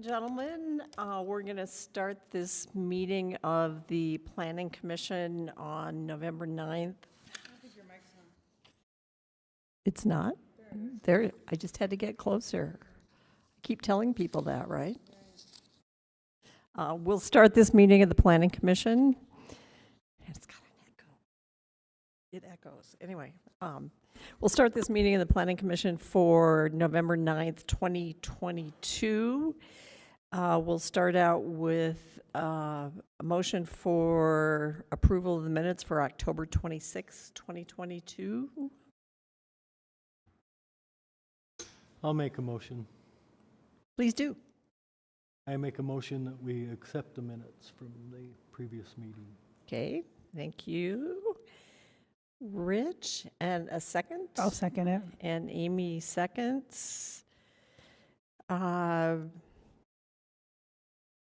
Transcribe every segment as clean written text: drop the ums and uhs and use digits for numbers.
gentlemen, we're going to start this meeting of the Planning Commission on November 9th. It's not? There, I just had to get closer. I keep telling people that, right? We'll start this meeting of the Planning Commission. It's got an echo. It echoes. Anyway, we'll start this meeting of the Planning Commission for November 9th, 2022. We'll start out with a motion for approval of the minutes for October 26th, 2022. I'll make a motion. Please do. I make a motion that we accept the minutes from the previous meeting. Okay, thank you. Rich, and a second? I'll second it. And Amy seconds.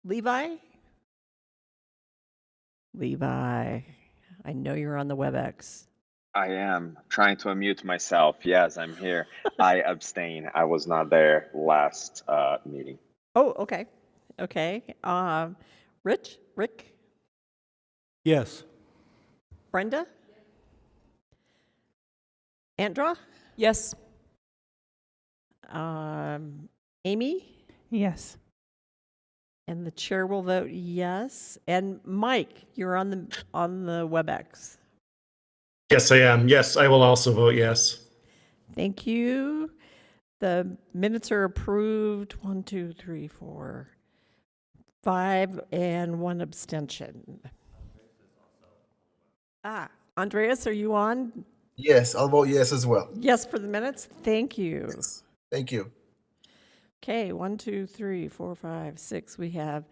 Levi? Levi, I know you're on the WebEx. I am trying to unmute myself. Yes, I'm here. I abstain. I was not there last meeting. Oh, okay. Okay. Rick? Yes. Brenda? Andra? Yes. Amy? Yes. And the chair will vote yes. And Mike, you're on the WebEx. Yes, I am. Yes, I will also vote yes. Thank you. The minutes are approved. 1, 2, 3, 4, 5, and 1 abstention. Andreas, are you on? Yes, I'll vote yes as well. Yes for the minutes. Thank you. Yes. Thank you. Okay, 1, 2, 3, 4, 5, 6. We have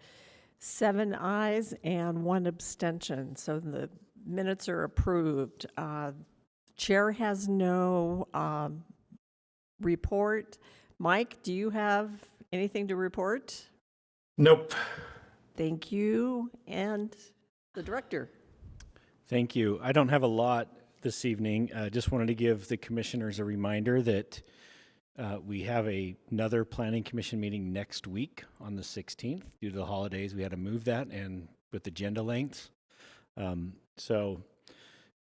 7 ayes and 1 abstention. So the minutes are approved. Chair has no report. Mike, do you have anything to report? Nope. Thank you. And the director. Thank you. I don't have a lot this evening. Just wanted to give the commissioners a reminder that we have another planning commission meeting next week on the 16th. Due to the holidays, we had to move that and with agenda lengths. So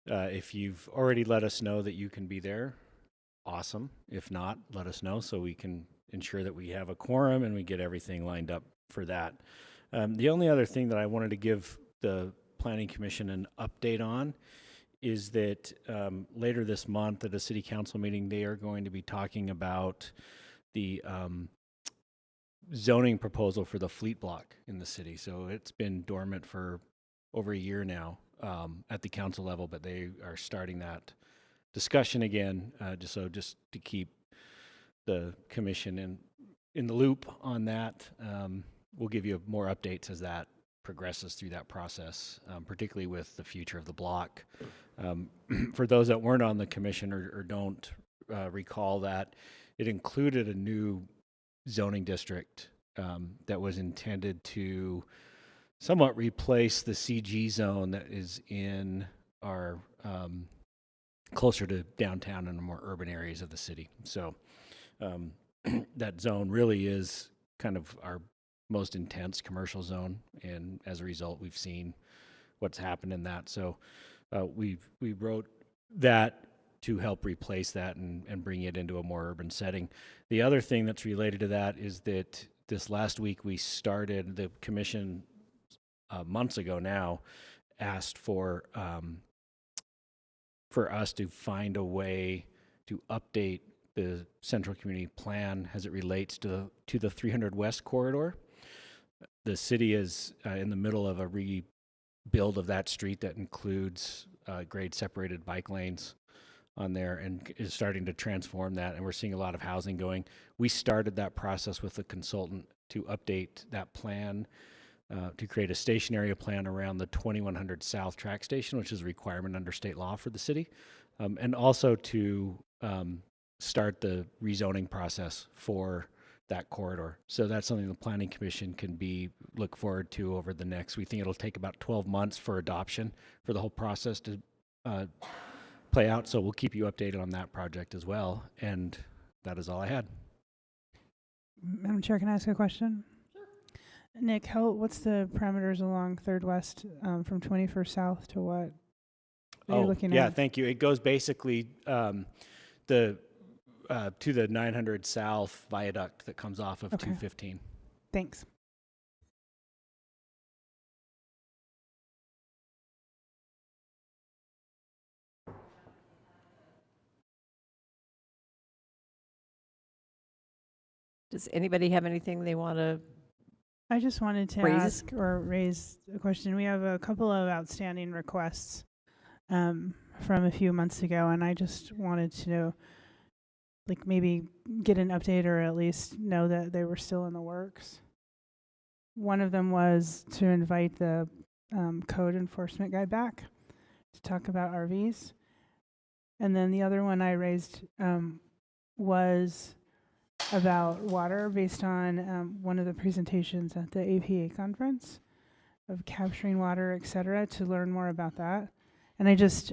if you've already let us know that you can be there, awesome. If not, let us know so we can ensure that we have a quorum and we get everything lined up for that. The only other thing that I wanted to give the Planning Commission an update on is that later this month at a city council meeting, they are going to be talking about the zoning proposal for the fleet block in the city. So it's been dormant for over a year now at the council level, but they are starting that discussion again, just to keep the commission in the loop on that. We'll give you more updates as that progresses through that process, particularly with the future of the block. For those that weren't on the commission or don't recall that, it included a new zoning district that was intended to somewhat replace the CG zone that is in our closer to downtown and more urban areas of the city. So that zone really is kind of our most intense commercial zone, and as a result, we've seen what's happened in that. So we wrote that to help replace that and bring it into a more urban setting. The other thing that's related to that is that this last week we started, the commission months ago now asked for us to find a way to update the Central Community Plan as it relates to the 300 West corridor. The city is in the middle of a rebuild of that street that includes grade separated bike lanes on there and is starting to transform that, and we're seeing a lot of housing going. We started that process with a consultant to update that plan to create a station area plan around the 2100 South track station, which is a requirement under state law for the city, and also to start the rezoning process for that corridor. So that's something the Planning Commission can look forward to over the next, we think it'll take about 12 months for adoption for the whole process to play out. So we'll keep you updated on that project as well. And that is all I had. Madam Chair, can I ask a question? Nick, what's the parameters along Third West from 21st South to what? Are you looking yeah, at? thank you. It goes basically the to the 900 South viaduct that comes off of Okay. 215. Thanks. Does anybody have anything they want to? I just wanted to Raise? ask or raise a question. We have a couple of outstanding requests from a few months ago, and I just wanted to know, like, maybe get an update or at least know that they were still in the works. One of them was to invite the code enforcement guy back to talk about RVs. And then the other one I raised was about water based on one of the presentations at the APA conference of capturing water, et cetera, to learn more about that. And I just,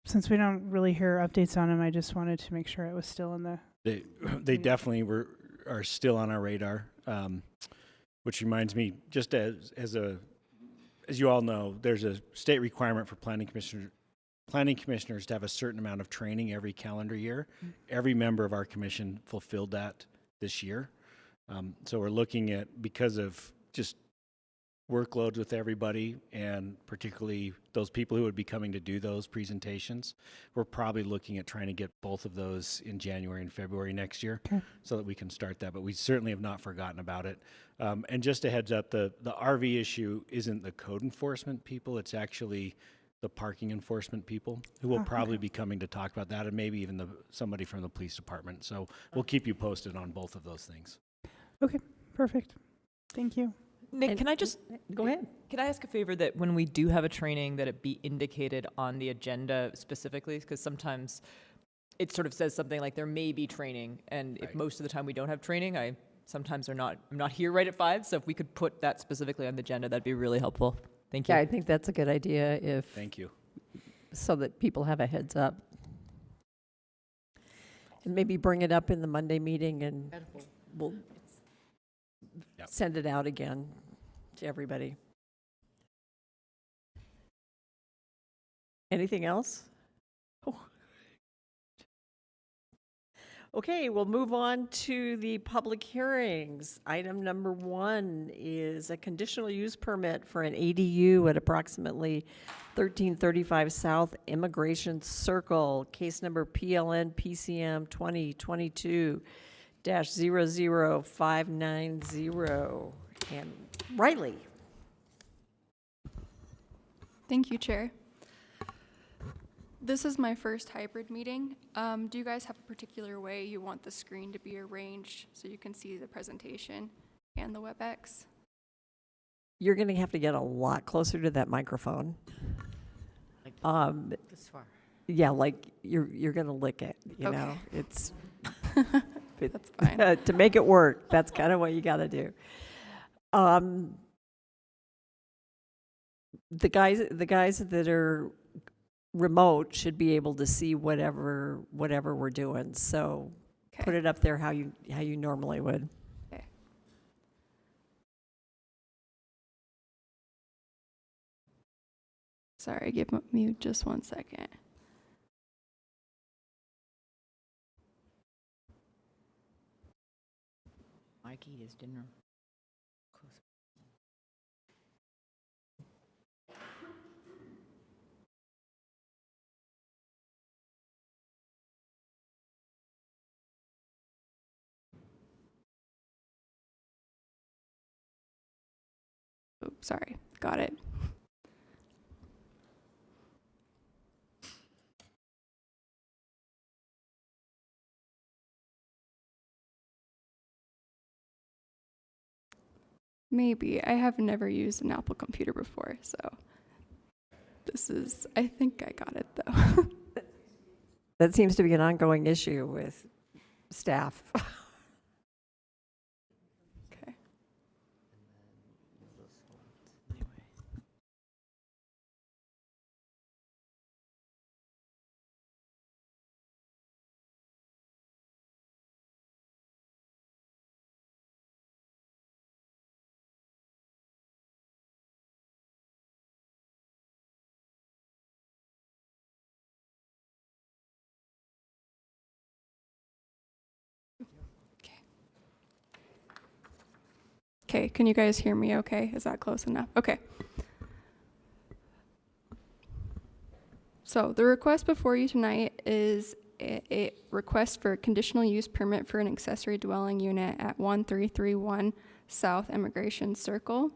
since we don't really hear updates on them, I just wanted to make sure it was still in the. They definitely are still on our radar, which reminds me, just as you all know, there's a state requirement for planning commissioners to have a certain amount of training every calendar year. Every member of our commission fulfilled that this year. So we're looking at, because of just workloads with everybody, and particularly those people who would be coming to do those presentations, we're probably looking at trying to get both of those in January and February next year, so that we can start that. But we certainly have not forgotten about it. And just a heads up, the RV issue isn't the code enforcement people, it's actually the parking enforcement people who will probably be coming to talk about that, and maybe even somebody from the police department. So we'll keep you posted on both of those things. Okay, perfect. Thank you. Nick, And- can I just Go ahead. can I ask a favor that when we do have a training that it be indicated on the agenda specifically, because sometimes it sort of says something like there may be training, and if Right. most of the time we don't have training, I'm not here right at 5, so if we could put that specifically on the agenda, that'd be really helpful. Thank you. Yeah, I think that's a good idea Thank you. so that people have a heads up. And maybe bring it up in the Monday meeting and we'll Yep. send it out again to everybody. Anything else? Oh. Okay, we'll move on to the public hearings. Item number 1 is a conditional use permit for an ADU at approximately 1335 South Immigration Circle, case number PLN PCM 2022-00590. And Riley. Thank you, Chair. This is my first hybrid meeting. Do you guys have a particular way you want the screen to be arranged so you can see the presentation and the WebEx? You're going to have to get a lot closer to that microphone. This far. Yeah, like you're going to lick it, you Okay. know? It's That's fine. to make it work. That's kind of what you got to do. The guys that are remote should be able to see whatever we're doing. So Okay. put it up there how you normally would. Okay. Sorry, give me just 1 second. Mike eat his dinner. Oh, sorry, got it. Maybe. I have never used an Apple computer before, so I think I got it though. That seems to be an ongoing issue with staff. Okay, can you guys hear me okay? Is that close enough? Okay. So the request before you tonight is a request for a conditional use permit for an accessory dwelling unit at 1331 South Immigration Circle.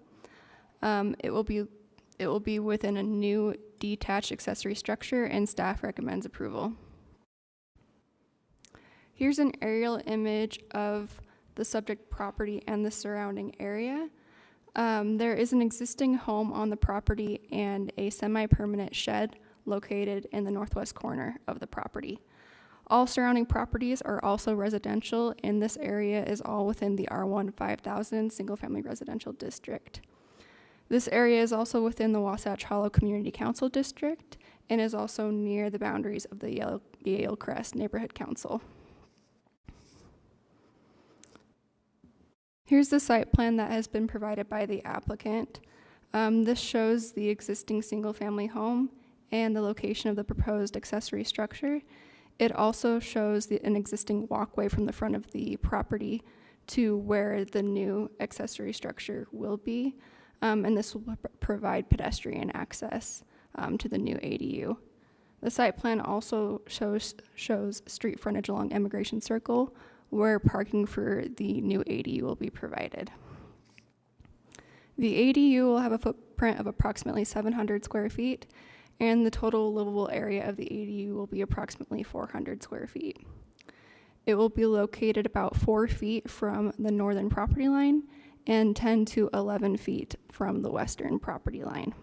It will be within a new detached accessory structure, and staff recommends approval. Here's an aerial image of the subject property and the surrounding area. There is an existing home on the property and a semi-permanent shed located in the northwest corner of the property. All surrounding properties are also residential, and this area is all within the R1 5000 single-family residential district. This area is also within the Wasatch Hollow Community Council District and is also near the boundaries of the Yale Crest Neighborhood Council. Here's the site plan that has been provided by the applicant. This shows the existing single-family home and the location of the proposed accessory structure. It also shows an existing walkway from the front of the property to where the new accessory structure will be, and this will provide pedestrian access to the new ADU. The site plan also shows street frontage along Immigration Circle, where parking for the new ADU will be provided. The ADU will have a footprint of approximately 700 square feet, and the total livable area of the ADU will be approximately 400 square feet. It will be located about 4 feet from the northern property line and 10 to 11 feet from the western property line.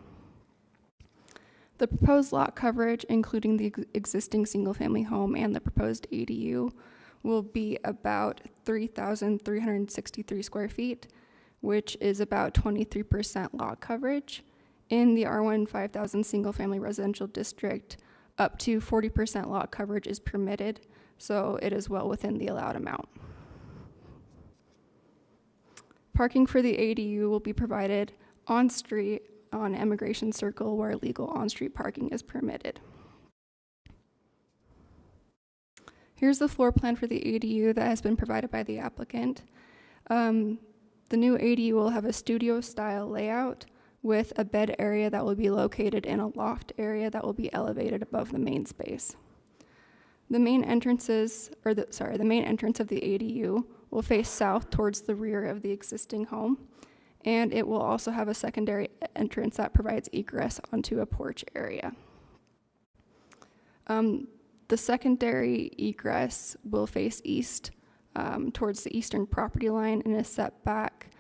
The proposed lot coverage, including the existing single-family home and the proposed ADU, will be about 3,363 square feet, which is about 23% lot coverage. In the R1 5000 single-family residential district, up to 40% lot coverage is permitted, so it is well within the allowed amount. Parking for the ADU will be provided on-street on Immigration Circle, where legal on-street parking is permitted. Here's the floor plan for the ADU that has been provided by the applicant. The new ADU will have a studio-style layout with a bed area that will be located in a loft area that will be elevated above the main space. The main entrance of the ADU will face south towards the rear of the existing home, and it will also have a secondary entrance that provides egress onto a porch area. The secondary egress will face east towards the eastern property line and is set back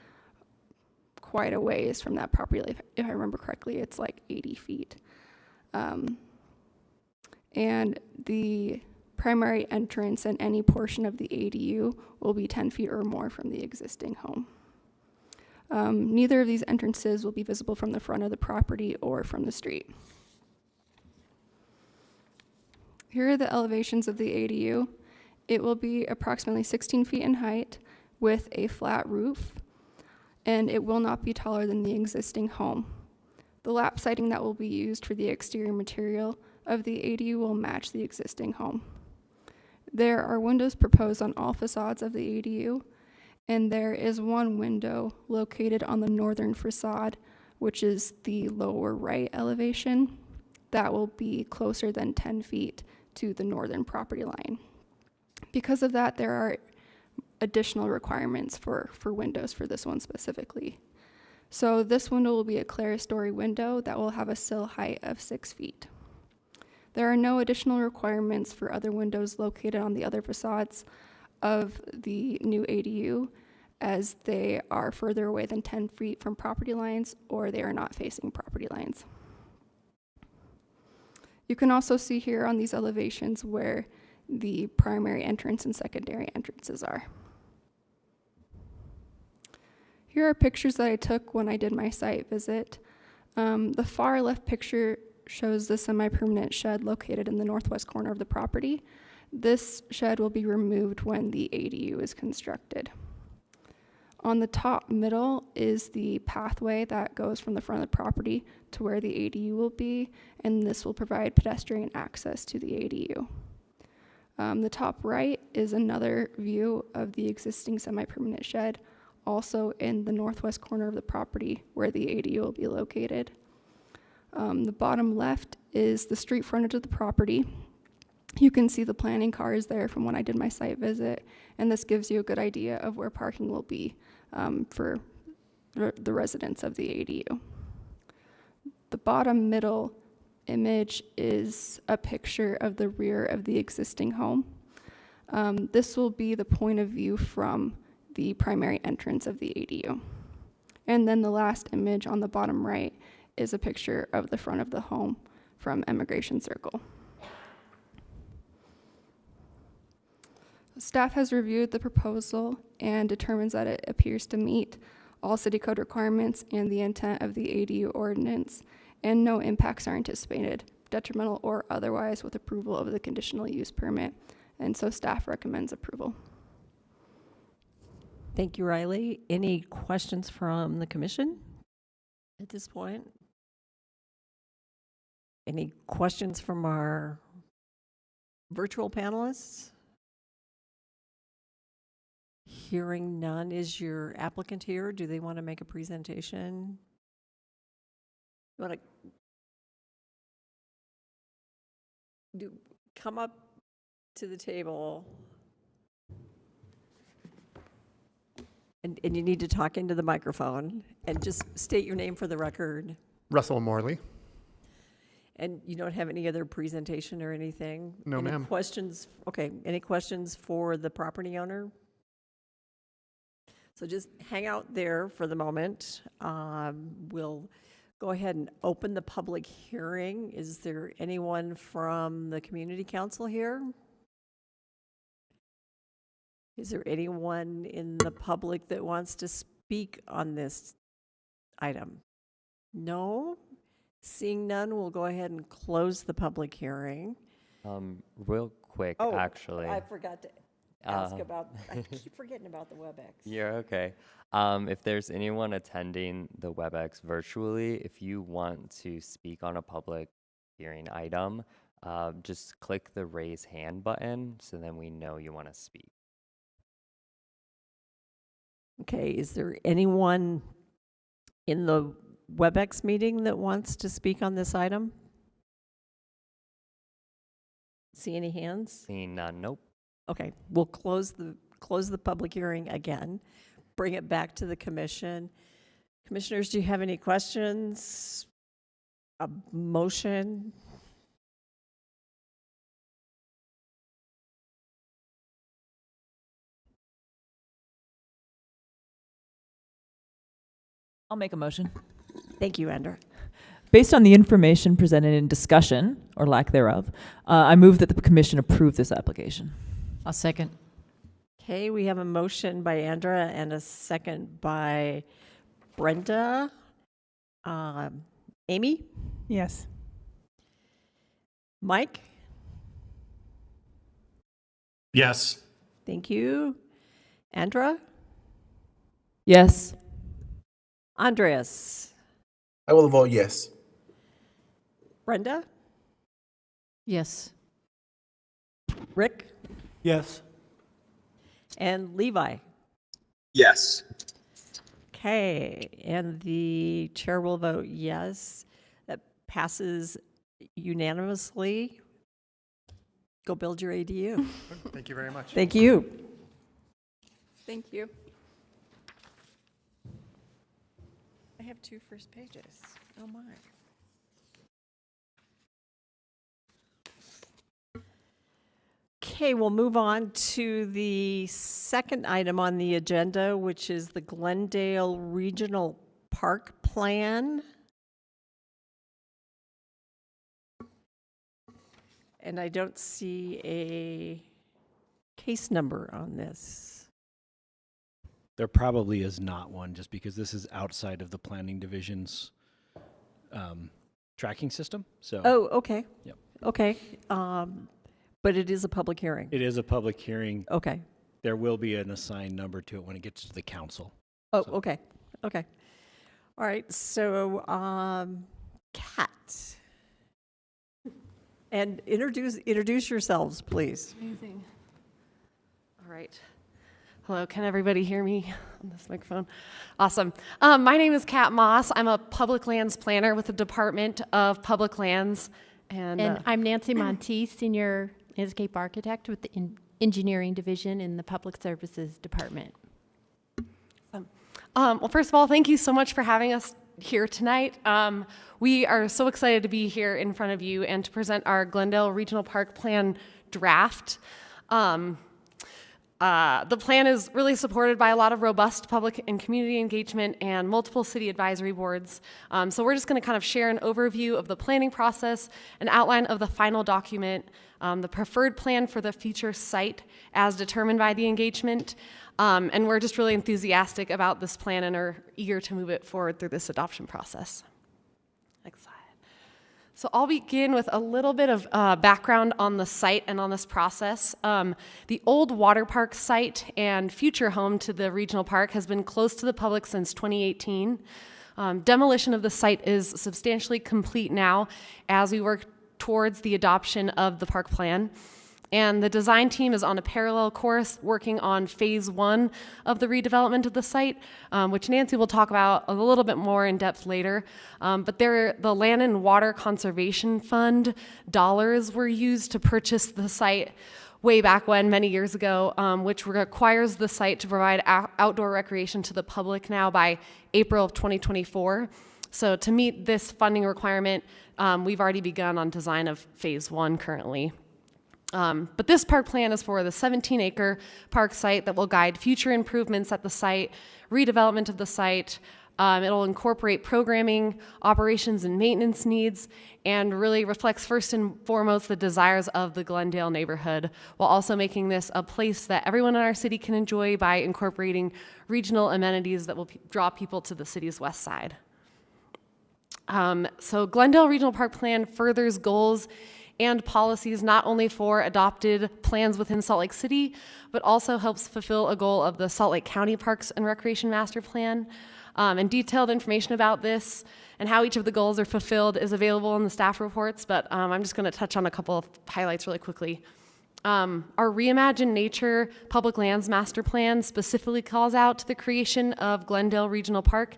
quite a ways from that property. If I remember correctly, it's like 80 feet. And the primary entrance in any portion of the ADU will be 10 feet or more from the existing home. Neither of these entrances will be visible from the front of the property or from the street. Here are the elevations of the ADU. It will be approximately 16 feet in height with a flat roof, and it will not be taller than the existing home. The lap siding that will be used for the exterior material of the ADU will match the existing home. There are windows proposed on all facades of the ADU, and there is one window located on the northern facade, which is the lower right elevation, that will be closer than 10 feet to the northern property line. Because of that, there are additional requirements for windows for this one specifically. So this window will be a clerestory window that will have a sill height of 6 feet. There are no additional requirements for other windows located on the other facades of the new ADU, as they are further away than 10 feet from property lines, or they are not facing property lines. You can also see here on these elevations where the primary entrance and secondary entrances are. Here are pictures that I took when I did my site visit. The far left picture shows the semi-permanent shed located in the northwest corner of the property. This shed will be removed when the ADU is constructed. On the top middle is the pathway that goes from the front of the property to where the ADU will be, and this will provide pedestrian access to the ADU. The top right is another view of the existing semi-permanent shed, also in the northwest corner of the property where the ADU will be located. The bottom left is the street frontage of the property. You can see the planning cars there from when I did my site visit, and this gives you a good idea of where parking will be for the residents of the ADU. The bottom middle image is a picture of the rear of the existing home. This will be the point of view from the primary entrance of the ADU. And then the last image on the bottom right is a picture of the front of the home from Emigration Circle. Staff has reviewed the proposal and determines that it appears to meet all city code requirements and the intent of the ADU ordinance, and no impacts are anticipated, detrimental or otherwise, with approval of the conditional use permit. And so staff recommends approval. Thank you, Riley. Any questions from the commission at this point? Any questions from our virtual panelists? Hearing none, is your applicant here? Do they want to make a presentation? You want to come up to the table? And you need to talk into the microphone and just state your name for the record. Russell Morley. And you don't have any other presentation or anything? No, Any ma'am. questions? Okay, any questions for the property owner? So just hang out there for the moment. We'll go ahead and open the public hearing. Is there anyone from the community council here? Is there anyone in the public that wants to speak on this item? No? Seeing none, we'll go ahead and close the public hearing. Real quick, Oh, actually. I forgot to ask about, I keep forgetting about the WebEx. You're okay. If there's anyone attending the WebEx virtually, if you want to speak on a public hearing item, just click the raise hand button so then we know you want to speak. Okay, is there anyone in the WebEx meeting that wants to speak on this item? See any hands? Seeing none, nope. Okay, we'll close the public hearing again, bring it back to the commission. Commissioners, do you have any questions? A motion? I'll make a motion. Thank you, Andrew. Based on the information presented in discussion, or lack thereof, I move that the commission approve this application. I'll second. Okay, we have a motion by Andra and a second by Brenda. Amy? Yes. Mike? Yes. Thank you. Andra? Yes. Andreas? I will vote yes. Brenda? Yes. Rick? Yes. And Levi? Yes. Okay, and the chair will vote yes. That passes unanimously. Go build your ADU. Thank you very much. Thank you. Thank you. I have 2 first pages. Oh, my. Okay, we'll move on to the second item on the agenda, which is the Glendale Regional Park Plan. And I don't see a case number on this. There probably is not one, just because this is outside of the planning division's tracking system. So Oh, okay. Yep. Okay, but it is a public hearing. it is a public hearing. Okay. There will be an assigned number to it when it gets to the council. Oh, So- okay, okay. All right, so, Kat. And introduce yourselves, please. Amazing. All right. Hello, can everybody hear me on this microphone? Awesome. My name is Kat Moss. I'm a public lands planner with the Department of Public Lands. And I'm Nancy Monteith, Senior Landscape Architect with the Engineering Division in the Public Services Department. Well, first of all, thank you so much for having us here tonight. We are so excited to be here in front of you and to present our Glendale Regional Park Plan draft. The plan is really supported by a lot of robust public and community engagement and multiple city advisory boards. So we're just going to kind of share an overview of the planning process, an outline of the final document, the preferred plan for the future site as determined by the engagement. And we're just really enthusiastic about this plan and are eager to move it forward through this adoption process. Next slide. So I'll begin with a little bit of background on the site and on this process. The old water park site and future home to the regional park has been closed to the public since 2018. Demolition of the site is substantially complete now as we work towards the adoption of the park plan. And the design team is on a parallel course working on phase 1 of the redevelopment of the site, which Nancy will talk about a little bit more in depth later. But the Land and Water Conservation Fund dollars were used to purchase the site way back when, many years ago, which requires the site to provide outdoor recreation to the public now by April of 2024. So to meet this funding requirement, we've already begun on design of phase 1 currently. But this park plan is for the 17-acre park site that will guide future improvements at the site, redevelopment of the site. It'll incorporate programming, operations, and maintenance needs, and really reflects first and foremost the desires of the Glendale neighborhood, while also making this a place that everyone in our city can enjoy by incorporating regional amenities that will draw people to the city's west side. So Glendale Regional Park Plan furthers goals and policies not only for adopted plans within Salt Lake City, but also helps fulfill a goal of the Salt Lake County Parks and Recreation Master Plan. And detailed information about this and how each of the goals are fulfilled is available in the staff reports, but I'm just going to touch on a couple of highlights really quickly. Our Reimagine Nature Public Lands Master Plan specifically calls out the creation of Glendale Regional Park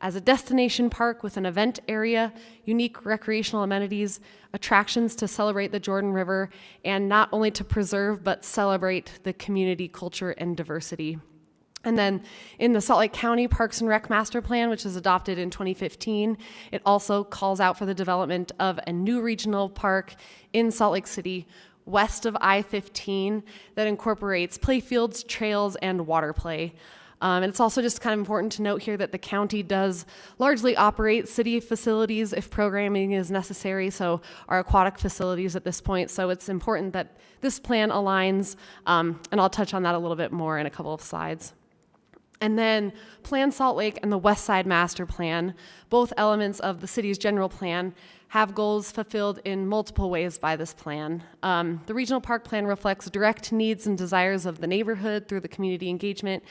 as a destination park with an event area, unique recreational amenities, attractions to celebrate the Jordan River, and not only to preserve but celebrate the community, culture, and diversity. And then in the Salt Lake County Parks and Rec Master Plan, which was adopted in 2015, it also calls out for the development of a new regional park in Salt Lake City west of I-15 that incorporates playfields, trails, and water play. And it's also just kind of important to note here that the county does largely operate city facilities if programming is necessary, so our aquatic facilities at this point. So it's important that this plan aligns, and I'll touch on that a little bit more in a couple of slides. And then Plan Salt Lake and the West Side Master Plan, both elements of the city's general plan, have goals fulfilled in multiple ways by this plan. The Regional Park Plan reflects direct needs and desires of the neighborhood through the community engagement.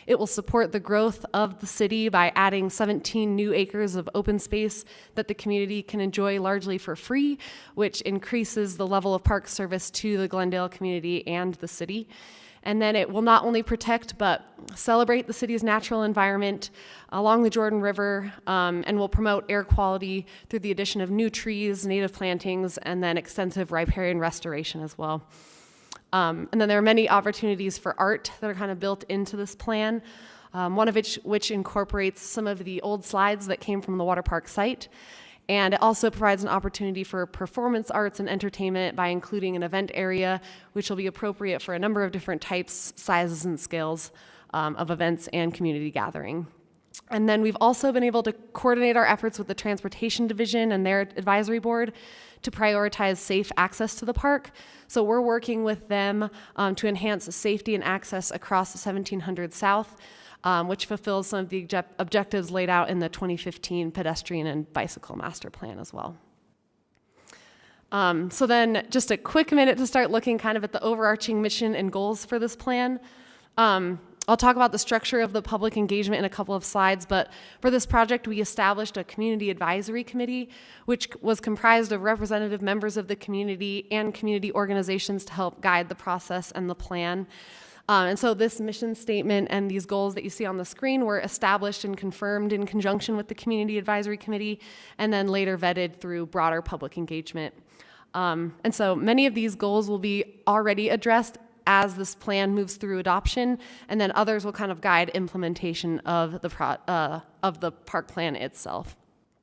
It will support the growth of the city by adding 17 new acres of open space that the community can enjoy largely for free, which increases the level of park service to the Glendale community and the city. And then it will not only protect but celebrate the city's natural environment along the Jordan River, and will promote air quality through the addition of new trees, native plantings, and then extensive riparian restoration as well. And then there are many opportunities for art that are kind of built into this plan, one of which incorporates some of the old slides that came from the water park site. And it also provides an opportunity for performance arts and entertainment by including an event area, which will be appropriate for a number of different types, sizes, and scales of events and community gathering. And then we've also been able to coordinate our efforts with the Transportation Division and their advisory board to prioritize safe access to the park. So we're working with them to enhance safety and access across the 1700 South, which fulfills some of the objectives laid out in the 2015 pedestrian and bicycle master plan as well. So then just a quick minute to start looking kind of at the overarching mission and goals for this plan. I'll talk about the structure of the public engagement in a couple of slides, but for this project, we established a community advisory committee, which was comprised of representative members of the community and community organizations to help guide the process and the plan. And so this mission statement and these goals that you see on the screen were established and confirmed in conjunction with the Community Advisory Committee, and then later vetted through broader public engagement. And so many of these goals will be already addressed as this plan moves through adoption, and then others will kind of guide implementation of the park plan itself.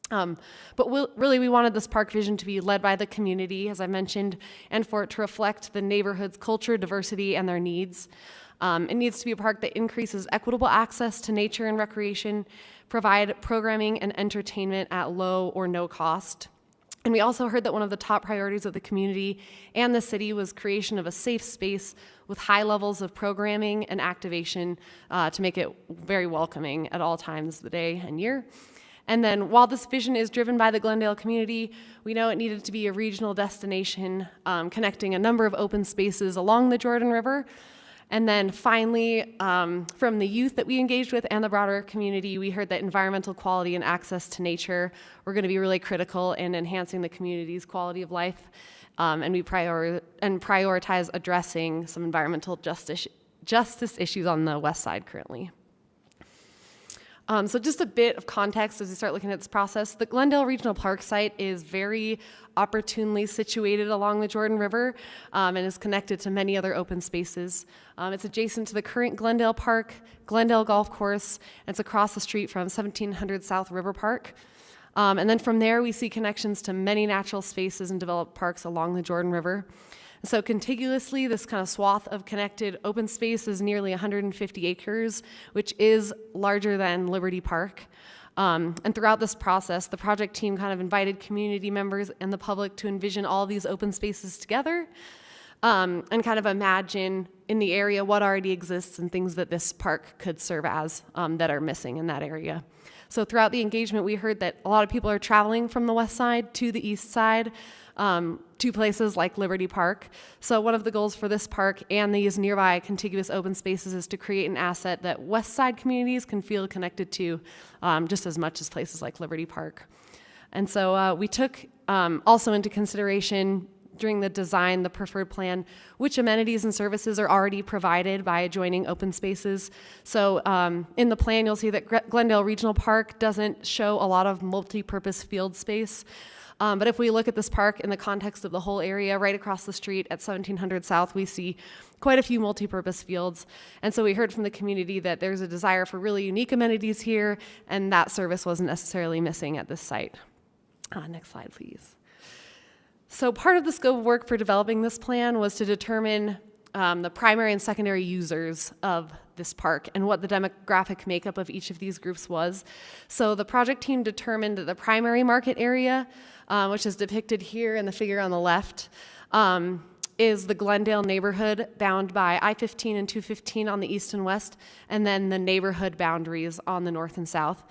But really, we wanted this park vision to be led by the community, as I mentioned, and for it to reflect the neighborhood's culture, diversity, and their needs. It needs to be a park that increases equitable access to nature and recreation, provide programming and entertainment at low or no cost. And we also heard that one of the top priorities of the community and the city was creation of a safe space with high levels of programming and activation to make it very welcoming at all times of the day and year. And then while this vision is driven by the Glendale community, we know it needed to be a regional destination connecting a number of open spaces along the Jordan River. And then finally, from the youth that we engaged with and the broader community, we heard that environmental quality and access to nature were going to be really critical in enhancing the community's quality of life. And we prioritize addressing some environmental justice issues on the west side currently. So just a bit of context as we start looking at this process. The Glendale Regional Park site is very opportunely situated along the Jordan River and is connected to many other open spaces. It's adjacent to the current Glendale Park, Glendale Golf Course, and it's across the street from 1700 South River Park. And then from there, we see connections to many natural spaces and developed parks along the Jordan River. So contiguously, this kind of swath of connected open space is nearly 150 acres, which is larger than Liberty Park. And throughout this process, the project team kind of invited community members and the public to envision all these open spaces together and kind of imagine in the area what already exists and things that this park could serve as that are missing in that area. So throughout the engagement, we heard that a lot of people are traveling from the west side to the east side, to places like Liberty Park. So one of the goals for this park and these nearby contiguous open spaces is to create an asset that west side communities can feel connected to just as much as places like Liberty Park. And so we took also into consideration during the design, the preferred plan, which amenities and services are already provided by adjoining open spaces. So in the plan, you'll see that Glendale Regional Park doesn't show a lot of multi-purpose field space. But if we look at this park in the context of the whole area, right across the street at 1700 South, we see quite a few multi-purpose fields. And so we heard from the community that there's a desire for really unique amenities here, and that service wasn't necessarily missing at this site. Next slide, please. So part of the scope of work for developing this plan was to determine the primary and secondary users of this park and what the demographic makeup of each of these groups was. So the project team determined that the primary market area, which is depicted here in the figure on the left, is the Glendale neighborhood bound by I-15 and 215 on the east and west, and then the neighborhood boundaries on the north and south.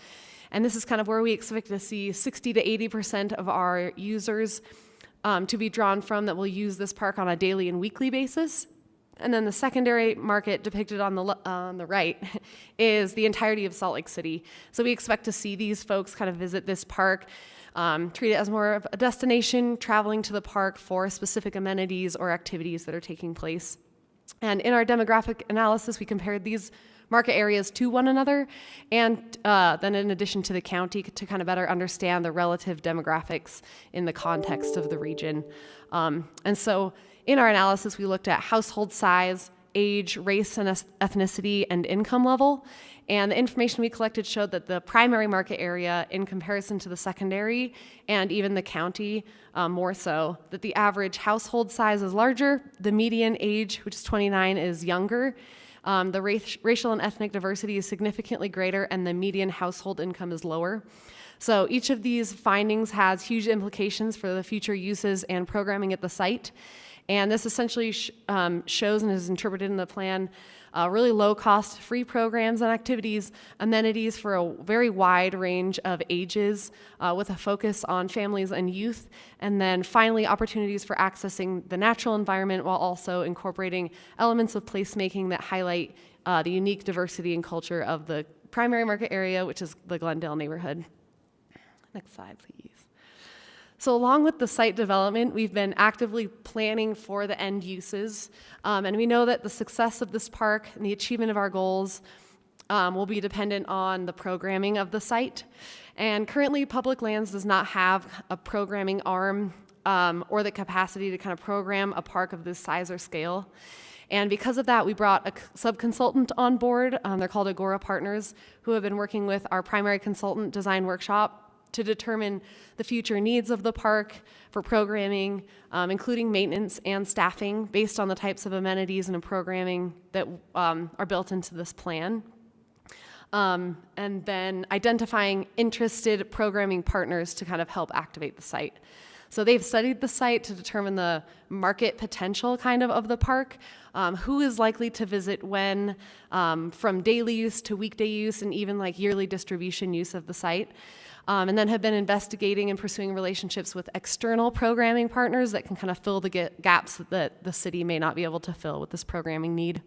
And this is kind of where we expect to see 60 to 80% of our users to be drawn from that will use this park on a daily and weekly basis. And then the secondary market depicted on the right is the entirety of Salt Lake City. So we expect to see these folks kind of visit this park, treat it as more of a destination, traveling to the park for specific amenities or activities that are taking place. And in our demographic analysis, we compared these market areas to one another, and then in addition to the county to kind of better understand the relative demographics in the context of the region. And so in our analysis, we looked at household size, age, race and ethnicity, and income level. And the information we collected showed that the primary market area, in comparison to the secondary and even the county more so, that the average household size is larger, the median age, which is 29, is younger, the racial and ethnic diversity is significantly greater, and the median household income is lower. So each of these findings has huge implications for the future uses and programming at the site. And this essentially shows and is interpreted in the plan really low-cost free programs and activities, amenities for a very wide range of ages with a focus on families and youth, and then finally opportunities for accessing the natural environment while also incorporating elements of placemaking that highlight the unique diversity and culture of the primary market area, which is the Glendale neighborhood. Next slide, please. So along with the site development, we've been actively planning for the end uses. And we know that the success of this park and the achievement of our goals will be dependent on the programming of the site. And currently, Public Lands does not have a programming arm or the capacity to kind of program a park of this size or scale. And because of that, we brought a sub-consultant on board. They're called Agora Partners, who have been working with our primary consultant design workshop to determine the future needs of the park for programming, including maintenance and staffing based on the types of amenities and programming that are built into this plan. And then identifying interested programming partners to kind of help activate the site. So they've studied the site to determine the market potential kind of the park, who is likely to visit when, from daily use to weekday use, and even like yearly distribution use of the site. And then have been investigating and pursuing relationships with external programming partners that can kind of fill the gaps that the city may not be able to fill with this programming need.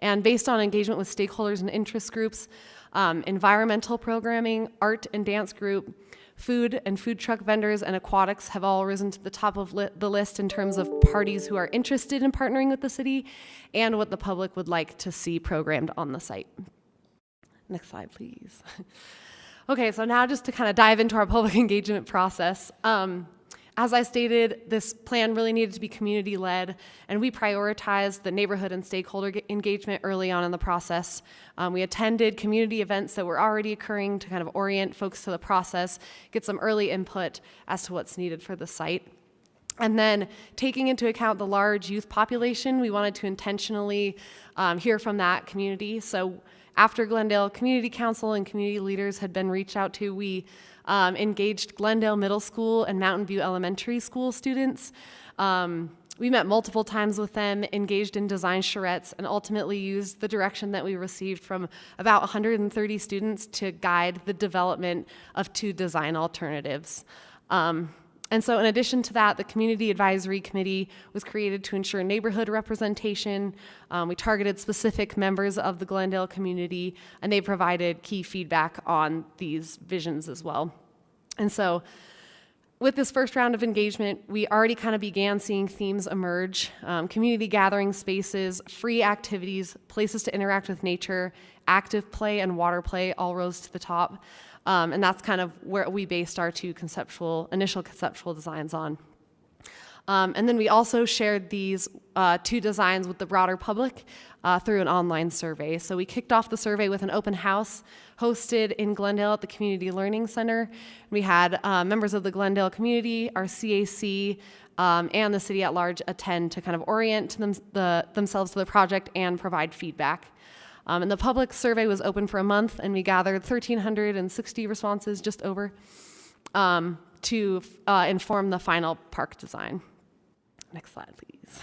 And based on engagement with stakeholders and interest groups, environmental programming, art and dance group, food and food truck vendors, and aquatics have all risen to the top of the list in terms of parties who are interested in partnering with the city and what the public would like to see programmed on the site. Next slide, please. Okay, so now just to kind of dive into our public engagement process. As I stated, this plan really needed to be community-led, and we prioritized the neighborhood and stakeholder engagement early on in the process. We attended community events that were already occurring to kind of orient folks to the process, get some early input as to what's needed for the site. And then taking into account the large youth population, we wanted to intentionally hear from that community. So after Glendale Community Council and community leaders had been reached out to, we engaged Glendale Middle School and Mountain View Elementary School students. We met multiple times with them, engaged in design charrettes, and ultimately used the direction that we received from about 130 students to guide the development of 2 design alternatives. And so in addition to that, the Community Advisory Committee was created to ensure neighborhood representation. We targeted specific members of the Glendale community, and they provided key feedback on these visions as well. And so with this first round of engagement, we already kind of began seeing themes emerge. Community gathering spaces, free activities, places to interact with nature, active play and water play all rose to the top. And that's kind of where we based our 2 initial conceptual designs on. And then we also shared these 2 designs with the broader public through an online survey. So we kicked off the survey with an open house hosted in Glendale at the Community Learning Center. We had members of the Glendale community, our CAC, and the city at large attend to kind of orient themselves to the project and provide feedback. And the public survey was open for a month, and we gathered 1,360 responses, just over, to inform the final park design. Next slide, please.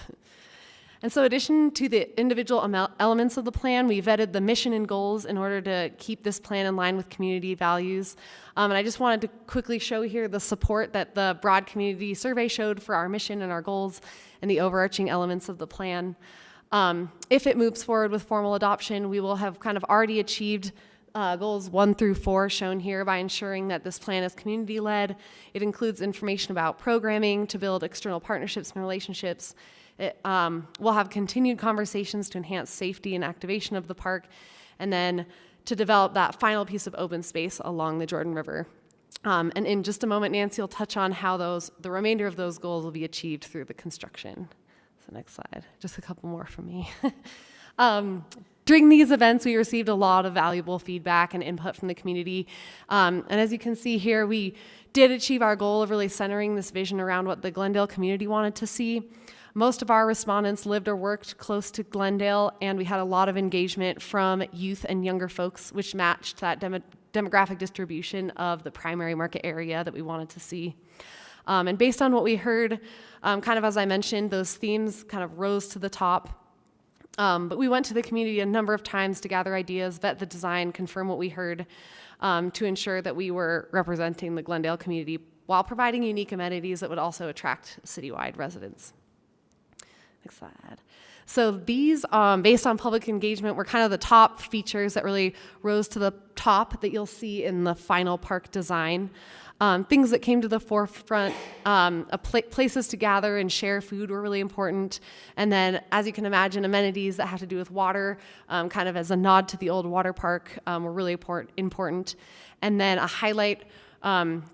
And so in addition to the individual elements of the plan, we vetted the mission and goals in order to keep this plan in line with community values. And I just wanted to quickly show here the support that the broad community survey showed for our mission and our goals and the overarching elements of the plan. If it moves forward with formal adoption, we will have kind of already achieved goals 1 through 4 shown here by ensuring that this plan is community-led. It includes information about programming to build external partnerships and relationships. We'll have continued conversations to enhance safety and activation of the park, and then to develop that final piece of open space along the Jordan River. And in just a moment, Nancy will touch on how the remainder of those goals will be achieved through the construction. Next slide, just a couple more from me. During these events, we received a lot of valuable feedback and input from the community. And as you can see here, we did achieve our goal of really centering this vision around what the Glendale community wanted to see. Most of our respondents lived or worked close to Glendale, and we had a lot of engagement from youth and younger folks, which matched that demographic distribution of the primary market area that we wanted to see. And based on what we heard, kind of as I mentioned, those themes kind of rose to the top. But we went to the community a number of times to gather ideas, vet the design, confirm what we heard, to ensure that we were representing the Glendale community while providing unique amenities that would also attract citywide residents. Next slide. So these, based on public engagement, were kind of the top features that really rose to the top that you'll see in the final park design. Things that came to the forefront, places to gather and share food were really important. And then, as you can imagine, amenities that have to do with water, kind of as a nod to the old water park, were really important. And then a highlight,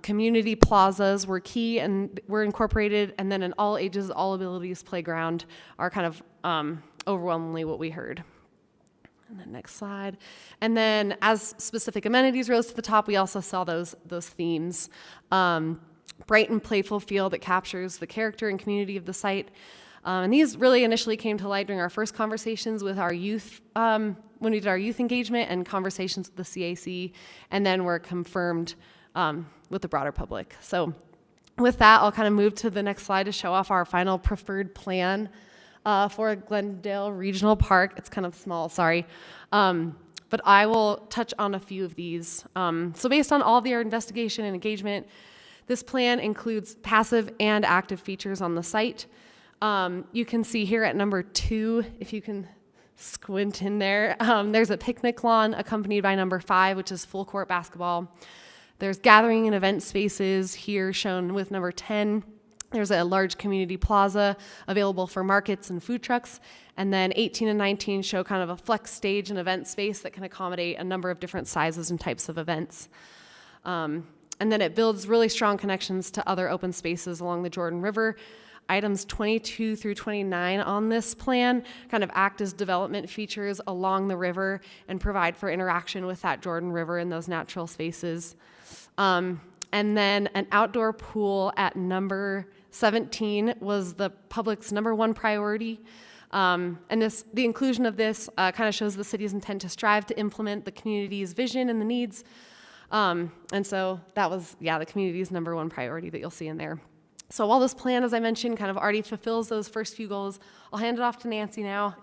community plazas were key and were incorporated. And then an all ages, all abilities playground are kind of overwhelmingly what we heard. And then next slide. And then as specific amenities rose to the top, we also saw those themes. Bright and playful feel that captures the character and community of the site. And these really initially came to light during our first conversations with our youth, when we did our youth engagement and conversations with the CAC, and then were confirmed with the broader public. So with that, I'll kind of move to the next slide to show off our final preferred plan for Glendale Regional Park. It's kind of small, sorry. But I will touch on a few of these. So based on all of our investigation and engagement, this plan includes passive and active features on the site. You can see here at number 2, if you can squint in there, there's a picnic lawn accompanied by number 5, which is full court basketball. There's gathering and event spaces here shown with number 10. There's a large community plaza available for markets and food trucks. And then 18 and 19 show kind of a flex stage and event space that can accommodate a number of different sizes and types of events. And then it builds really strong connections to other open spaces along the Jordan River. Items 22 through 29 on this plan kind of act as development features along the river and provide for interaction with that Jordan River and those natural spaces. And then an outdoor pool at number 17 was the public's number 1 priority. And the inclusion of this kind of shows the city's intent to strive to implement the community's vision and the needs. And so that was, the community's number 1 priority that you'll see in there. So while this plan, as I mentioned, kind of already fulfills those first few goals, I'll hand it off to Nancy now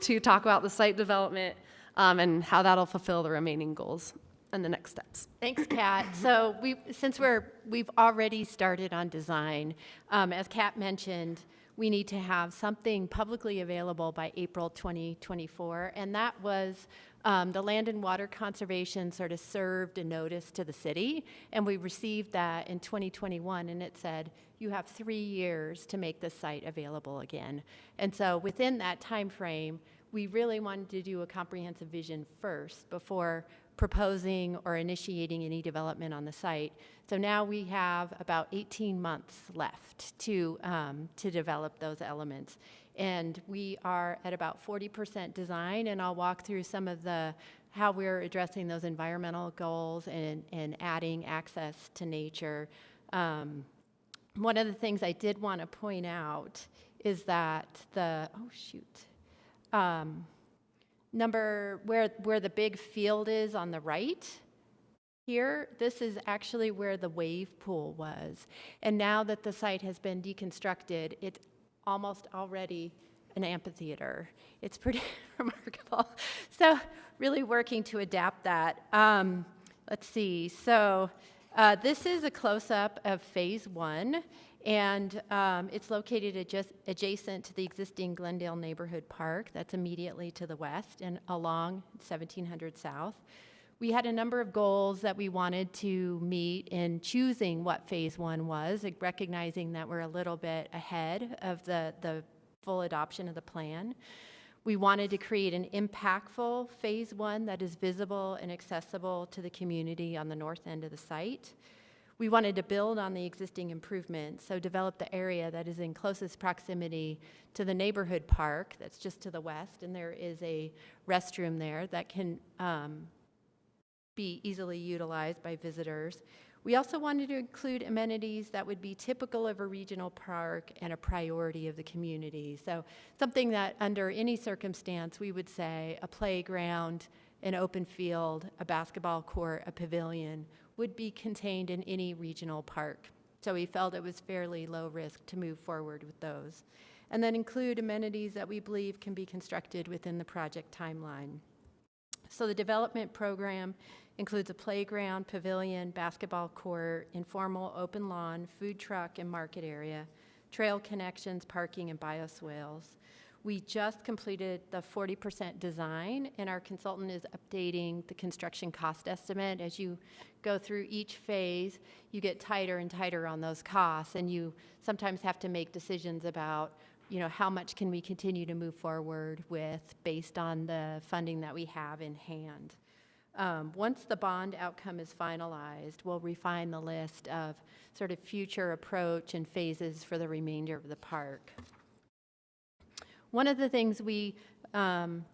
to talk about the site development and how that'll fulfill the remaining goals and the next steps. Thanks, Kat. So since we've already started on design, as Kat mentioned, we need to have something publicly available by April 2024, and that was the Land and Water Conservation sort of served a notice to the city, and we received that in 2021, and it said, you have 3 years to make this site available again. And so within that time frame, we really wanted to do a comprehensive vision first before proposing or initiating any development on the site. So now we have about 18 months left to develop those elements. And we are at about 40% design, and I'll walk through some of how we're addressing those environmental goals and adding access to nature. One of the things I did want to point out is that where the big field is on the right here, this is actually where the wave pool was. And now that the site has been deconstructed, it's almost already an amphitheater. It's pretty remarkable. So really working to adapt that. Let's see. So this is a close-up of phase 1. And it's located adjacent to the existing Glendale Neighborhood Park that's immediately to the west and along 1700 South. We had a number of goals that we wanted to meet in choosing what phase 1 was, like recognizing that we're a little bit ahead of the full adoption of the plan. We wanted to create an impactful phase 1 that is visible and accessible to the community on the north end of the site. We wanted to build on the existing improvements, so develop the area that is in closest proximity to the neighborhood park that's just to the west, and there is a restroom there that can be easily utilized by visitors. We also wanted to include amenities that would be typical of a regional park and a priority of the community. So something that under any circumstance we would say a playground, an open field, a basketball court, a pavilion would be contained in any regional park. So we felt it was fairly low risk to move forward with those. And then include amenities that we believe can be constructed within the project timeline. So the development program includes a playground, pavilion, basketball court, informal open lawn, food truck and market area, trail connections, parking, and bioswales. We just completed the 40% design, and our consultant is updating the construction cost estimate. As you go through each phase, you get tighter and tighter on those costs, and you sometimes have to make decisions about, you know, how much can we continue to move forward with based on the funding that we have in hand. Once the bond outcome is finalized, we'll refine the list of sort of future approach and phases for the remainder of the park. One of the things we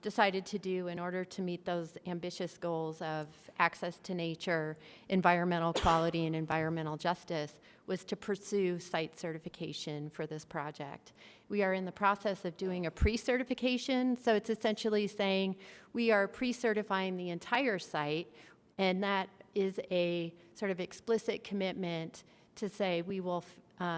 decided to do in order to meet those ambitious goals of access to nature, environmental quality, and environmental justice was to pursue site certification for this project. We are in the process of doing a pre-certification, so it's essentially saying we are pre-certifying the entire site, and that is a sort of explicit commitment to say we will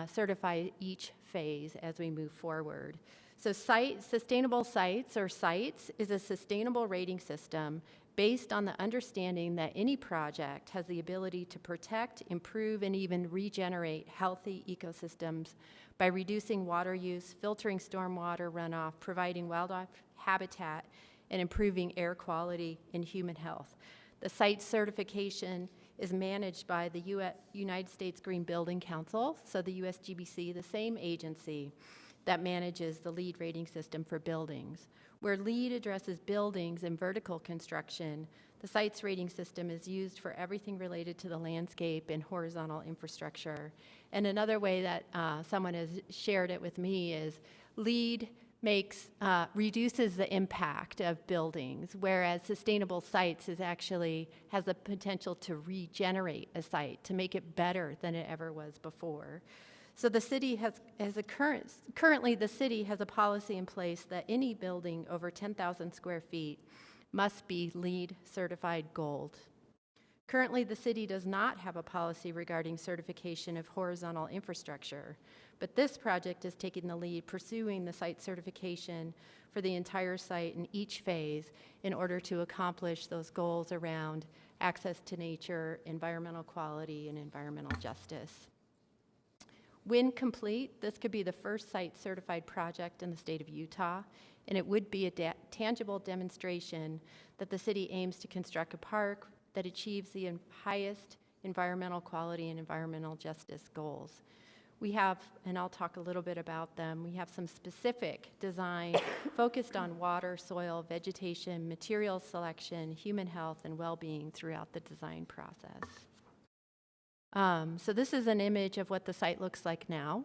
certify each phase as we move forward. So sustainable sites, or sites, is a sustainable rating system based on the understanding that any project has the ability to protect, improve, and even regenerate healthy ecosystems by reducing water use, filtering stormwater runoff, providing wildlife habitat, and improving air quality and human health. The site certification is managed by the United States Green Building Council, so the USGBC, the same agency that manages the LEED rating system for buildings. Where LEED addresses buildings and vertical construction, the site's rating system is used for everything related to the landscape and horizontal infrastructure. And another way that someone has shared it with me is LEED reduces the impact of buildings, whereas sustainable sites has the potential to regenerate a site, to make it better than it ever was before. So the city currently the city has a policy in place that any building over 10,000 square feet must be LEED certified gold. Currently, the city does not have a policy regarding certification of horizontal infrastructure, but this project is taking the lead, pursuing the site certification for the entire site in each phase in order to accomplish those goals around access to nature, environmental quality, and environmental justice. When complete, this could be the first site certified project in the state of Utah, and it would be a tangible demonstration that the city aims to construct a park that achieves the highest environmental quality and environmental justice goals. We have, and I'll talk a little bit about them, we have some specific design focused on water, soil, vegetation, material selection, human health, and well-being throughout the design process. So this is an image of what the site looks like now.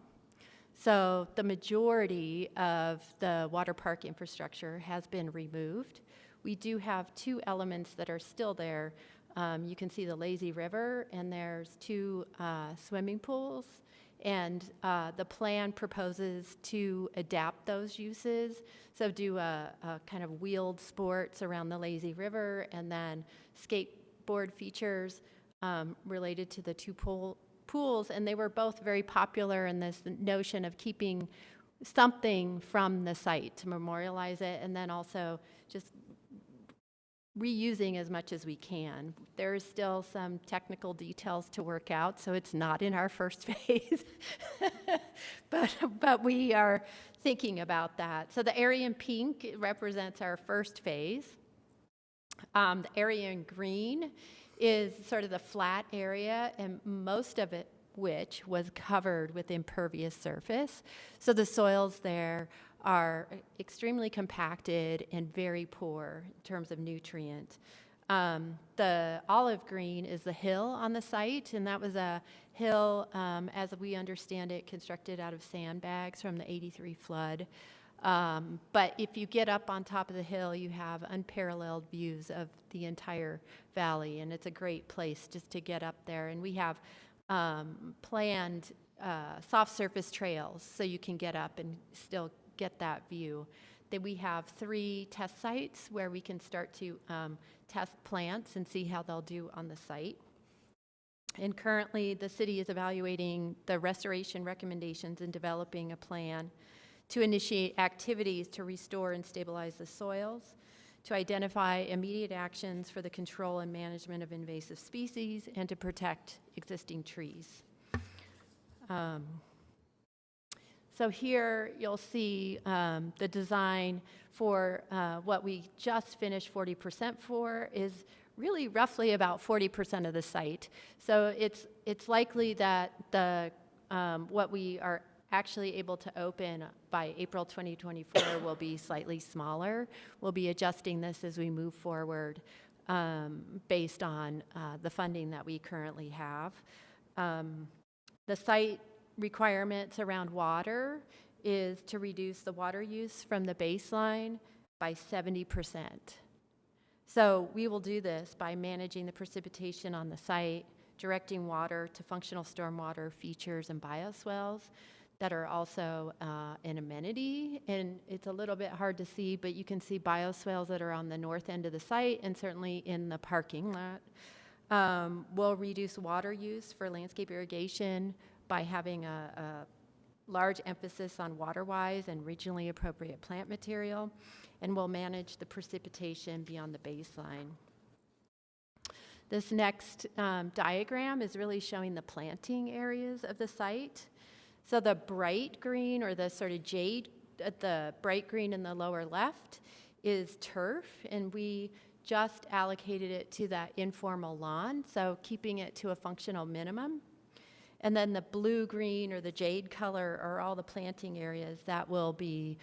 So the majority of the water park infrastructure has been removed. We do have two elements that are still there. You can see the lazy river, and there's two swimming pools. And the plan proposes to adapt those uses. So do a kind of wheeled sports around the lazy river, and then skateboard features related to the two pools, and they were both very popular in this notion of keeping something from the site to memorialize it, and then also just reusing as much as we can. There is still some technical details to work out, so it's not in our first phase, but we are thinking about that. So the area in pink represents our first phase. The area in green is sort of the flat area, and most of it which was covered with impervious surface. So the soils there are extremely compacted and very poor in terms of nutrient. The olive green is the hill on the site, and that was a hill, as we understand it, constructed out of sandbags from the '83 flood. But if you get up on top of the hill, you have unparalleled views of the entire valley, and it's a great place just to get up there. And we have planned soft surface trails so you can get up and still get that view. Then we have 3 test sites where we can start to test plants and see how they'll do on the site. And currently, the city is evaluating the restoration recommendations and developing a plan to initiate activities to restore and stabilize the soils, to identify immediate actions for the control and management of invasive species, and to protect existing trees. So here you'll see the design for what we just finished 40% for is really roughly about 40% of the site. So it's likely that the what we are actually able to open by April 2024 will be slightly smaller. We'll be adjusting this as we move forward based on the funding that we currently have. The site requirements around water is to reduce the water use from the baseline by 70%. So we will do this by managing the precipitation on the site, directing water to functional stormwater features and bioswales that are also an amenity. And it's a little bit hard to see, but you can see bioswales that are on the north end of the site and certainly in the parking lot. We'll reduce water use for landscape irrigation by having a large emphasis on water-wise and regionally appropriate plant material, and we'll manage the precipitation beyond the baseline. This next diagram is really showing the planting areas of the site. So the bright green, or the sort of jade, the bright green in the lower left is turf, and we just allocated it to that informal lawn, so keeping it to a functional minimum. And then the blue-green or the jade color are all the planting areas that will be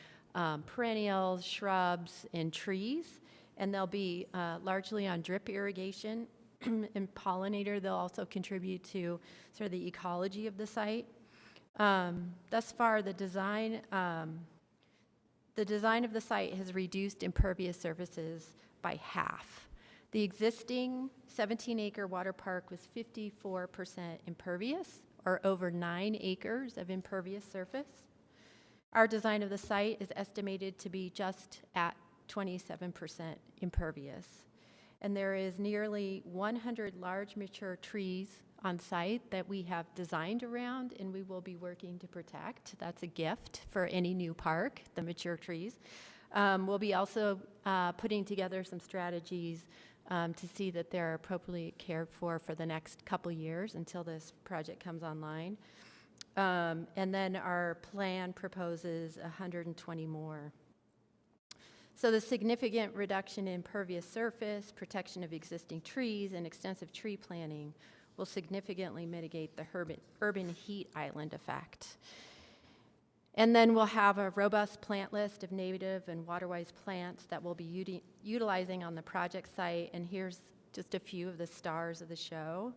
perennials, shrubs, and trees. And they'll be largely on drip irrigation and pollinator. They'll also contribute to sort of the ecology of the site. Thus far, the design of the site has reduced impervious surfaces by half. The existing 17-acre water park was 54% impervious, or over 9 acres of impervious surface. Our design of the site is estimated to be just at 27% impervious. And there is nearly 100 large mature trees on site that we have designed around and we will be working to protect. That's a gift for any new park, the mature trees. We'll be also putting together some strategies to see that they're appropriately cared for the next couple years until this project comes online. And then our plan proposes 120 more. So the significant reduction in impervious surface, protection of existing trees, and extensive tree planting will significantly mitigate the urban heat island effect. And then we'll have a robust plant list of native and water-wise plants that we'll be utilizing on the project site. And here's just a few of the stars of the show.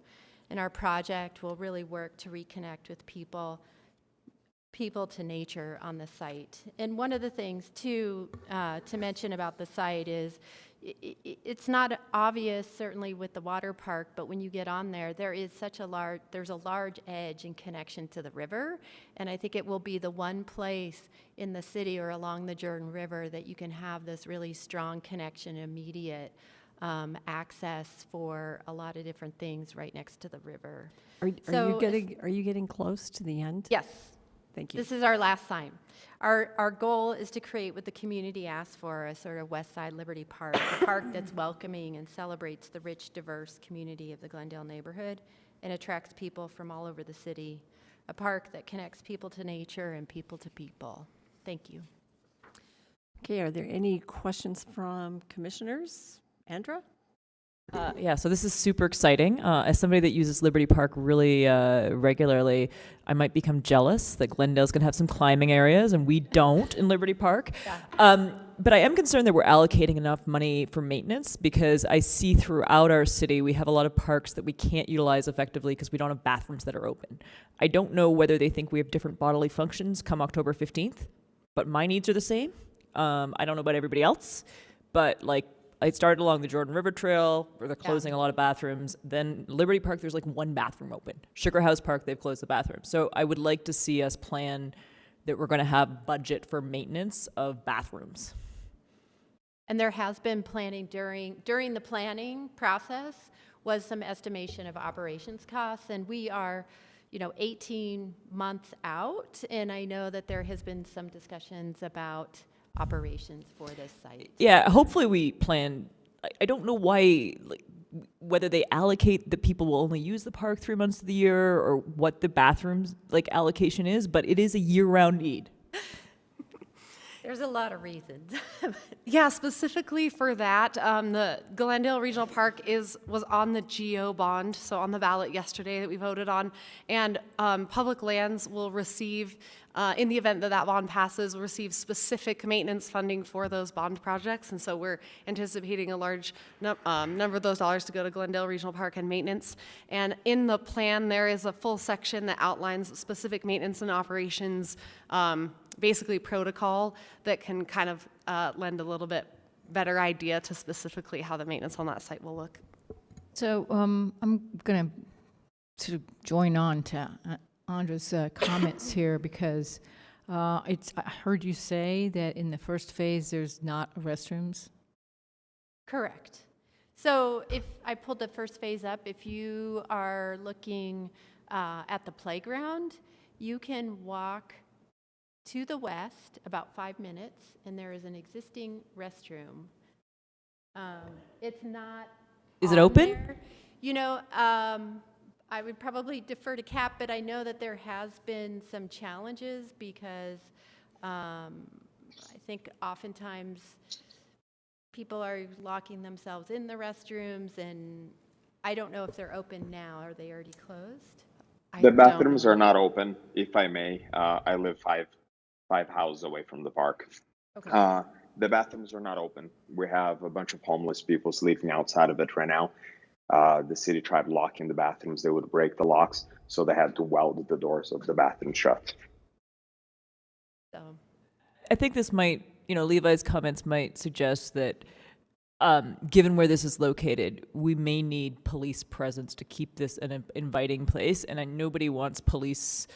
And our project will really work to reconnect with people to nature on the site. And one of the things too to mention about the site is it's not obvious, certainly with the water park, but when you get on there, there's a large edge in connection to the river. And I think it will be the one place in the city or along the Jordan River that you can have this really strong connection, immediate access for a lot of different things right next to the river. Are you getting close to the end? Yes. Thank you. This is our last sign. Our goal is to create what the community asked for, a sort of West Side Liberty Park, a park that's welcoming and celebrates the rich, diverse community of the Glendale neighborhood and attracts people from all over the city, a park that connects people to nature and people to people. Thank you. Okay, are there any questions from commissioners? Andra? Yeah, so this is super exciting. As somebody that uses Liberty Park really regularly, I might become jealous that Glendale's going to have some climbing areas and we don't in Liberty Park. Yeah. But I am concerned that we're allocating enough money for maintenance, because I see throughout our city we have a lot of parks that we can't utilize effectively because we don't have bathrooms that are open. I don't know whether they think we have different bodily functions come October 15th, but my needs are the same. I don't know about everybody else, but like, I started along the Jordan River Trail, where they're closing a lot of bathrooms. Then Liberty Park, there's like one bathroom open. Sugar House Park, they've closed the bathroom. So I would like to see us plan that we're going to have budget for maintenance of bathrooms. And there has been planning during the planning process was some estimation of operations costs, and we are 18 months out, and I know that there has been some discussions about operations for this site. Yeah, hopefully we plan. I don't know why, whether they allocate that people will only use the park 3 months of the year or what the bathrooms allocation is, but it is a year-round need. There's a lot of reasons. Yeah, specifically for that, the Glendale Regional Park was on the GO bond, so on the ballot yesterday that we voted on, and public lands will receive, in the event that that bond passes, will receive specific maintenance funding for those bond projects, and so we're anticipating a large number of those dollars to go to Glendale Regional Park and maintenance. And in the plan, there is a full section that outlines specific maintenance and operations, basically protocol that can kind of lend a little bit better idea to specifically how the maintenance on that site will look. So I'm going to sort of join on to Andra's comments here because I heard you say that in the first phase there's not restrooms. Correct. So if I pulled the first phase up, if you are looking at the playground, you can walk to the west about 5 minutes, and there is an existing restroom. It's not. Is it on open? there. You know, I would probably defer to Cap, but I know that there has been some challenges because I think oftentimes people are locking themselves in the restrooms, and I don't know if they're open now. Are they already closed? The bathrooms are not open, if I may. I live five houses away from the park. Okay. The bathrooms are not open. We have a bunch of homeless people sleeping outside of it right now. The city tried locking the bathrooms. They would break the locks, so they had to weld the doors of the bathroom shut. So. I think this might, Levi's comments might suggest that given where this is located, we may need police presence to keep this an inviting place. And nobody wants police,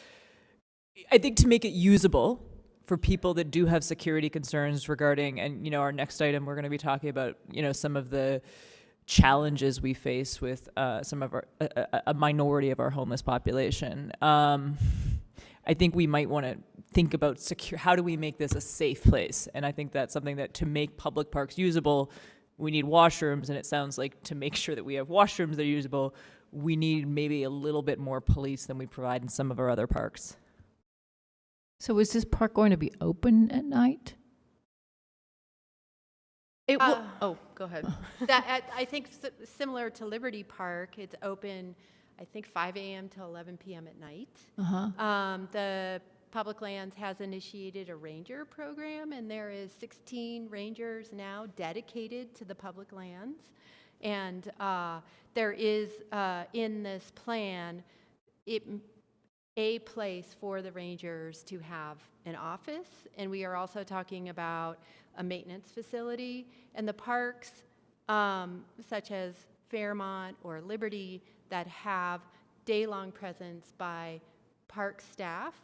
I think, to make it usable for people that do have security concerns regarding, and our next item, we're going to be talking about, some of the challenges we face with some of a minority of our homeless population. I think we might want to think about how do we make this a safe place? And I think that's something that to make public parks usable, we need washrooms, and it sounds like to make sure that we have washrooms that are usable, we need maybe a little bit more police than we provide in some of our other parks. So is this park going to be open at night? It will. Oh, go ahead. I think similar to Liberty Park, it's open, I think 5 a.m. to 11 p.m. at night. The Public Lands has initiated a ranger program, and there is 16 rangers now dedicated to the public lands. And there is, in this plan, a place for the rangers to have an office, and we are also talking about a maintenance facility. And the parks, such as Fairmont or Liberty, that have day-long presence by park staff,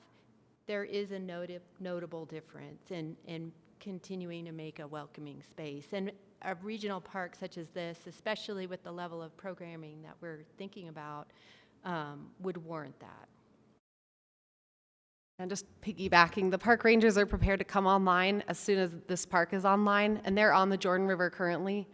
there is a notable difference in continuing to make a welcoming space. And a regional park such as this, especially with the level of programming that we're thinking about, would warrant that. And just piggybacking, the park rangers are prepared to come online as soon as this park is online, and they're on the Jordan River currently.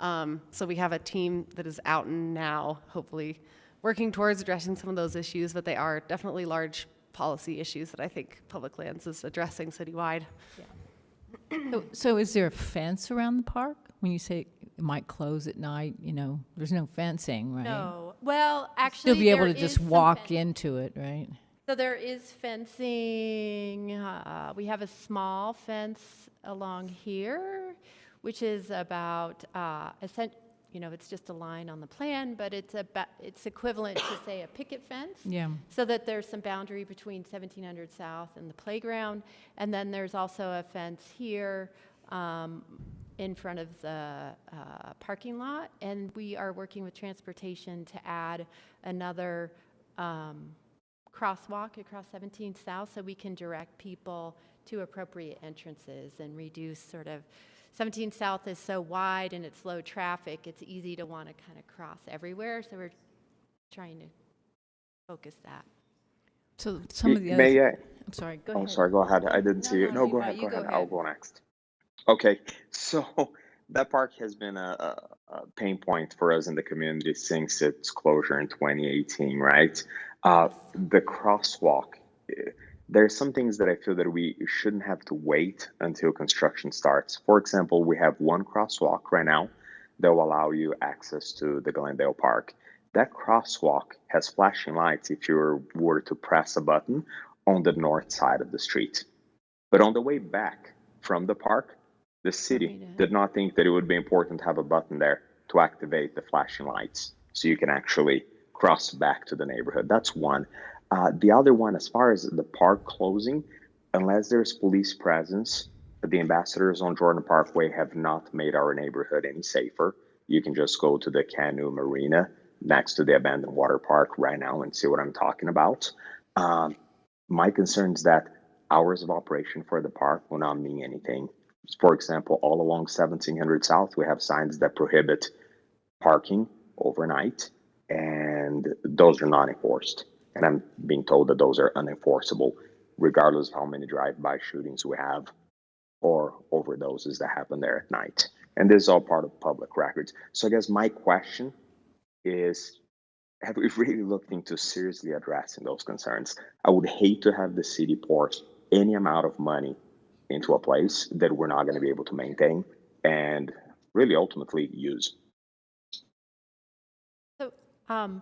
So we have a team that is out and now, hopefully, working towards addressing some of those issues, but they are definitely large policy issues that I think Public Lands is addressing citywide. So is there a fence around the park? When you say it might close at night, there's no fencing, right? No. Well, actually, Still be able there to just is some walk into it, right? So there is fencing. We have a small fence along here, which is about, it's just a line on the plan, but it's equivalent to, say, a picket fence. Yeah. So that there's some boundary between 1700 South and the playground. And then there's also a fence here in front of the parking lot. And we are working with transportation to add another crosswalk across 17th South so we can direct people to appropriate entrances and reduce sort of 17th South is so wide and it's low traffic, it's easy to want to kind of cross everywhere. So we're trying to focus that. So some of the May other... I? I'm sorry, go ahead. Oh, sorry, go ahead. I didn't see you. No, go ahead, go ahead. I'll go next. Okay, so that park has been a pain point for us in the community since its closure in 2018, right? The crosswalk, There are some things that I feel that we shouldn't have to wait until construction starts. For example, we have one crosswalk right now that will allow you access to the Glendale Park. That crosswalk has flashing lights if you were to press a button on the north side of the street. But on the way back from the park, the city did not think that it would be important to have a button there to activate the flashing lights so you can actually cross back to the neighborhood. That's one. The other one, as far as the park closing, unless there's police presence, the ambassadors on Jordan Parkway have not made our neighborhood any safer. You can just go to the Canoe Marina next to the abandoned water park right now and see what I'm talking about. My concern is that hours of operation for the park will not mean anything. For example, all along 1700 South, we have signs that prohibit parking overnight, and those are not enforced. And I'm being told that those are unenforceable, regardless of how many drive-by shootings we have or overdoses that happen there at night. And this is all part of public records. So I guess my question is, have we really looked into seriously addressing those concerns? I would hate to have the city pour any amount of money into a place that we're not going to be able to maintain and really ultimately use. So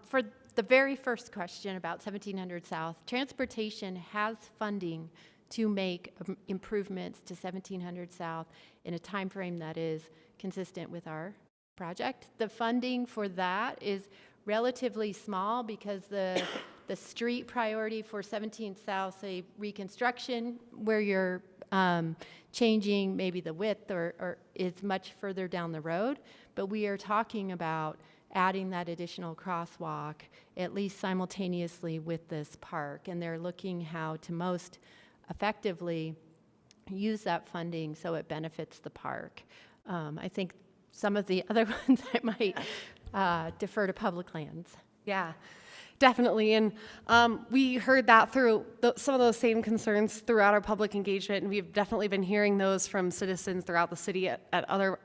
for the very first question about 1700 South, transportation has funding to make improvements to 1700 South in a time frame that is consistent with our project. The funding for that is relatively small because the street priority for 17th South, say reconstruction, where you're changing maybe the width or is much further down the road, but we are talking about adding that additional crosswalk at least simultaneously with this park, and they're looking how to most effectively use that funding so it benefits the park. I think some of the other ones I might defer to public lands. Yeah, definitely. And we heard that through some of those same concerns throughout our public engagement, and we've definitely been hearing those from citizens throughout the city at other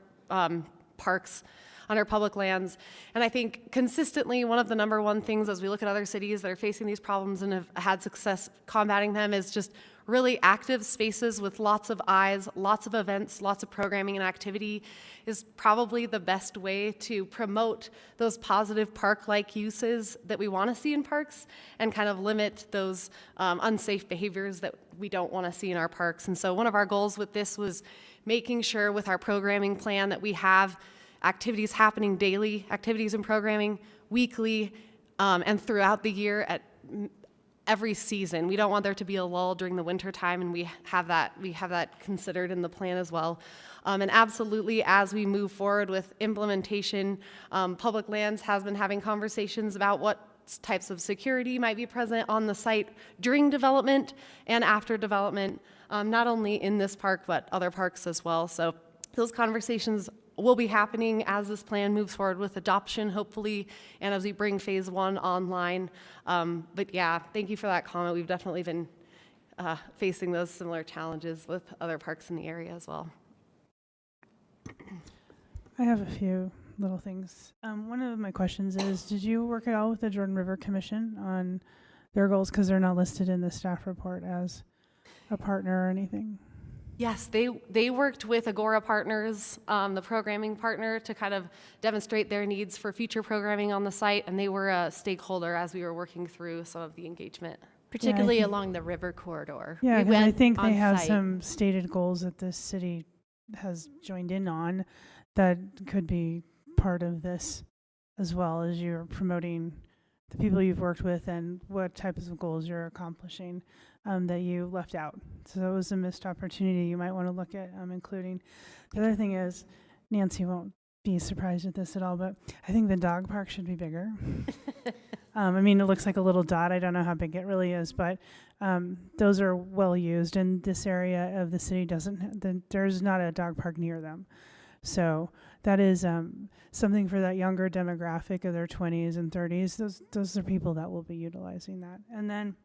parks on our public lands. And I think consistently one of the number one things as we look at other cities that are facing these problems and have had success combating them is just really active spaces with lots of eyes, lots of events, lots of programming and activity is probably the best way to promote those positive park-like uses that we want to see in parks and kind of limit those unsafe behaviors that we don't want to see in our parks. And so one of our goals with this was making sure with our programming plan that we have activities happening daily, activities and programming weekly, and throughout the year at every season. We don't want there to be a lull during the winter time, and we have that considered in the plan as well. And absolutely, as we move forward with implementation, Public Lands has been having conversations about what types of security might be present on the site during development and after development, not only in this park, but other parks as well. So those conversations will be happening as this plan moves forward with adoption, hopefully, and as we bring phase one online. But yeah, thank you for that comment. We've definitely been facing those similar challenges with other parks in the area as well. I have a few little things. One of my questions is, did you work at all with the Jordan River Commission on their goals? Because they're not listed in the staff report as a partner or anything. Yes, they worked with Agora Partners, the programming partner, to kind of demonstrate their needs for future programming on the site, and they were a stakeholder as we were working through some of the engagement. Particularly along the river corridor. Yeah, we because I went think they on have site. some stated goals that this city has joined in on that could be part of this, as well as you're promoting the people you've worked with and what types of goals you're accomplishing that you left out. So it was a missed opportunity you might want to look at including. The other thing is, Nancy won't be surprised at this at all, but I think the dog park should be bigger. I mean, it looks like a little dot. I don't know how big it really is, but those are well used, and this area of the city there's not a dog park near them. So that is something for that younger demographic of their 20s and 30s. Those are people that will be utilizing that. And then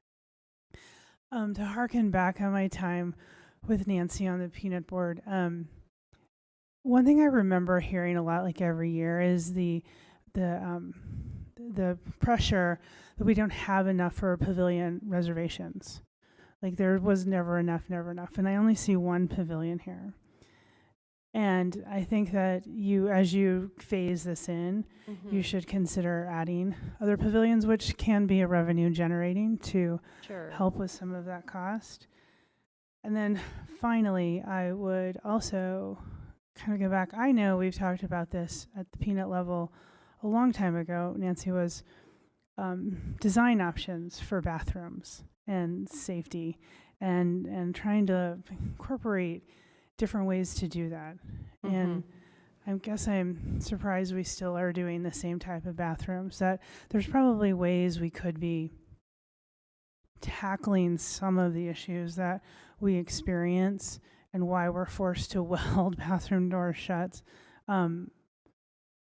to harken back on my time with Nancy on the peanut board, one thing I remember hearing a lot, like every year, is the pressure that we don't have enough for pavilion reservations. Like there was never enough. And I only see one pavilion here. And I think that as you phase this in, you should consider adding other pavilions, which can be a revenue generating to help with some of that cost. And then finally, I would also kind of go back. I know we've talked about this at the peanut level a long time ago. Nancy was design options for bathrooms and safety and trying to incorporate different ways to do that. And I guess I'm surprised we still are doing the same type of bathrooms. That there's probably ways we could be tackling some of the issues that we experience and why we're forced to weld bathroom doors shut,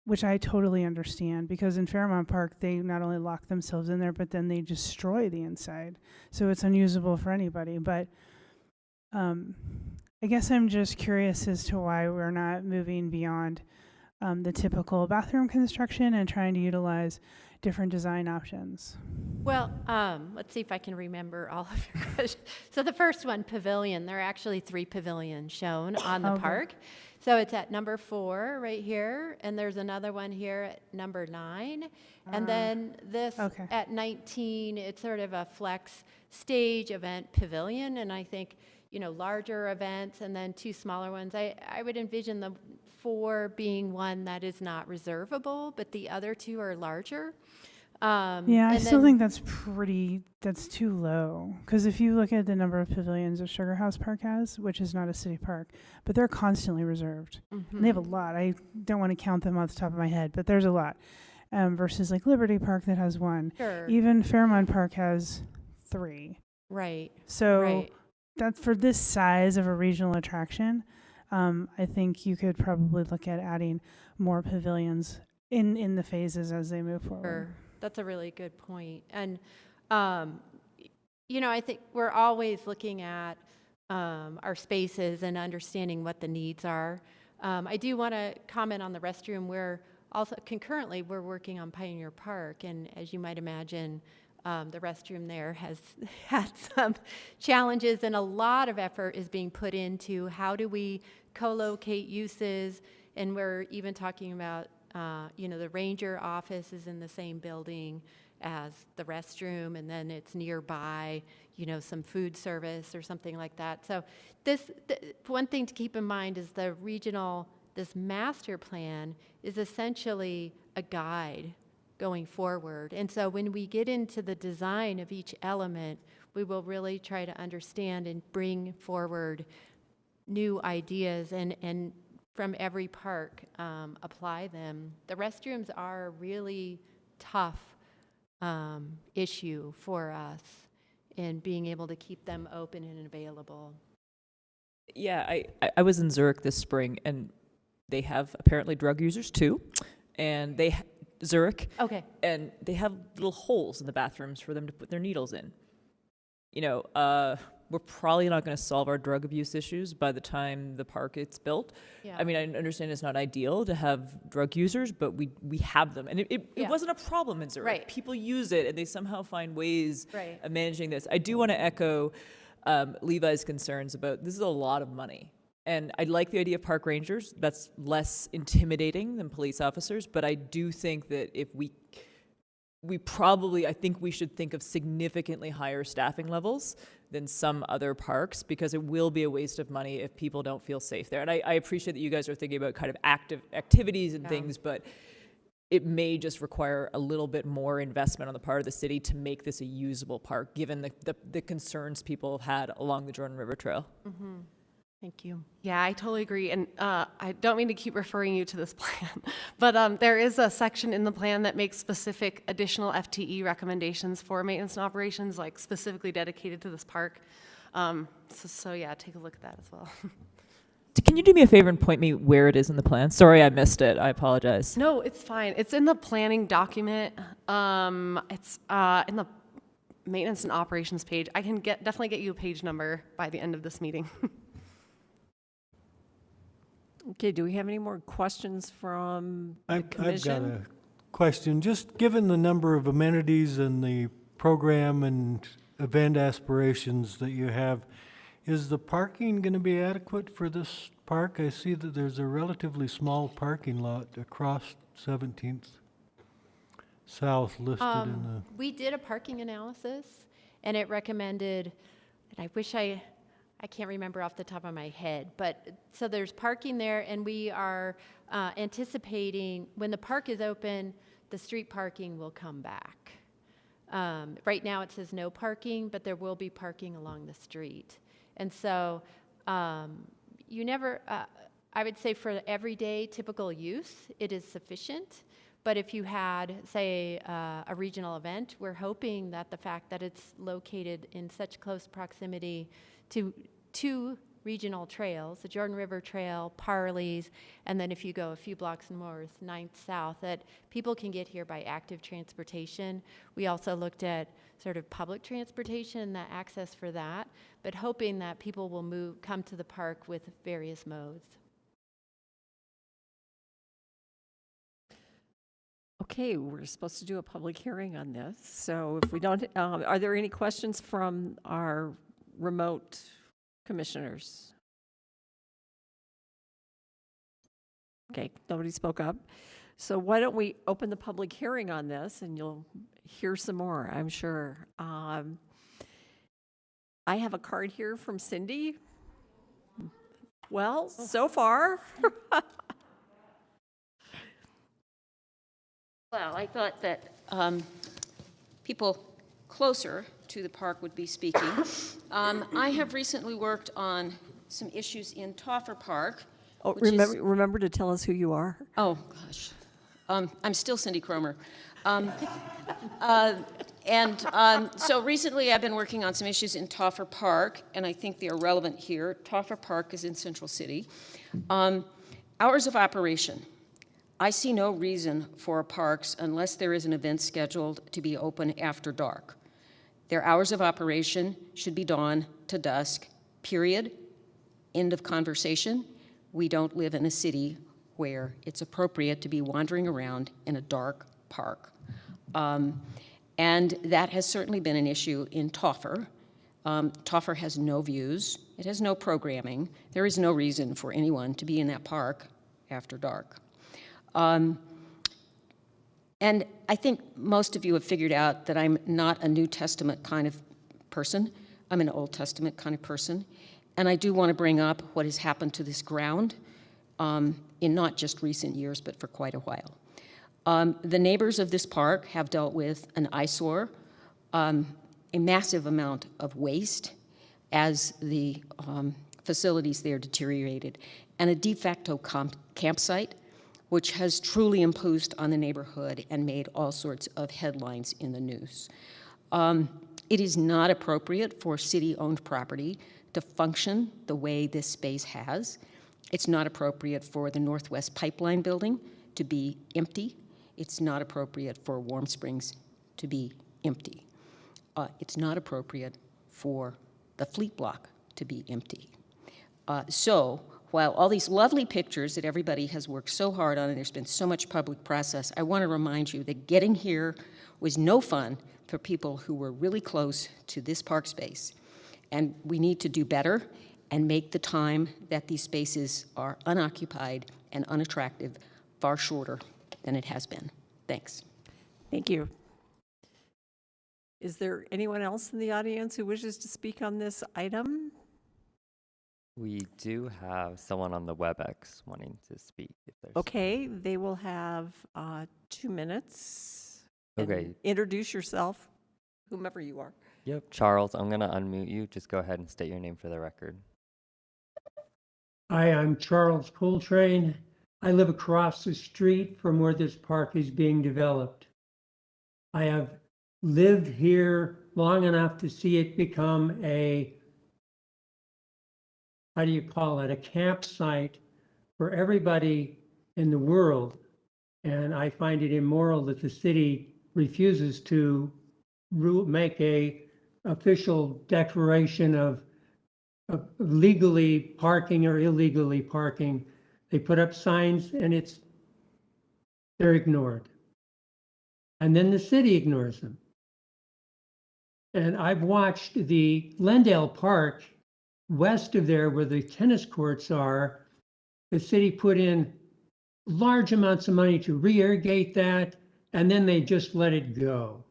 which I totally understand, because in Fairmount Park, they not only lock themselves in there, but then they destroy the inside. So it's unusable for anybody. But I guess I'm just curious as to why we're not moving beyond the typical bathroom construction and trying to utilize different design options. Well, let's see if I can remember all of your questions. So the first one, pavilion, there are actually 3 pavilions shown on the park. So it's at number 4 right here, and there's another one here at number 9. And then this at 19, it's sort of a flex stage event pavilion, and I think, you know, larger events and then 2 smaller ones. I would envision the 4 being one that is not reservable, but the other 2 are larger. I still think that's too low. Because if you look at the number of pavilions that Sugar House Park has, which is not a city park, but they're constantly reserved. And they have a lot. I don't want to count them off the top of my head, but there's a lot. Versus like Liberty Park that has 1. Sure. Even Fairmount Park has 3. Right. So that's for this size of a regional attraction. I think you could probably look at adding more pavilions in the phases as they move forward. Sure. That's a really good point. And, you know, I think we're always looking at our spaces and understanding what the needs are. I do want to comment on the restroom. We're also concurrently, we're working on Pioneer Park. And as you might imagine, the restroom there has had some challenges, and a lot of effort is being put into how do we co-locate uses. And we're even talking about you know, the ranger office is in the same building as the restroom, and then it's nearby, you know, some food service or something like that. So one thing to keep in mind is this master plan is essentially a guide going forward. And so when we get into the design of each element, we will really try to understand and bring forward new ideas and from every park, apply them. The restrooms are a really tough issue for us in being able to keep them open and available. Yeah, I was in Zurich this spring, and they have apparently drug users too, and Zurich. Okay. And they have little holes in the bathrooms for them to put their needles in. You know, we're probably not going to solve our drug abuse issues by the time the park gets built. Yeah. I mean, I understand it's not ideal to have drug users, but we have them. And it wasn't a problem in Zurich. Right. People use it, and they somehow find ways Right. of managing this. I do want to echo Levi's concerns about this is a lot of money. And I like the idea of park rangers. That's less intimidating than police officers. But I do think that if I think we should think of significantly higher staffing levels than some other parks, because it will be a waste of money if people don't feel safe there. And I appreciate that you guys are thinking about kind of active activities and things, but it may just require a little bit more investment on the part of the city to make this a usable park, given the concerns people have had along the Jordan River Trail. Mm-hmm. Thank you. Yeah, I totally agree. And I don't mean to keep referring you to this plan, but there is a section in the plan that makes specific additional FTE recommendations for maintenance and operations, like specifically dedicated to this park. So yeah, take a look at that as well. Can you do me a favor and point me where it is in the plan? Sorry, I missed it. I apologize. No, it's fine. It's in the planning document. It's in the maintenance and operations page. I can definitely get you a page number by the end of this meeting. Okay, do we have any more questions from the commission? I've got a question. Just given the number of amenities and the program and event aspirations that you have, is the parking going to be adequate for this park? I see that there's a relatively small parking lot across 17th South listed in the... We did a parking analysis, and it recommended, and I wish I can't remember off the top of my head, but so there's parking there, and we are anticipating when the park is open, the street parking will come back. Right now it says no parking, but there will be parking along the street. And so you never, I would say for everyday typical use, it is sufficient. But if you had, say, a regional event, we're hoping that the fact that it's located in such close proximity to two regional trails, the Jordan River Trail, Parley's, and then if you go a few blocks north, 9th South, that people can get here by active transportation. We also looked at sort of public transportation and the access for that, but hoping that people will come to the park with various modes. Okay, we're supposed to do a public hearing on this, so if we don't, are there any questions from our remote commissioners? Okay, nobody spoke up. So why don't we open the public hearing on this, and you'll hear some more, I'm sure. I have a card here from Cindy. Well, so far. Well, I thought that people closer to the park would be speaking. I have recently worked on some issues in Toffer Park. Oh, which is- remember to tell us who you are. Oh, gosh. I'm still Cindy Cromer. So recently I've been working on some issues in Toffer Park, and I think they are relevant here. Toffer Park is in Central City. Hours of operation. I see no reason for parks unless there is an event scheduled to be open after dark. Their hours of operation should be dawn to dusk, period. End of conversation. We don't live in a city where it's appropriate to be wandering around in a dark park. And that has certainly been an issue in Toffer. Toffer has no views. It has no programming. There is no reason for anyone to be in that park after dark. And I think most of you have figured out that I'm not a New Testament kind of person. I'm an Old Testament kind of person. And I do want to bring up what has happened to this ground in not just recent years, but for quite a while. The neighbors of this park have dealt with an eyesore, a massive amount of waste as the facilities there deteriorated, and a de facto campsite, which has truly imposed on the neighborhood and made all sorts of headlines in the news. It is not appropriate for city-owned property to function the way this space has. It's not appropriate for the Northwest Pipeline building to be empty. It's not appropriate for Warm Springs to be empty. It's not appropriate for the Fleet Block to be empty. So while all these lovely pictures that everybody has worked so hard on and there's been so much public process, I want to remind you that getting here was no fun for people who were really close to this park space. And we need to do better and make the time that these spaces are unoccupied and unattractive far shorter than it has been. Thanks. Thank you. Is there anyone else in the audience who wishes to speak on this item? We do have someone on the WebEx wanting to speak. If there's Okay, they will have 2 minutes. And Okay. introduce yourself, whomever you are. Yep. Charles, I'm going to unmute you. Just go ahead and state your name for the record. Hi, I'm Charles Coltrane. I live across the street from where this park is being developed. I have lived here long enough to see it become a, how do you call it, a campsite for everybody in the world. And I find it immoral that the city refuses to make a official declaration of legally parking or illegally parking. They put up signs and they're ignored. And then the city ignores them. And I've watched the Glendale Park west of there where the tennis courts are. The city put in large amounts of money to re-irrigate that, and then they just let it go.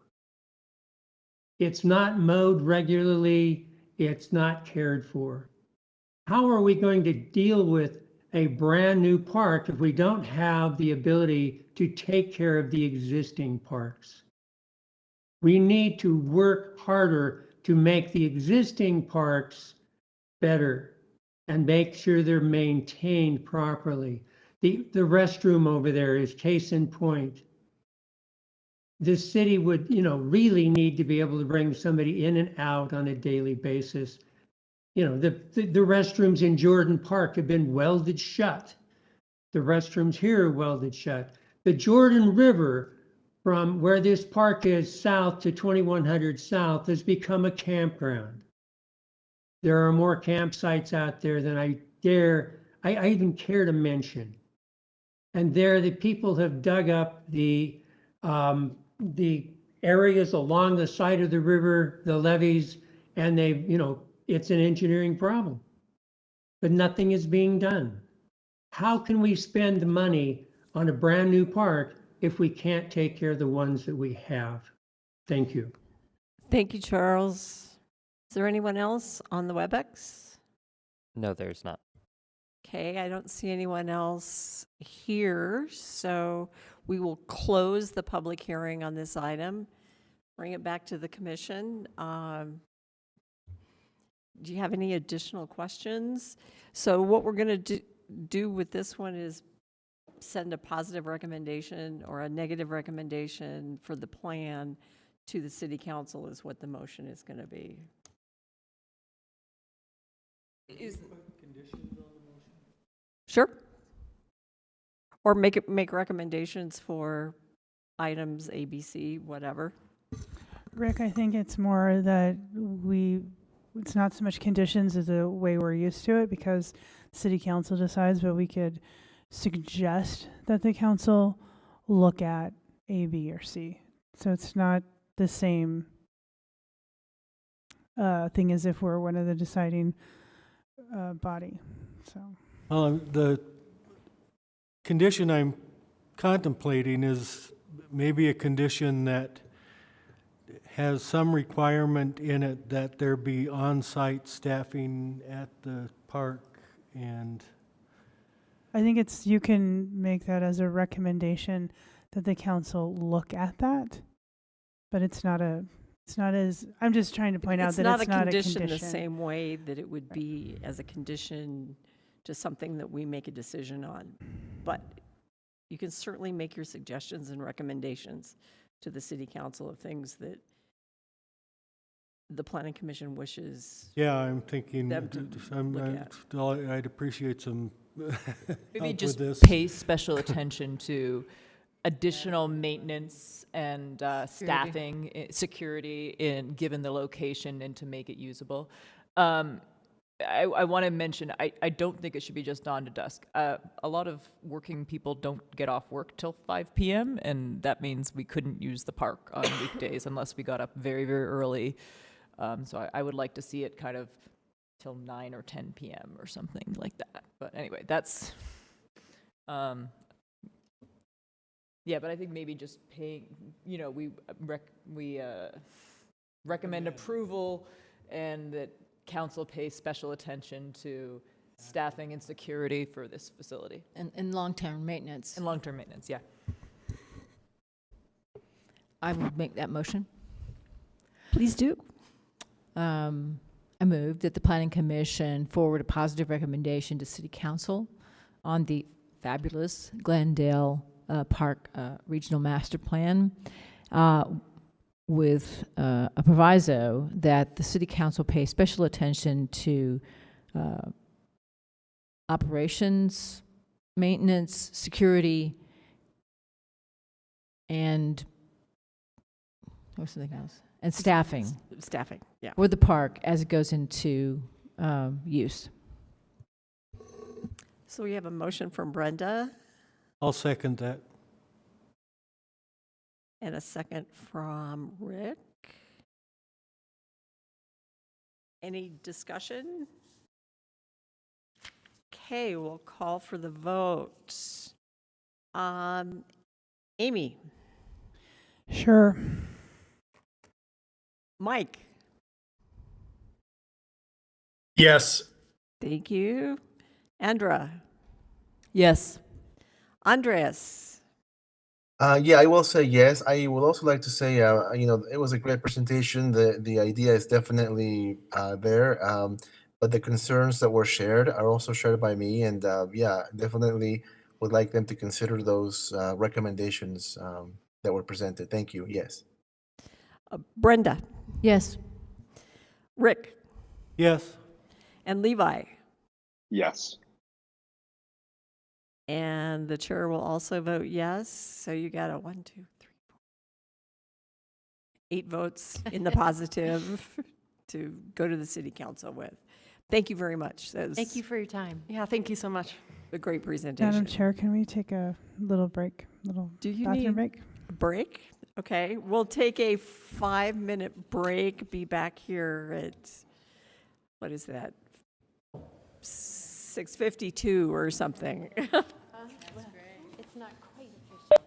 It's not mowed regularly. It's not cared for. How are we going to deal with a brand new park if we don't have the ability to take care of the existing parks? We need to work harder to make the existing parks better and make sure they're maintained properly. The restroom over there is case in point. This city would, really need to be able to bring somebody in and out on a daily basis. The restrooms in Jordan Park have been welded shut. The restrooms here are welded shut. The Jordan River, from where this park is south to 2100 South, has become a campground. There are more campsites out there than I even care to mention. And there, the people have dug up the areas along the side of the river, the levees, and it's an engineering problem. But nothing is being done. How can we spend money on a brand new park if we can't take care of the ones that we have? Thank you. Thank you, Charles. Is there anyone else on the WebEx? No, there's not. Okay, I don't see anyone else here, so we will close the public hearing on this item, bring it back to the commission. Do you have any additional questions? So what we're going to do with this one is send a positive recommendation or a negative recommendation for the plan to the city council is what the motion is going to be. Sure. Or make recommendations for items A, B, C, whatever. Rick, I think it's more that it's not so much conditions as the way we're used to it, because city council decides, but we could suggest that the council look at A, B, or C. So it's not the same thing as if we're one of the deciding body. So the condition I'm contemplating is maybe a condition that has some requirement in it that there be on-site staffing at the park, and I think you can make that as a recommendation that the council look at that, but it's not as, I'm just trying to point out that it's not a condition. The same way that it would be as a condition to something that we make a decision on. But you can certainly make your suggestions and recommendations to the city council of things that the planning commission wishes. yeah, I'm thinking Them to look at. I'd appreciate some Maybe help just with this. pay special attention to additional maintenance and staffing, security, given the location and to make it usable. I want to mention, I don't think it should be just dawn to dusk. A lot of working people don't get off work till 5 p.m., and that means we couldn't use the park on weekdays unless we got up very, very early. So I would like to see it kind of till 9 or 10 p.m. or something like that. But anyway, that's, yeah, but I think maybe just paying, we recommend approval and that council pays special attention to staffing and security for this facility. And long-term maintenance. And long-term maintenance, yeah. I would make that motion. Please do. I move that the Planning Commission forward a positive recommendation to City Council on the fabulous Glendale Park Regional Master Plan with a proviso that the City Council pay special attention to operations, maintenance, security, and what's something else? And staffing. Staffing, yeah. For the park as it goes into use. So we have a motion from Brenda I'll second that. and a second from Rick. Any discussion? Okay, we'll call for the vote. Amy, Sure. Mike, Yes. thank you. Andra, Yes. Andreas, Yeah, I will say yes. I would also like to say, it was a great presentation. The idea is definitely there, but the concerns that were shared are also shared by me, and yeah, definitely would like them to consider those recommendations that were presented. Thank you. Yes. Brenda, Yes. Rick, Yes. and Levi. Yes. And the chair will also vote yes. So you got a 1, 2, 3, 4, 8 votes in the positive to go to the city council with. Thank you very much. That was Thank you for your time. Yeah, thank you so much. a great presentation. Madam Chair, can we take a little break? Do you Bathroom need break? a break? Okay, we'll take a 5-minute break. Be back here at, what is that? 6:52 or something. It's not quite efficient.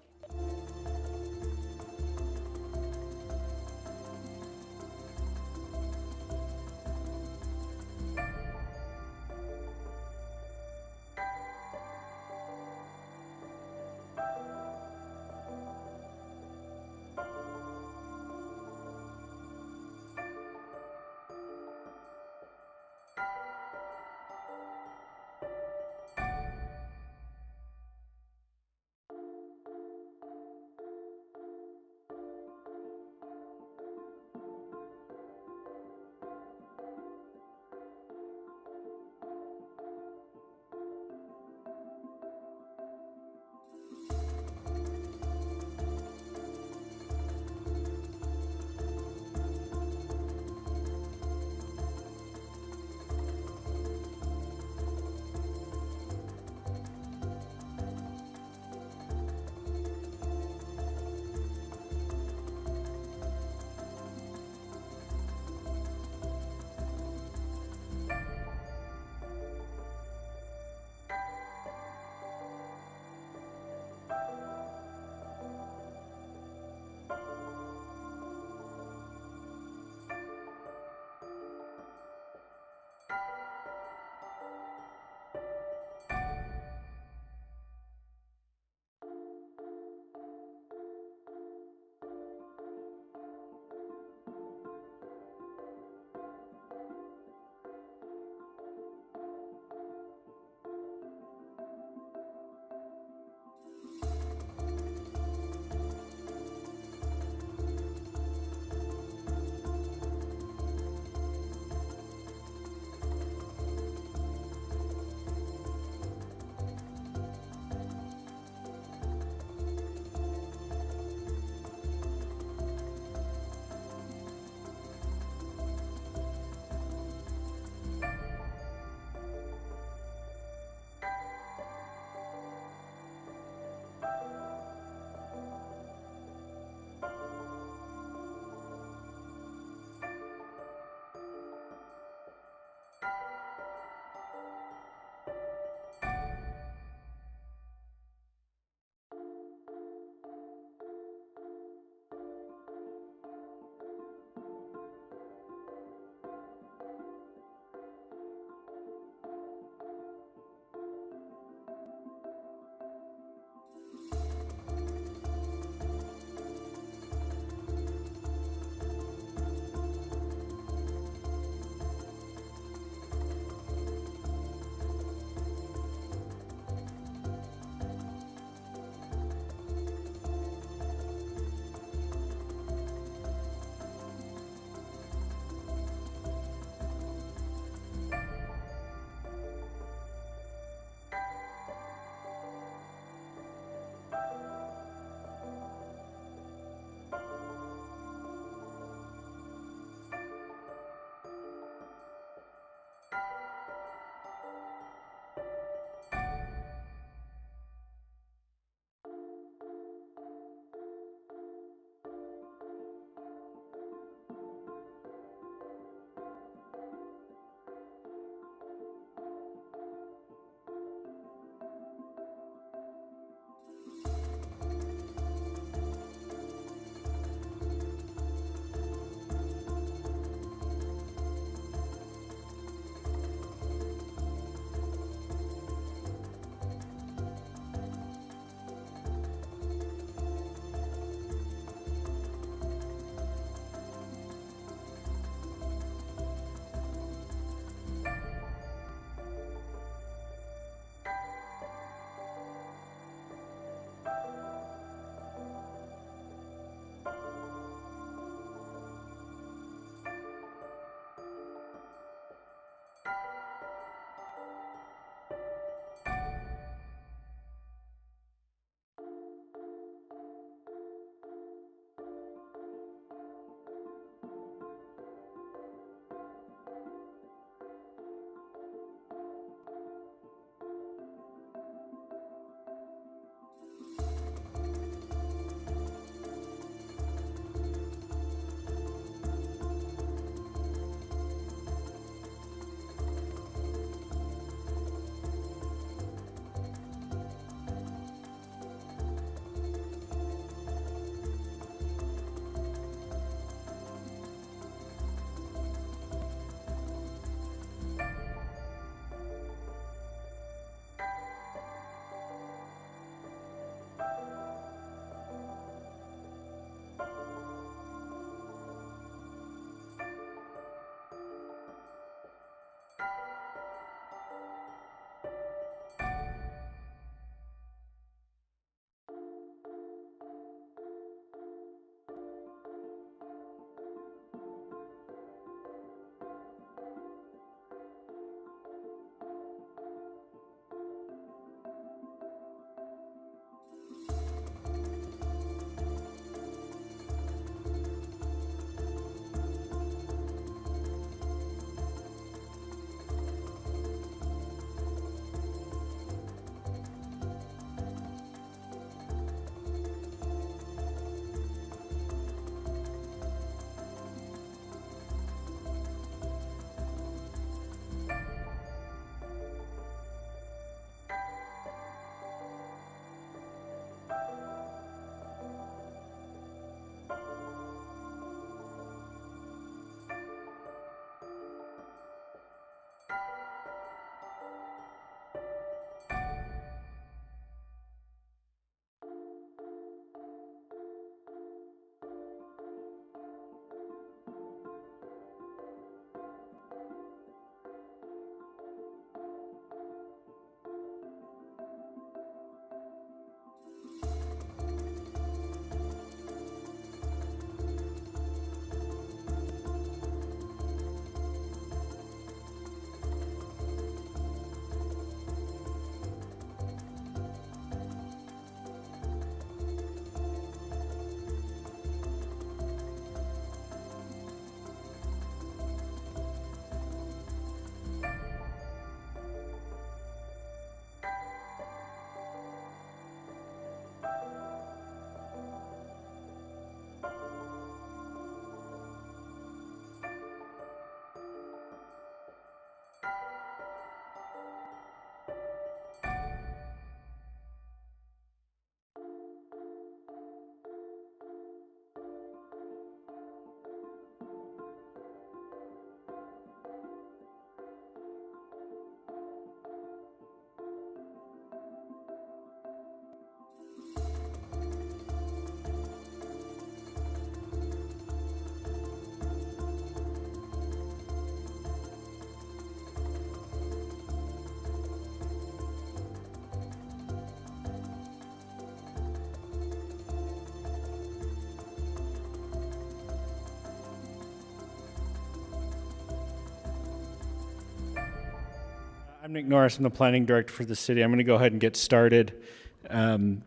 I'm Nick Norris. I'm the planning director for the city. I'm going to go ahead and get started. And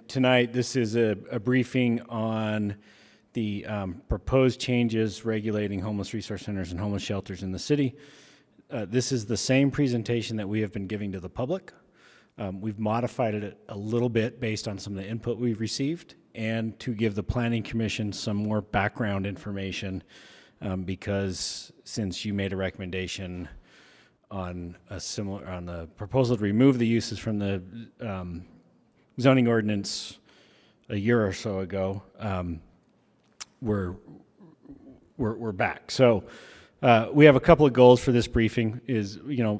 tonight, this is a briefing on the proposed changes regulating homeless resource centers and homeless shelters in the city. This is the same presentation that we have been giving to the public. We've modified it a little bit based on some of the input we've received and to give the Planning Commission some more background information because since you made a recommendation on the proposal to remove the uses from the zoning ordinance a year or so ago, we're back. So we have a couple of goals for this briefing.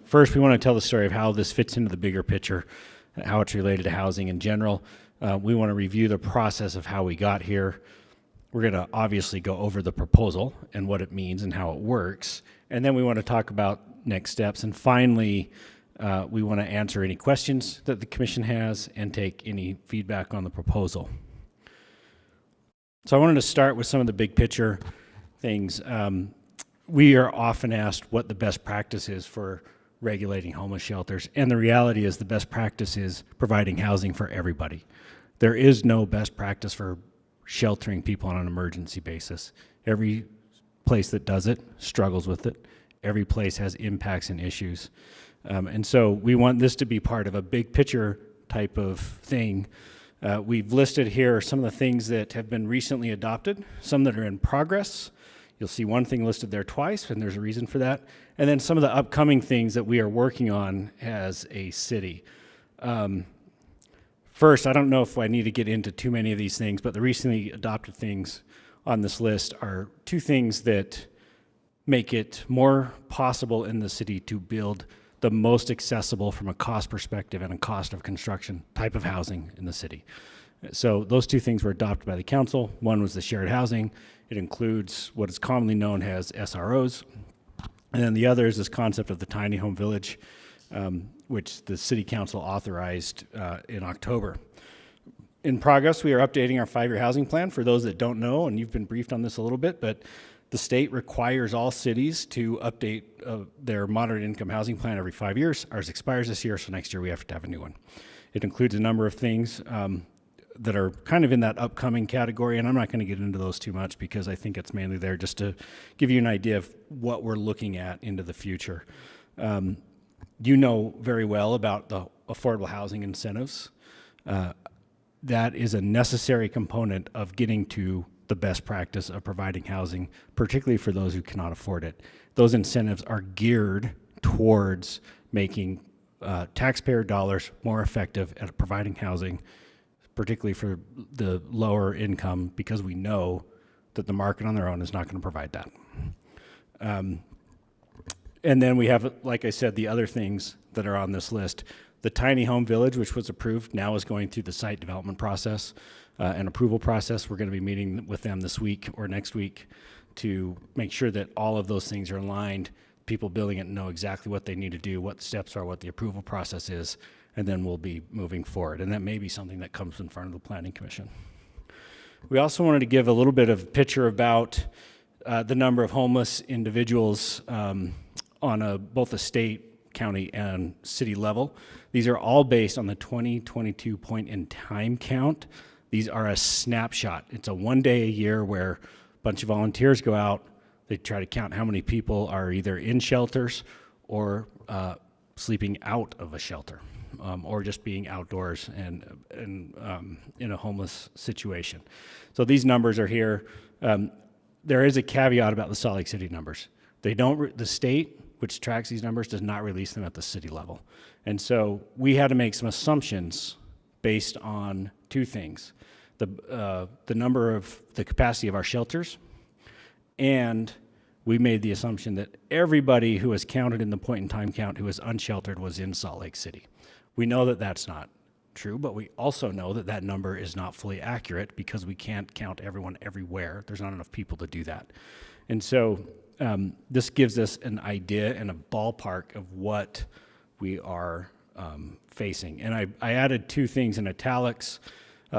First we want to tell the story of how this fits into the bigger picture, how it's related to housing in general. We want to review the process of how we got here. We're going to obviously go over the proposal and what it means and how it works. And then we want to talk about next steps. And finally, we want to answer any questions that the commission has and take any feedback on the proposal. So I wanted to start with some of the big picture things. We are often asked what the best practice is for regulating homeless shelters. And the reality is the best practice is providing housing for everybody. There is no best practice for sheltering people on an emergency basis. Every place that does it struggles with it. Every place has impacts and issues. And so we want this to be part of a big picture type of thing. We've listed here some of the things that have been recently adopted, some that are in progress. You'll see one thing listed there twice, and there's a reason for that. And then some of the upcoming things that we are working on as a city. First, I don't know if I need to get into too many of these things, but the recently adopted things on this list are two things that make it more possible in the city to build the most accessible from a cost perspective and a cost of construction type of housing in the city. So those two things were adopted by the council. One was the shared housing. It includes what is commonly known as SROs. And then the other is this concept of the tiny home village, which the city council authorized in October. In progress, we are updating our 5-year housing plan. For those that don't know, and you've been briefed on this a little bit, but the state requires all cities to update their moderate income housing plan every 5 years. Ours expires this year, so next year we have to have a new one. It includes a number of things that are kind of in that upcoming category, and I'm not going to get into those too much because I think it's mainly there just to give you an idea of what we're looking at into the future. You know very well about the affordable housing incentives. That is a necessary component of getting to the best practice of providing housing, particularly for those who cannot afford it. Those incentives are geared towards making taxpayer dollars more effective at providing housing, particularly for the lower income, because we know that the market on their own is not going to provide that. And then we have, like I said, the other things that are on this list. The tiny home village, which was approved, now is going through the site development process and approval process. We're going to be meeting with them this week or next week to make sure that all of those things are aligned. People building it know exactly what they need to do, what the steps are, what the approval process is, and then we'll be moving forward. And that may be something that comes in front of the Planning Commission. We also wanted to give a little bit of picture about the number of homeless individuals on both a state, county, and city level. These are all based on the 2022 point in time count. These are a snapshot. It's a one day a year where a bunch of volunteers go out, they try to count how many people are either in shelters or sleeping out of a shelter. Or just being outdoors and in a homeless situation. So these numbers are here. There is a caveat about the Salt Lake City numbers. The state, which tracks these numbers, does not release them at the city level. And so we had to make some assumptions based on two things. The number of the capacity of our shelters, and we made the assumption that everybody who was counted in the point in time count who was unsheltered was in Salt Lake City. We know that that's not true, but we also know that that number is not fully accurate because we can't count everyone everywhere. There's not enough people to do that. And so this gives us an idea and a ballpark of what we are facing. And I added two things in italics.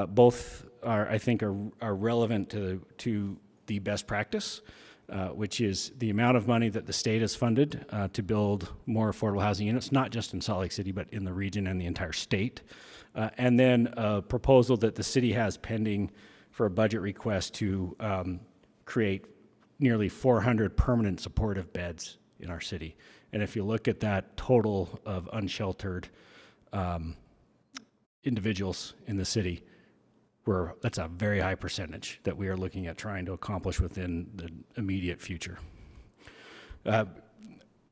Both are, I think, are relevant to the best practice. which is the amount of money that the state has funded to build more affordable housing units, not just in Salt Lake City, but in the region and the entire state. And then a proposal that the city has pending for a budget request to create nearly 400 permanent supportive beds in our city. And if you look at that total of unsheltered individuals in the city, that's a very high percentage that we are looking at trying to accomplish within the immediate future.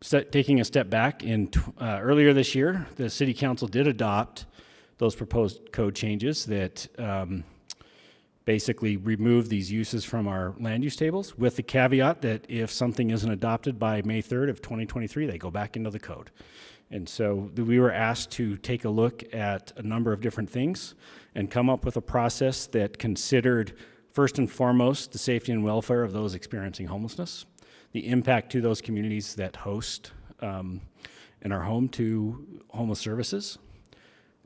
Taking a step back, earlier this year, the City Council did adopt those proposed code changes that basically remove these uses from our land use tables, with the caveat that if something isn't adopted by May 3rd of 2023, they go back into the code. And so we were asked to take a look at a number of different things and come up with a process that considered, first and foremost, the safety and welfare of those experiencing homelessness, the impact to those communities that host and are home to homeless services,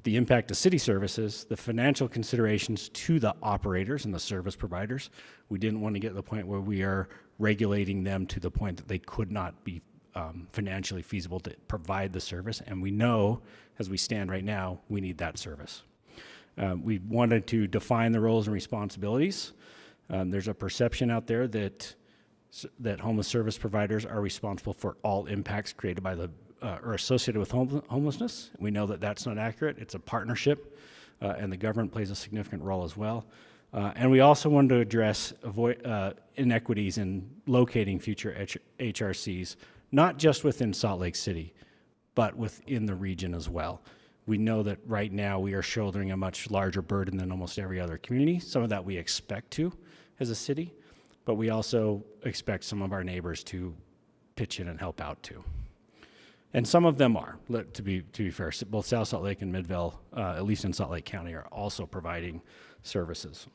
the impact to city services, the financial considerations to the operators and the service providers. We didn't want to get to the point where we are regulating them to the point that they could not be financially feasible to provide the service. And we know, as we stand right now, we need that service. We wanted to define the roles and responsibilities. There's a perception out there that homeless service providers are responsible for all impacts created by or associated with homelessness. We know that that's not accurate. It's a partnership, and the government plays a significant role as well. And we also wanted to address inequities in locating future HRCs, not just within Salt Lake City, but within the region as well. We know that right now we are shouldering a much larger burden than almost every other community. Some of that we expect to as a city, but we also expect some of our neighbors to pitch in and help out too. And some of them are, to be fair. Both South Salt Lake and Midvale, at least in Salt Lake County, are also providing services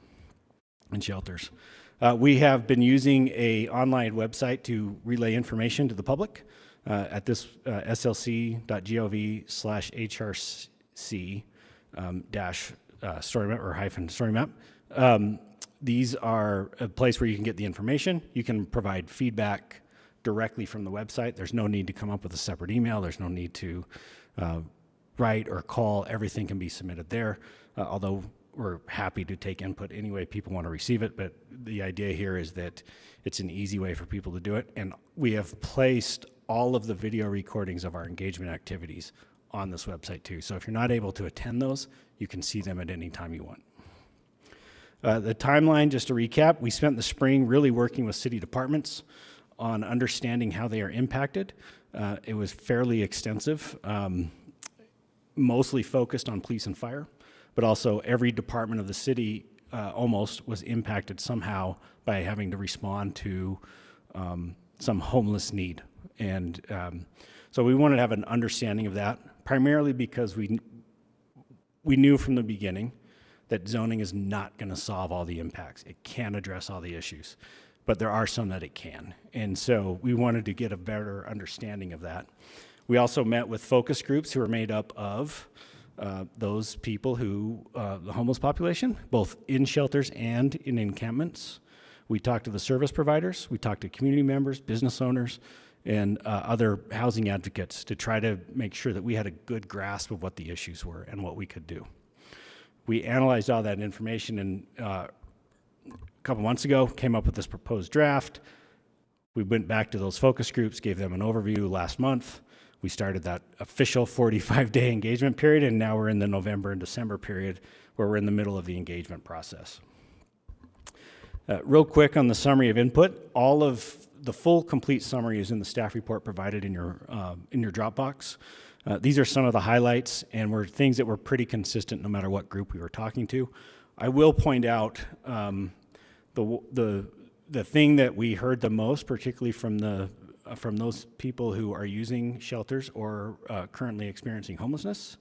and shelters. We have been using an online website to relay information to the public at this slc.gov/HRC story map or hyphen story map. These are a place where you can get the information. You can provide feedback directly from the website. There's no need to come up with a separate email. There's no need to write or call. Everything can be submitted there, although we're happy to take input any way people want to receive it. But the idea here is that it's an easy way for people to do it. And we have placed all of the video recordings of our engagement activities on this website too. So if you're not able to attend those, you can see them at any time you want. The timeline, just to recap, we spent the spring really working with city departments on understanding how they are impacted. It was fairly extensive, mostly focused on police and fire, but also every department of the city almost was impacted somehow by having to respond to some homeless need. And so we wanted to have an understanding of that, primarily because we knew from the beginning that zoning is not going to solve all the impacts. It can't address all the issues, but there are some that it can. And so we wanted to get a better understanding of that. We also met with focus groups who are made up of those people who, the homeless population, both in shelters and in encampments. We talked to the service providers, we talked to community members, business owners, and other housing advocates to try to make sure that we had a good grasp of what the issues were and what we could do. We analyzed all that information and a couple months ago came up with this proposed draft. We went back to those focus groups, gave them an overview last month. We started that official 45-day engagement period, and now we're in the November and December period where we're in the middle of the engagement process. Real quick on the summary of input, all of the full complete summary is in the staff report provided in your Dropbox. These are some of the highlights and were things that were pretty consistent no matter what group we were talking to. I will point out the thing that we heard the most, particularly from those people who are using shelters or currently experiencing homelessness,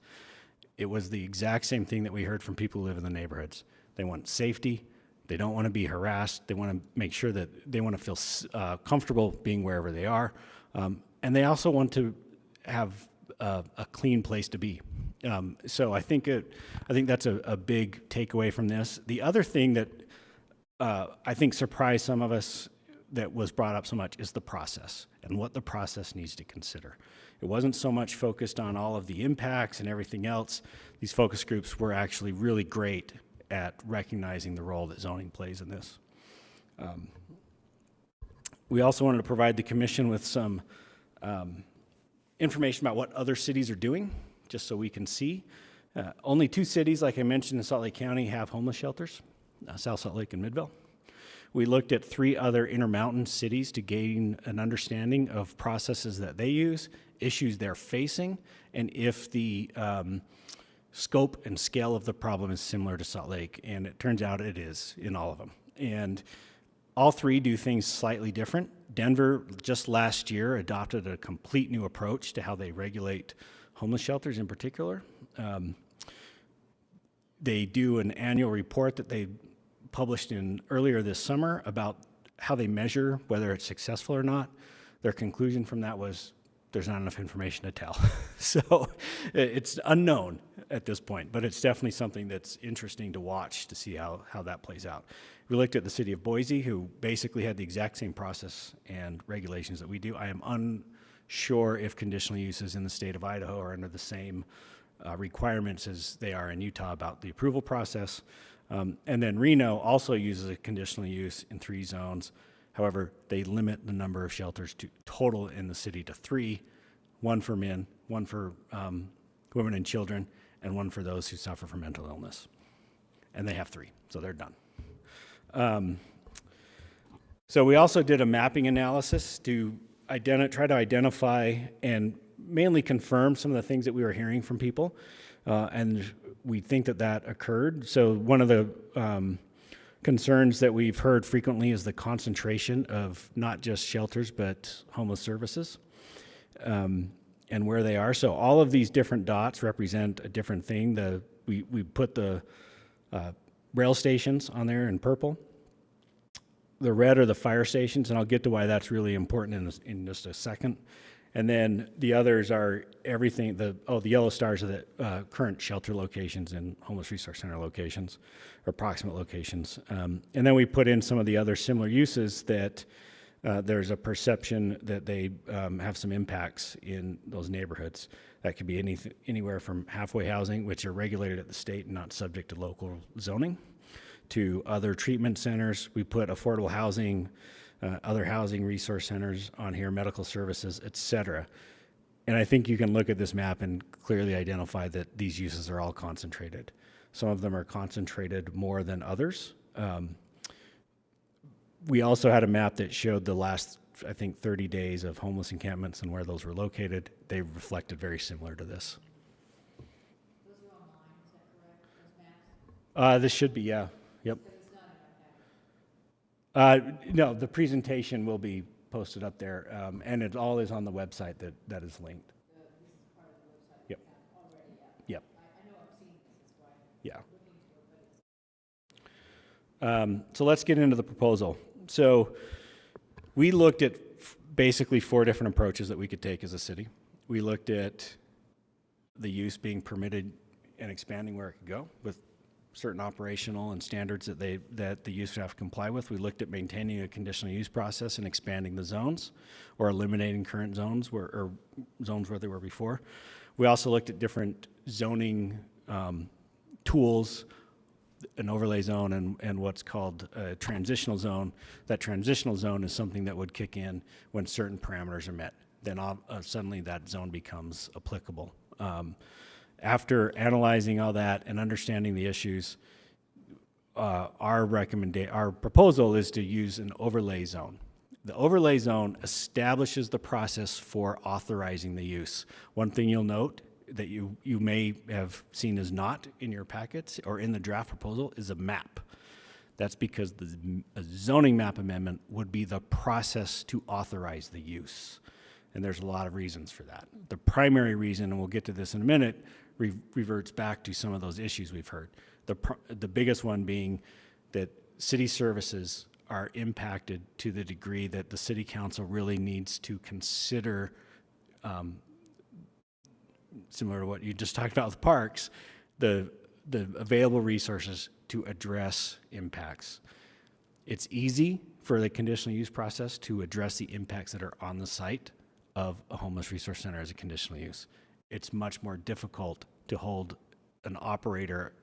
it was the exact same thing that we heard from people who live in the neighborhoods. They want safety. They don't want to be harassed. They want to make sure that they want to feel comfortable being wherever they are. And they also want to have a clean place to be. So I think that's a big takeaway from this. The other thing that I think surprised some of us that was brought up so much is the process and what the process needs to consider. It wasn't so much focused on all of the impacts and everything else. These focus groups were actually really great at recognizing the role that zoning plays in this. We also wanted to provide the commission with some information about what other cities are doing, just so we can see. Only 2 cities, like I mentioned, in Salt Lake County have homeless shelters, South Salt Lake and Midvale. We looked at 3 other Intermountain cities to gain an understanding of processes that they use, issues they're facing, and if the scope and scale of the problem is similar to Salt Lake. And it turns out it is in all of them. And all 3 do things slightly different. Denver just last year adopted a complete new approach to how they regulate homeless shelters in particular. They do an annual report that they published earlier this summer about how they measure whether it's successful or not. Their conclusion from that was there's not enough information to tell. So it's unknown at this point, but it's definitely something that's interesting to watch to see how that plays out. We looked at the city of Boise, who basically had the exact same process and regulations that we do. I am unsure if conditional uses in the state of Idaho are under the same requirements as they are in Utah about the approval process. And then Reno also uses a conditional use in 3 zones. However, they limit the number of shelters to total in the city to 3, 1 for men, 1 for women and children, and 1 for those who suffer from mental illness. And they have 3, so they're done. So we also did a mapping analysis to try to identify and mainly confirm some of the things that we were hearing from people, and we think that occurred. So one of the concerns that we've heard frequently is the concentration of not just shelters, but homeless services, and where they are. So all of these different dots represent a different thing. We put the rail stations on there in purple. The red are the fire stations, and I'll get to why that's really important in just a second. And then the others are everything, the yellow stars are the current shelter locations and homeless resource center locations, or approximate locations. And then we put in some of the other similar uses that there's a perception that they have some impacts in those neighborhoods. That could be anywhere from halfway housing, which are regulated at the state and not subject to local zoning, to other treatment centers. We put affordable housing, other housing resource centers on here, medical services, et cetera. And I think you can look at this map and clearly identify that these uses are all concentrated. Some of them are concentrated more than others. We also had a map that showed the last, I think, 30 days of homeless encampments and where those were located. They reflected very similar to this. Those are online, is that correct, those maps? This should be, yeah. Yep. No, the presentation will be posted up there, and it all is on the website that is linked. This is part of the website. Yep. Already, yeah. Yep. I know I've seen this, that's why I'm looking to it, but so let's get into the proposal. So we looked at basically 4 different approaches that we could take as a city. We looked at the use being permitted and expanding where it could go with certain operational and standards that the use would have to comply with. We looked at maintaining a conditional use process and expanding the zones, or eliminating current zones or zones where they were before. We also looked at different zoning tools, an overlay zone and what's called a transitional zone. That transitional zone is something that would kick in when certain parameters are met. Then suddenly that zone becomes applicable. After analyzing all that and understanding the issues, our proposal is to use an overlay zone. The overlay zone establishes the process for authorizing the use. One thing you'll note that you may have seen is not in your packets or in the draft proposal is a map. That's because a zoning map amendment would be the process to authorize the use. And there's a lot of reasons for that. The primary reason, and we'll get to this in a minute, reverts back to some of those issues we've heard. The biggest one being that city services are impacted to the degree that the city council really needs to consider, similar to what you just talked about with parks, the available resources to address impacts. It's easy for the conditional use process to address the impacts that are on the site of a homeless resource center as a conditional use. It's much more difficult to hold an operator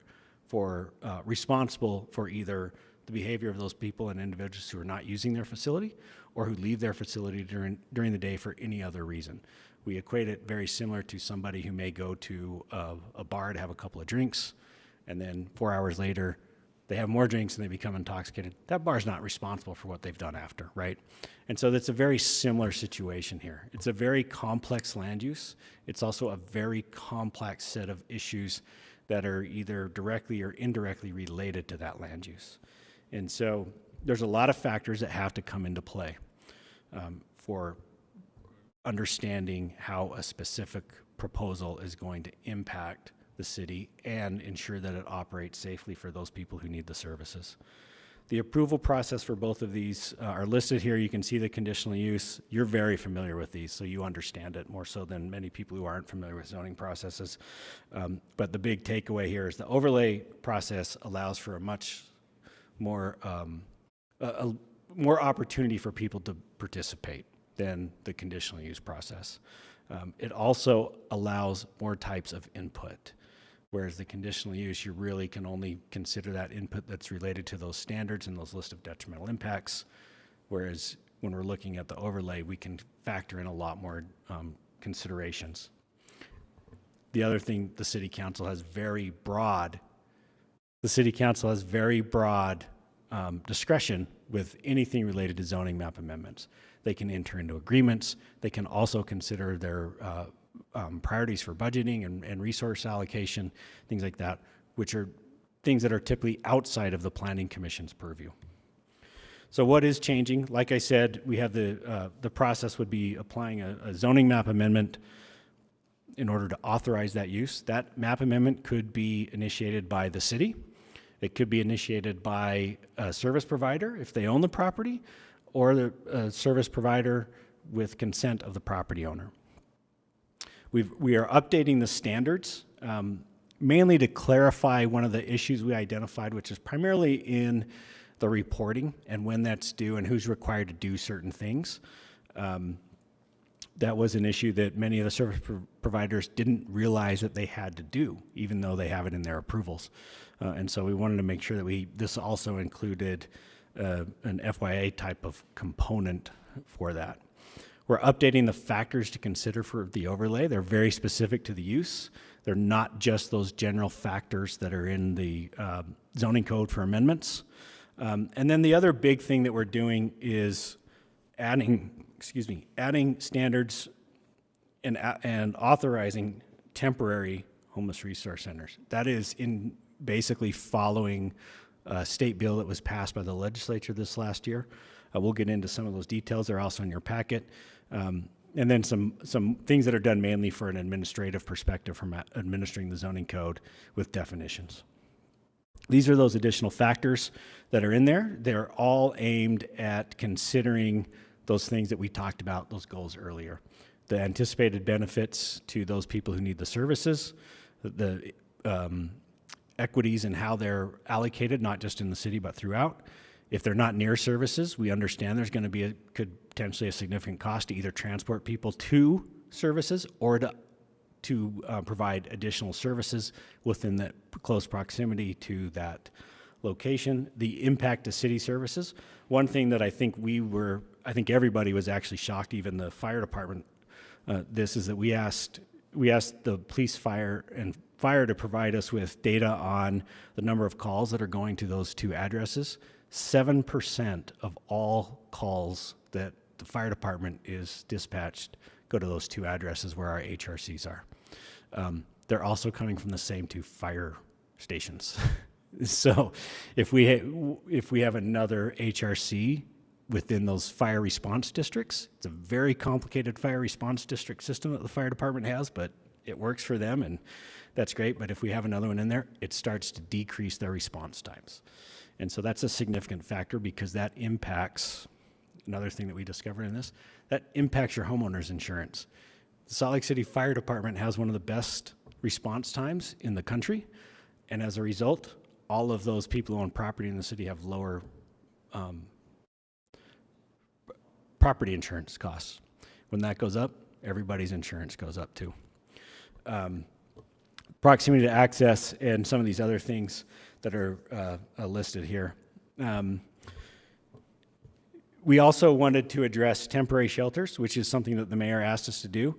for responsible for either the behavior of those people and individuals who are not using their facility or who leave their facility during the day for any other reason. We equate it very similar to somebody who may go to a bar to have a couple of drinks, and then 4 hours later, they have more drinks and they become intoxicated. That bar's not responsible for what they've done after, right? And so that's a very similar situation here. It's a very complex land use. It's also a very complex set of issues that are either directly or indirectly related to that land use. And so there's a lot of factors that have to come into play for understanding how a specific proposal is going to impact the city and ensure that it operates safely for those people who need the services. The approval process for both of these are listed here. You can see the conditional use. You're very familiar with these, so you understand it more so than many people who aren't familiar with zoning processes. But the big takeaway here is the overlay process allows for a much more more opportunity for people to participate than the conditional use process. It also allows more types of input, whereas the conditional use, you really can only consider that input that's related to those standards and those list of detrimental impacts, whereas when we're looking at the overlay, we can factor in a lot more considerations. The other thing, the city council has very broad discretion with anything related to zoning map amendments. They can enter into agreements. They can also consider their priorities for budgeting and resource allocation, things like that, which are things that are typically outside of the Planning Commission's purview. So what is changing? Like I said, we have the process would be applying a zoning map amendment in order to authorize that use. That map amendment could be initiated by the city. It could be initiated by a service provider if they own the property, or the service provider with consent of the property owner. We are updating the standards mainly to clarify one of the issues we identified, which is primarily in the reporting and when that's due and who's required to do certain things. That was an issue that many of the service providers didn't realize that they had to do, even though they have it in their approvals. And so we wanted to make sure that this also included an FYA type of component for that. We're updating the factors to consider for the overlay. They're very specific to the use. They're not just those general factors that are in the zoning code for amendments. And then the other big thing that we're doing is adding standards and authorizing temporary homeless resource centers. That is in basically following a state bill that was passed by the legislature this last year. We'll get into some of those details. They're also in your packet. And then some things that are done mainly for an administrative perspective from administering the zoning code with definitions. These are those additional factors that are in there. They're all aimed at considering those things that we talked about, those goals earlier. The anticipated benefits to those people who need the services, the equities and how they're allocated, not just in the city, but throughout. If they're not near services, we understand there's going to be could potentially a significant cost to either transport people to services or to provide additional services within that close proximity to that location. The impact to city services. One thing that I think everybody was actually shocked, even the fire department, this is that we asked the police, fire to provide us with data on the number of calls that are going to those two addresses. 7% of all calls that the fire department is dispatched go to those two addresses where our HRCs are. They're also coming from the same two fire stations. So if we have another HRC within those fire response districts, it's a very complicated fire response district system that the fire department has, but it works for them and that's great. But if we have another one in there, it starts to decrease their response times. And so that's a significant factor because that impacts, another thing that we discovered in this, that impacts your homeowner's insurance. The Salt Lake City Fire Department has one of the best response times in the country. And as a result, all of those people who own property in the city have lower property insurance costs. When that goes up, everybody's insurance goes up too. Proximity to access and some of these other things that are listed here. We also wanted to address temporary shelters, which is something that the mayor asked us to do.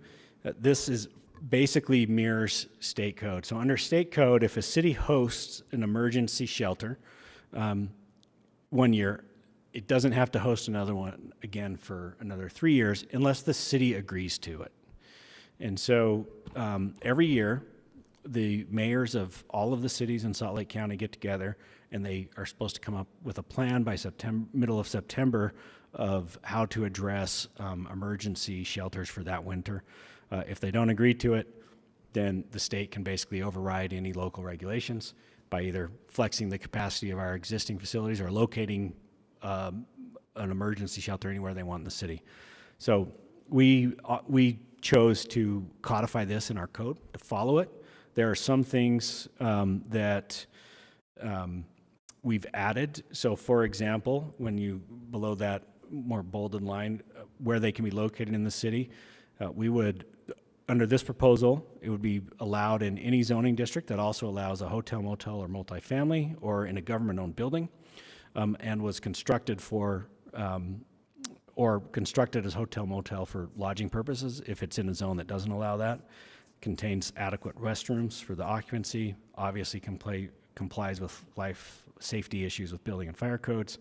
This is basically mirrors state code. So under state code, if a city hosts an emergency shelter 1 year, it doesn't have to host another one again for another 3 years unless the city agrees to it. And so every year, the mayors of all of the cities in Salt Lake County get together, and they are supposed to come up with a plan by middle of September of how to address emergency shelters for that winter. If they don't agree to it, then the state can basically override any local regulations by either flexing the capacity of our existing facilities or locating an emergency shelter anywhere they want in the city. So we chose to codify this in our code, to follow it. There are some things that we've added. So for example, when you, below that more bolded line, where they can be located in the city, we would, under this proposal, it would be allowed in any zoning district that also allows a hotel, motel, or multifamily, or in a government-owned building, and was constructed for, or constructed as hotel, motel for lodging purposes if it's in a zone that doesn't allow that. Contains adequate restrooms for the occupancy, obviously complies with life safety issues with building and fire codes.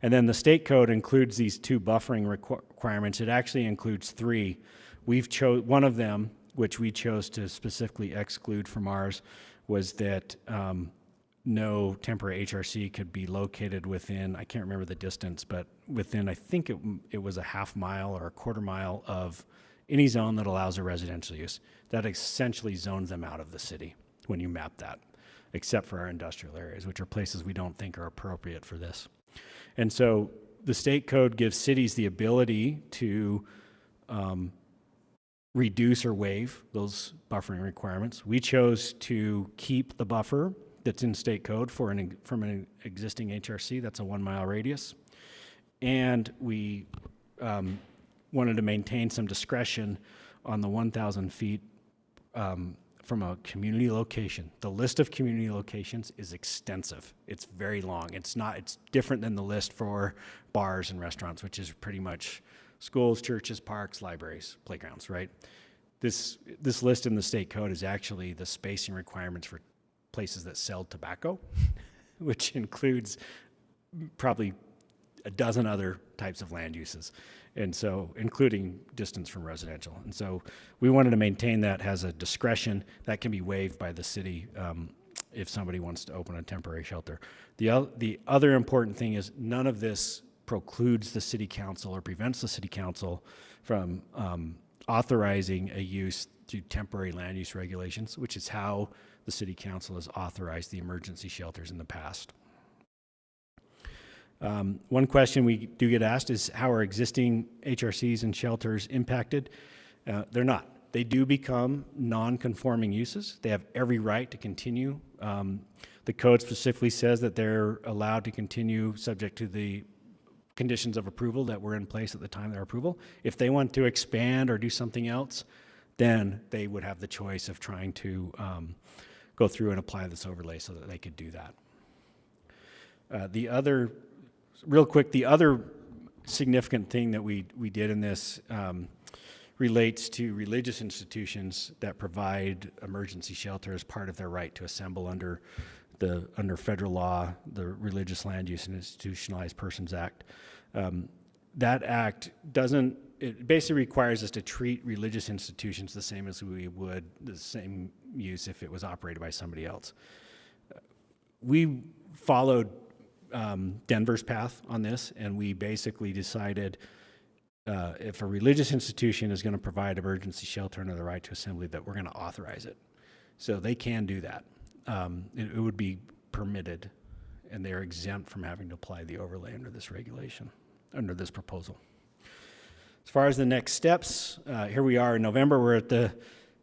And then the state code includes these 2 buffering requirements. It actually includes 3. We've chose one of them, which we chose to specifically exclude from ours, was that no temporary HRC could be located within, I can't remember the distance, but within, I think it was a half mile or a quarter mile of any zone that allows a residential use. That essentially zones them out of the city when you map that, except for our industrial areas, which are places we don't think are appropriate for this. And so the state code gives cities the ability to reduce or waive those buffering requirements. We chose to keep the buffer that's in state code from an existing HRC. That's a 1 mile radius. And we wanted to maintain some discretion on the 1,000 feet from a community location. The list of community locations is extensive. It's very long. It's different than the list for bars and restaurants, which is pretty much schools, churches, parks, libraries, playgrounds, right? This list in the state code is actually the spacing requirements for places that sell tobacco, which includes probably a dozen other types of land uses, and so including distance from residential. And so we wanted to maintain that as a discretion that can be waived by the city if somebody wants to open a temporary shelter. The other important thing is none of this precludes the city council or prevents the city council from authorizing a use through temporary land use regulations, which is how the city council has authorized the emergency shelters in the past. One question we do get asked is how are existing HRCs and shelters impacted? They're not. They do become non-conforming uses. They have every right to continue. The code specifically says that they're allowed to continue subject to the conditions of approval that were in place at the time of their approval. If they want to expand or do something else, then they would have the choice of trying to go through and apply this overlay so that they could do that. Real quick, the other significant thing that we did in this relates to religious institutions that provide emergency shelter as part of their right to assemble under federal law, the Religious Land Use and Institutionalized Persons Act. That act it basically requires us to treat religious institutions the same as we would the same use if it was operated by somebody else. We followed Denver's path on this, and we basically decided if a religious institution is going to provide emergency shelter under the right to assembly, that we're going to authorize it. So they can do that. It would be permitted, and they're exempt from having to apply the overlay under this regulation, under this proposal. As far as the next steps, here we are in November. We're at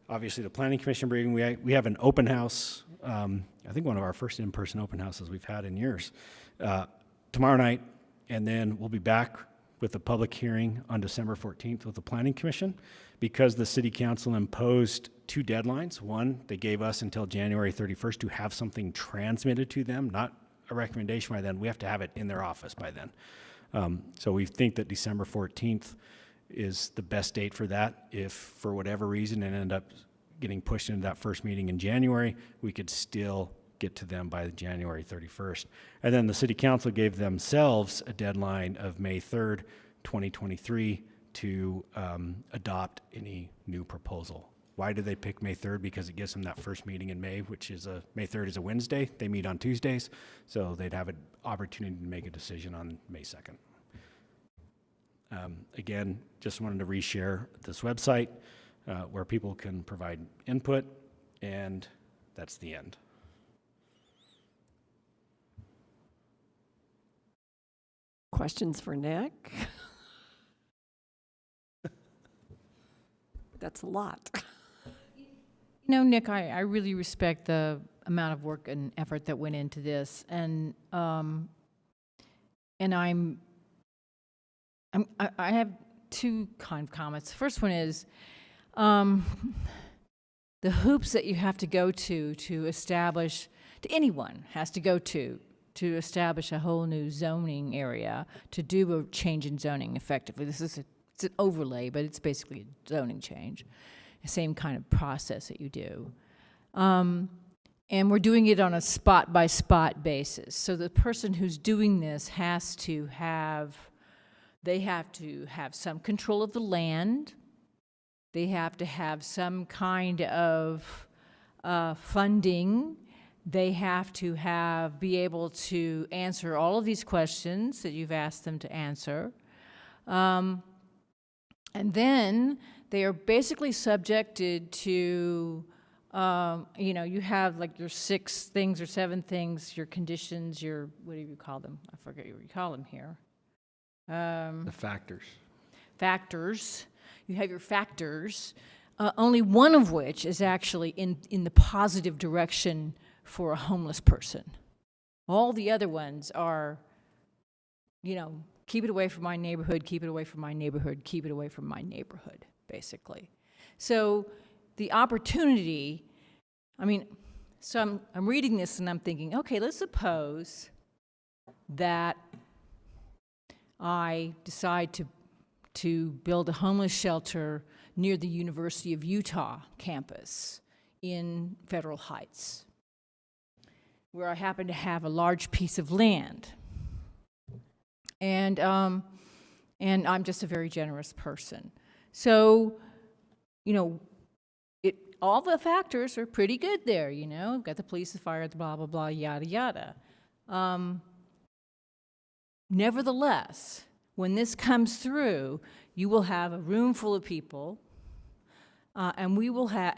obviously the Planning Commission briefing. We have an open house, I think one of our first in-person open houses we've had in years, tomorrow night, and then we'll be back with a public hearing on December 14th with the Planning Commission because the City Council imposed 2 deadlines. One, they gave us until January 31st to have something transmitted to them, not a recommendation by then. We have to have it in their office by then. So we think that December 14th is the best date for that. If for whatever reason it ended up getting pushed into that first meeting in January, we could still get to them by January 31st. And then the City Council gave themselves a deadline of May 3rd, 2023 to adopt any new proposal. Why did they pick May 3rd? Because it gives them that first meeting in May, which is May 3rd is a Wednesday. They meet on Tuesdays, so they'd have an opportunity to make a decision on May 2nd. Again, just wanted to reshare this website where people can provide input, and that's the end. Questions for Nick? That's a lot. You know, Nick, I really respect the amount of work and effort that went into this, and I have 2 kind of comments. The first one is the hoops that you have to go to establish, to anyone has to go to establish a whole new zoning area, to do a change in zoning effectively. This is it's an overlay, but it's basically a zoning change. The same kind of process that you do. And we're doing it on a spot-by-spot basis. So the person who's doing this has to have some control of the land. They have to have some kind of funding. They have to be able to answer all of these questions that you've asked them to answer. And then they are basically subjected to, you have like your 6 things or 7 things, your conditions, your, what do you call them? I forget what you call them here. The factors. Factors. You have your factors, only one of which is actually in the positive direction for a homeless person. All the other ones are, keep it away from my neighborhood, keep it away from my neighborhood, keep it away from my neighborhood, basically. So the opportunity, so I'm reading this and I'm thinking, okay, let's suppose that I decide to build a homeless shelter near the University of Utah campus in Federal Heights, where I happen to have a large piece of land. And I'm just a very generous person. So, all the factors are pretty good there, got the police, the fire, the blah, blah, blah, yada, yada. Nevertheless, when this comes through, you will have a room full of people, and we will have,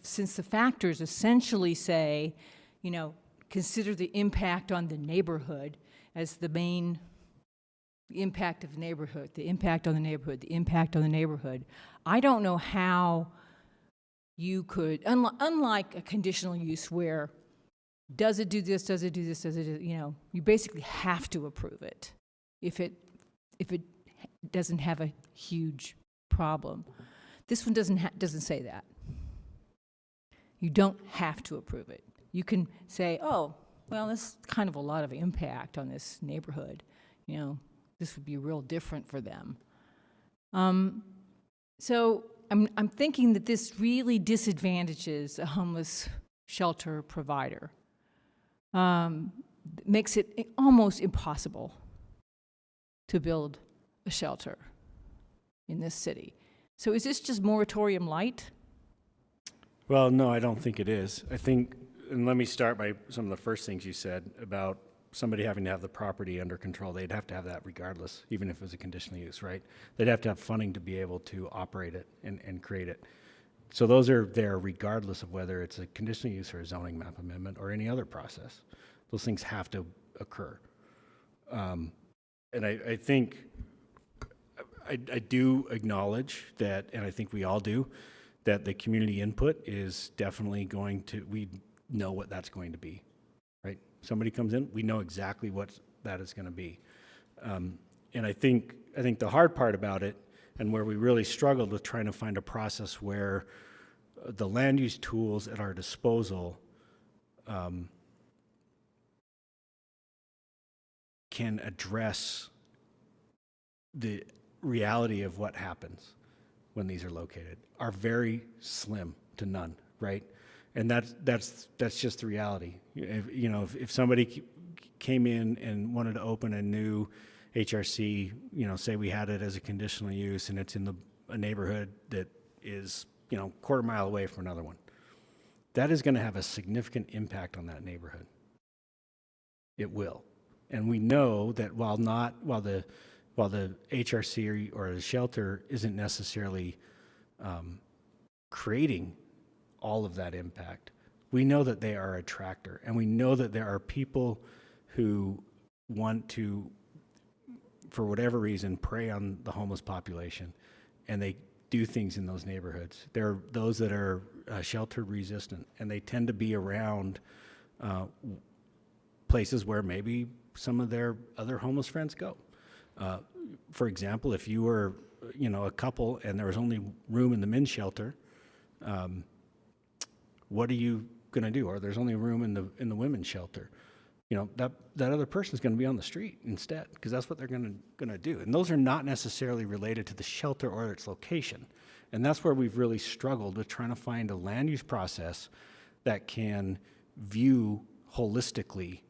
since the factors essentially say, consider the impact on the neighborhood as the main impact of the neighborhood, the impact on the neighborhood, the impact on the neighborhood. I don't know how you could, unlike a conditional use where does it do this, does it do this, does it do, you basically have to approve it if it doesn't have a huge problem. This one doesn't say that. You don't have to approve it. You can say, oh, well, this is kind of a lot of impact on this neighborhood. This would be real different for them. So I'm thinking that this really disadvantages a homeless shelter provider. Makes it almost impossible to build a shelter in this city. So is this just moratorium light? Well, no, I don't think it is. I think, and let me start by some of the first things you said about somebody having to have the property under control. They'd have to have that regardless, even if it was a conditional use, right? They'd have to have funding to be able to operate it and create it. So those are there regardless of whether it's a conditional use or a zoning map amendment or any other process. Those things have to occur. And I think, I do acknowledge that, and I think we all do, that the community input is definitely going to, we know what that's going to be, right? Somebody comes in, we know exactly what that is going to be. And I think the hard part about it, and where we really struggled with trying to find a process where the land use tools at our disposal can address the reality of what happens when these are located, are very slim to none, right? And that's just the reality. If somebody came in and wanted to open a new HRC, say we had it as a conditional use and it's in a neighborhood that is, quarter mile away from another one, that is going to have a significant impact on that neighborhood. It will. And we know that while the HRC or the shelter isn't necessarily creating all of that impact, we know that they are a attractor, and we know that there are people who want to, for whatever reason, prey on the homeless population, and they do things in those neighborhoods. There are those that are shelter resistant, and they tend to be around places where maybe some of their other homeless friends go. For example, if you were, a couple and there was only room in the men's shelter, what are you going to do? Or there's only room in the women's shelter. That other person's going to be on the street instead, because that's what they're going to do. And those are not necessarily related to the shelter or its location. And that's where we've really struggled with trying to find a land use process that can view holistically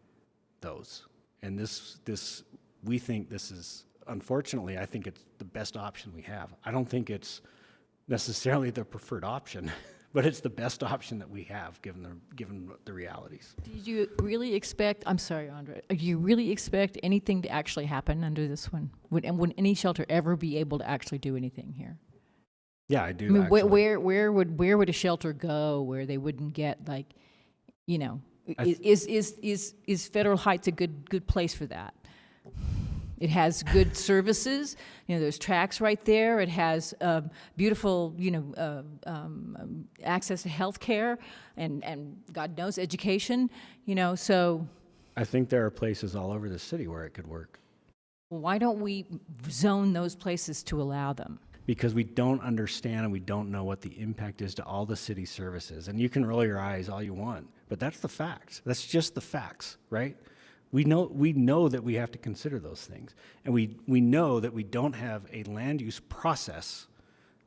those. And this we think this is, unfortunately, I think it's the best option we have. I don't think it's necessarily the preferred option, but it's the best option that we have given the realities. Did you really expect, I'm sorry, Andre, do you really expect anything to actually happen under this one? Would any shelter ever be able to actually do anything here? Yeah, I do. I mean, actually. where would a shelter go where they wouldn't get, like, is Federal Heights a good place for that? It has good services. There's tracks right there. It has beautiful, access to health care and God knows education. So I think there are places all over the city where it could work. Why don't we zone those places to allow them? Because we don't understand and we don't know what the impact is to all the city services. And you can roll your eyes all you want, but that's the facts. That's just the facts, right? We know that we have to consider those things. And we know that we don't have a land use process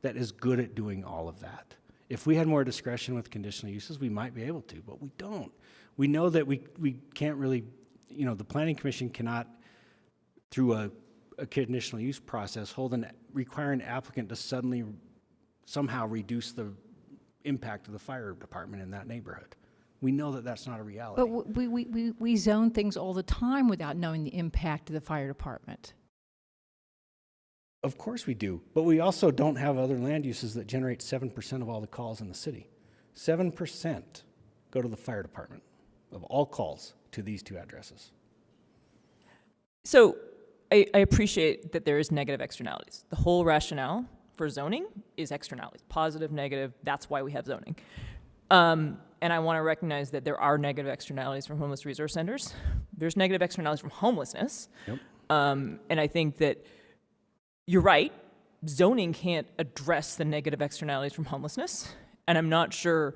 that is good at doing all of that. If we had more discretion with conditional uses, we might be able to, but we don't. We know that we can't really, the Planning Commission cannot, through a conditional use process, require an applicant to suddenly somehow reduce the impact of the fire department in that neighborhood. We know that that's not a reality. But we zone things all the time without knowing the impact of the fire department. Of course we do, but we also don't have other land uses that generate 7% of all the calls in the city. 7% go to the fire department of all calls to these two addresses. So I appreciate that there is negative externalities. The whole rationale for zoning is externalities, positive, negative. That's why we have zoning. And I want to recognize that there are negative externalities from homeless resource centers. There's negative externalities from homelessness. Yep. And I think that you're right. Zoning can't address the negative externalities from homelessness. And I'm not sure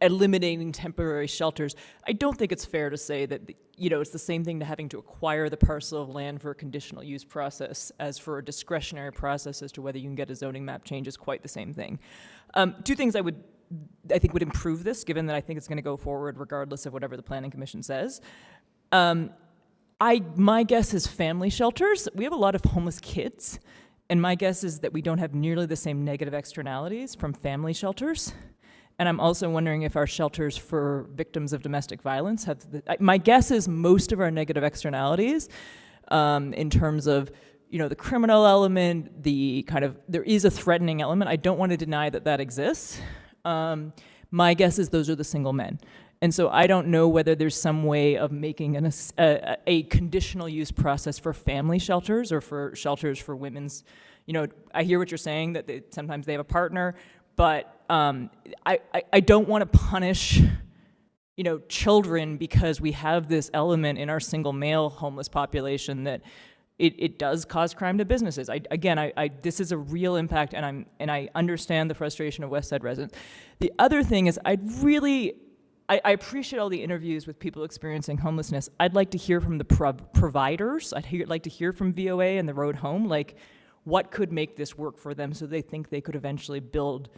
eliminating temporary shelters, I don't think it's fair to say that, it's the same thing to having to acquire the parcel of land for a conditional use process as for a discretionary process as to whether you can get a zoning map change is quite the same thing. Two things I think would improve this, given that I think it's going to go forward regardless of whatever the Planning Commission says. My guess is family shelters. We have a lot of homeless kids, and my guess is that we don't have nearly the same negative externalities from family shelters. And I'm also wondering if our shelters for victims of domestic violence have my guess is most of our negative externalities in terms of, the criminal element, there is a threatening element. I don't want to deny that exists. My guess is those are the single men. And so I don't know whether there's some way of making a conditional use process for family shelters or for shelters for women's. I hear what you're saying, that sometimes they have a partner, but I don't want to punish children, because we have this element in our single male homeless population that it does cause crime to businesses. This is a real impact, and I understand the frustration of West Side residents. The other thing is, I appreciate all the interviews with people experiencing homelessness. I'd like to hear from the providers. Like to hear from VOA and the Road Home, like what could make this work for them so they think they could eventually build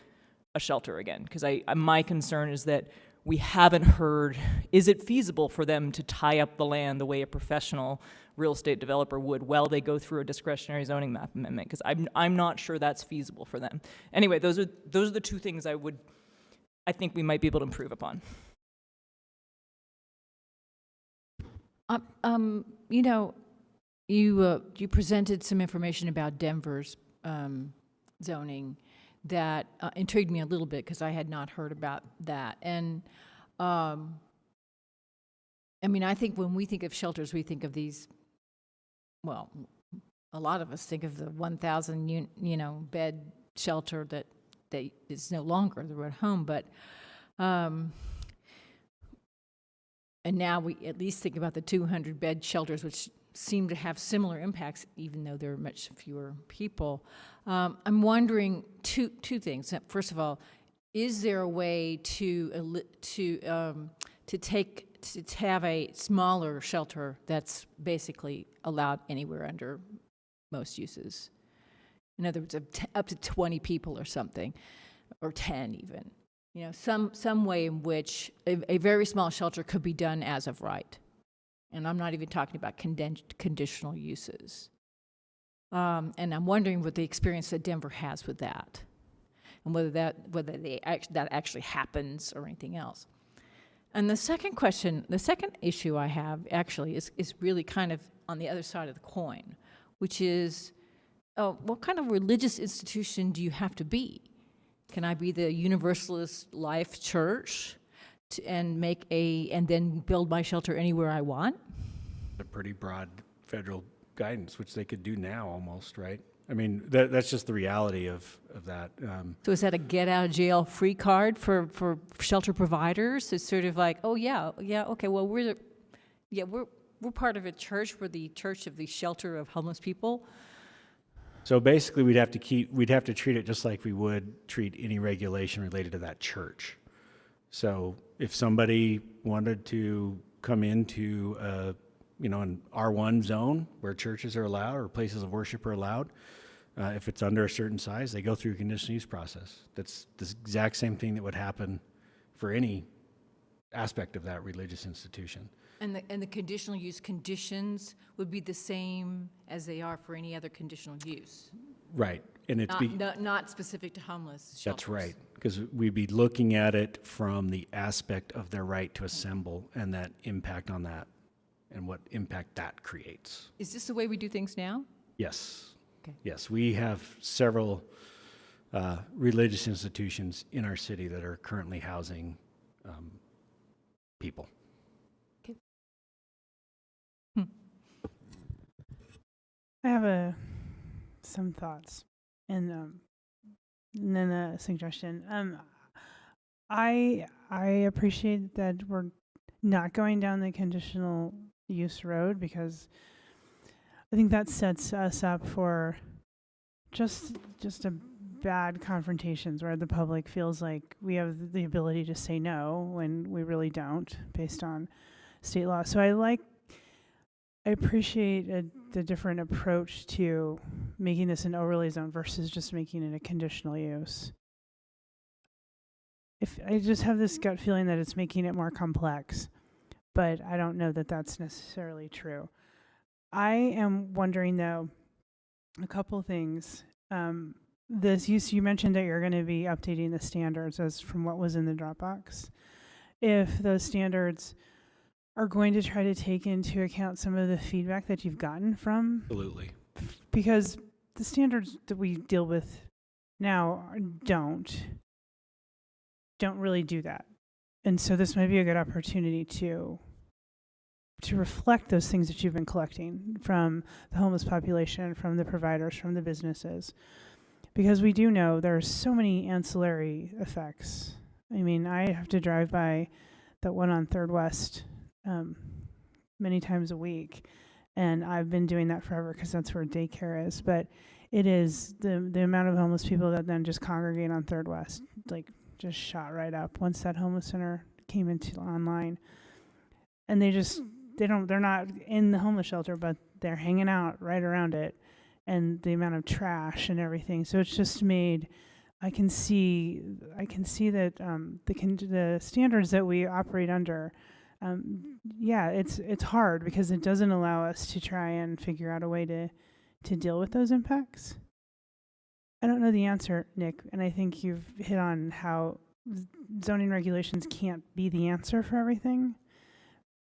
a shelter again. Because my concern is that we haven't heard, is it feasible for them to tie up the land the way a professional real estate developer would while they go through a discretionary zoning map amendment? Because I'm not sure that's feasible for them. Anyway, those are the two things I think we might be able to improve upon. You presented some information about Denver's zoning that intrigued me a little bit because I had not heard about that. And I think when we think of shelters, we think of these. Well, a lot of us think of the 1,000 bed shelter that is no longer the Road Home, but. And now we at least think about the 200-bed shelters, which seem to have similar impacts, even though there are much fewer people. I'm wondering two things. First of all, is there a way to have a smaller shelter that's basically allowed anywhere under most uses? In other words, up to 20 people or something, or 10 even. Some way in which a very small shelter could be done as of right. And I'm not even talking about conditional uses. And I'm wondering what the experience that Denver has with that, and whether that actually happens or anything else. And the second issue I have actually is really kind of on the other side of the coin, which is, what kind of religious institution do you have to be? Can I be the Universalist Life Church and then build my shelter anywhere I want? A pretty broad federal guidance, which they could do now almost, right? I mean, that's just the reality of that. So is that a get out of jail free card for shelter providers? It's sort of like, okay, well we're part of a church. We're the church of the shelter of homeless people. So basically, we'd have to treat it just like we would treat any regulation related to that church. So if somebody wanted to come into an R1 zone where churches are allowed or places of worship are allowed, if it's under a certain size, they go through a conditional use process. That's the exact same thing that would happen for any aspect of that religious institution. And the conditional use conditions would be the same as they are for any other conditional use. Right, and it's not specific to homeless shelters. That's right, because we'd be looking at it from the aspect of their right to assemble and that impact on that, and what impact that creates. Is this the way we do things now? Yes. Okay. Yes, we have several religious institutions in our city that are currently housing people. I have some thoughts and then a suggestion. I appreciate that we're not going down the conditional use road, because I think that sets us up for just a bad confrontations where the public feels like we have the ability to say no when we really don't, based on state law. So I appreciate the different approach to making this an overlay zone versus just making it a conditional use. If I just have this gut feeling that it's making it more complex, but I don't know that that's necessarily true. I am wondering, though, a couple things. You mentioned that you're going to be updating the standards as from what was in the Dropbox. If those standards are going to try to take into account some of the feedback that you've gotten from? Absolutely. Because the standards that we deal with now don't really do that. And so this might be a good opportunity to reflect those things that you've been collecting from the homeless population, from the providers, from the businesses. Because we do know there are so many ancillary effects. I mean, I have to drive by that one on Third West many times a week, and I've been doing that forever because that's where daycare is. But it is the amount of homeless people that then just congregate on Third West, like just shot right up once that homeless center came into online, and they're not in the homeless shelter, but they're hanging out right around it, and the amount of trash and everything. So it's just made. I can see that the standards that we operate under, it's hard because it doesn't allow us to try and figure out a way to deal with those impacts. I don't know the answer, Nick, and I think you've hit on how zoning regulations can't be the answer for everything,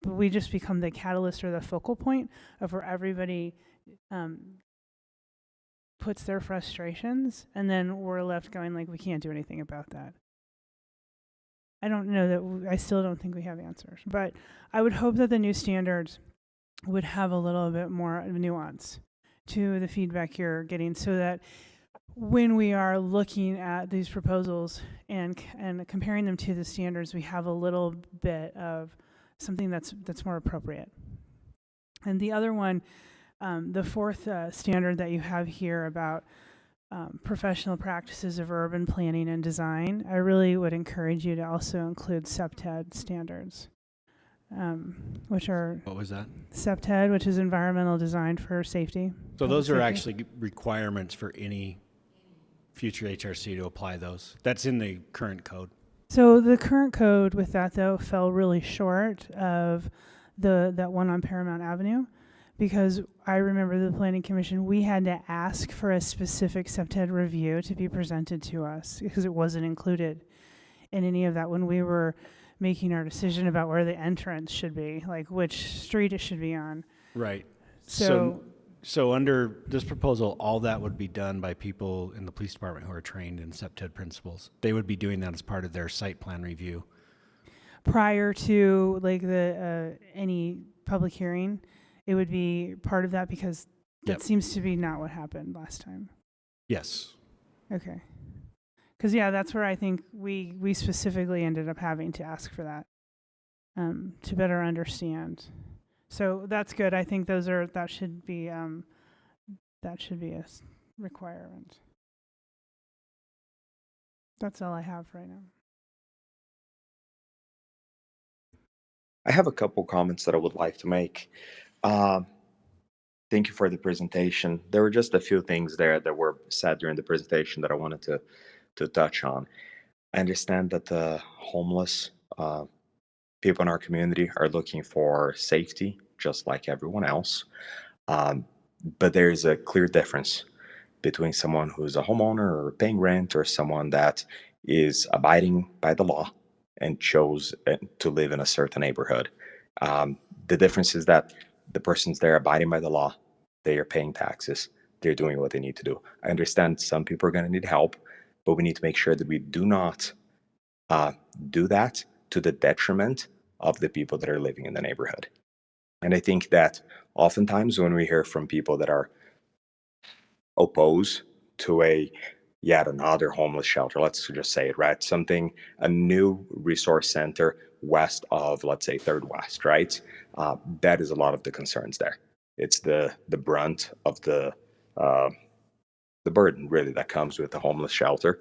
but we just become the catalyst or the focal point of where everybody puts their frustrations, and then we're left going like, we can't do anything about that. I don't know that, I still don't think we have answers, but I would hope that the new standards would have a little bit more nuance to the feedback you're getting, so that when we are looking at these proposals and comparing them to the standards, we have a little bit of something that's more appropriate. And the other one, the fourth standard that you have here about professional practices of urban planning and design, I really would encourage you to also include SEPTED standards, which are... What was that? SEPTED, which is environmental design for safety. So those are actually requirements for any future HRC to apply those. That's in the current code. So the current code with that, though, fell really short of that one on Paramount Avenue, because I remember the Planning Commission, we had to ask for a specific SEPTED review to be presented to us because it wasn't included in any of that when we were making our decision about where the entrance should be, like which street it should be on. Right. So under this proposal, all that would be done by people in the police department who are trained in SEPTED principles. They would be doing that as part of their site plan review. Prior to like the any public hearing, it would be part of that, because that seems to be not what happened last time. Yes. Okay. Because that's where I think we specifically ended up having to ask for that to better understand. So that's good. I think that should be a requirement. That's all I have right now. I have a couple comments that I would like to make. Thank you for the presentation. There were just a few things there that were said during the presentation that I wanted to touch on. I understand that the homeless people in our community are looking for safety, just like everyone else. But there is a clear difference between someone who's a homeowner or paying rent, or someone that is abiding by the law and chose to live in a certain neighborhood. The difference is that the person's there abiding by the law, they are paying taxes, they're doing what they need to do. I understand some people are going to need help, but we need to make sure that we do not do that to the detriment of the people that are living in the neighborhood. And I think that oftentimes when we hear from people that are opposed to yet another homeless shelter, let's just say it, right? A new resource center west of, let's say, Third West, right? That is a lot of the concerns there. It's the brunt of the burden, really, that comes with the homeless shelter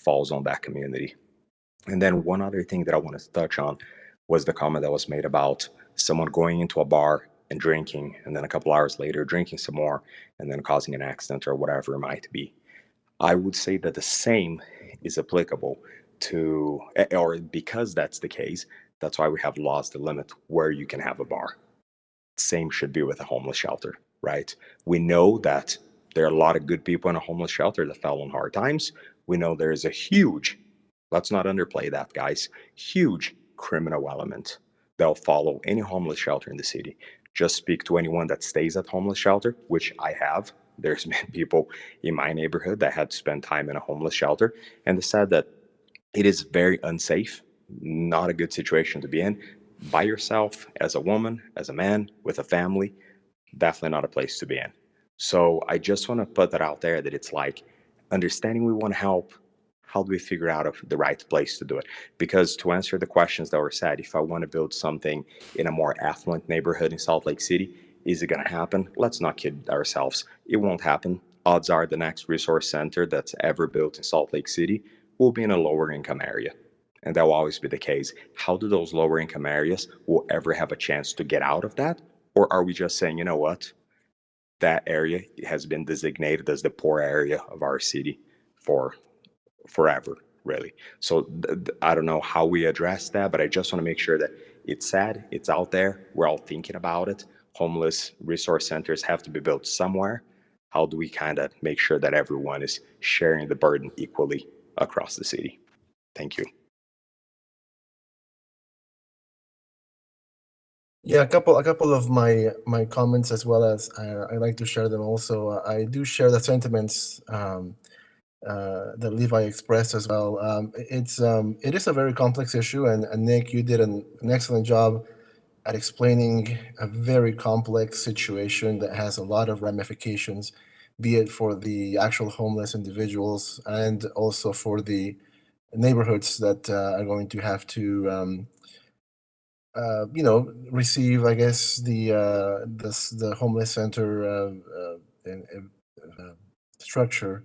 falls on that community. And then one other thing that I wanted to touch on was the comment that was made about someone going into a bar and drinking, and then a couple hours later drinking some more, and then causing an accident or whatever it might be. I would say that the same is applicable to, or because that's the case, that's why we have laws that limit where you can have a bar. Same should be with a homeless shelter, right? We know that there are a lot of good people in a homeless shelter that fell on hard times. We know there is a huge, let's not underplay that, guys, huge criminal element that'll follow any homeless shelter in the city. Just speak to anyone that stays at homeless shelter, which I have. There's been people in my neighborhood that had to spend time in a homeless shelter, and they said that it is very unsafe, not a good situation to be in, by yourself, as a woman, as a man, with a family, definitely not a place to be in. So I just want to put that out there, that it's like, understanding we want to help, how do we figure out the right place to do it? Because to answer the questions that were said, if I want to build something in a more affluent neighborhood in Salt Lake City, is it going to happen? Let's not kid ourselves. It won't happen. Odds are the next resource center that's ever built in Salt Lake City will be in a lower income area. And that will always be the case. How do those lower income areas will ever have a chance to get out of that? Or are we just saying, you know what? That area has been designated as the poor area of our city for forever, really. So I don't know how we address that, but I just want to make sure that it's said, it's out there, we're all thinking about it. Homeless resource centers have to be built somewhere. How do we kind of make sure that everyone is sharing the burden equally across the city? Thank you. Yeah, a couple of my comments as well as I like to share them also. I do share the sentiments that Levi expressed as well. It is a very complex issue, and Nick, you did an excellent job at explaining a very complex situation that has a lot of ramifications, be it for the actual homeless individuals and also for the neighborhoods that are going to have to receive, I guess, the homeless center structure.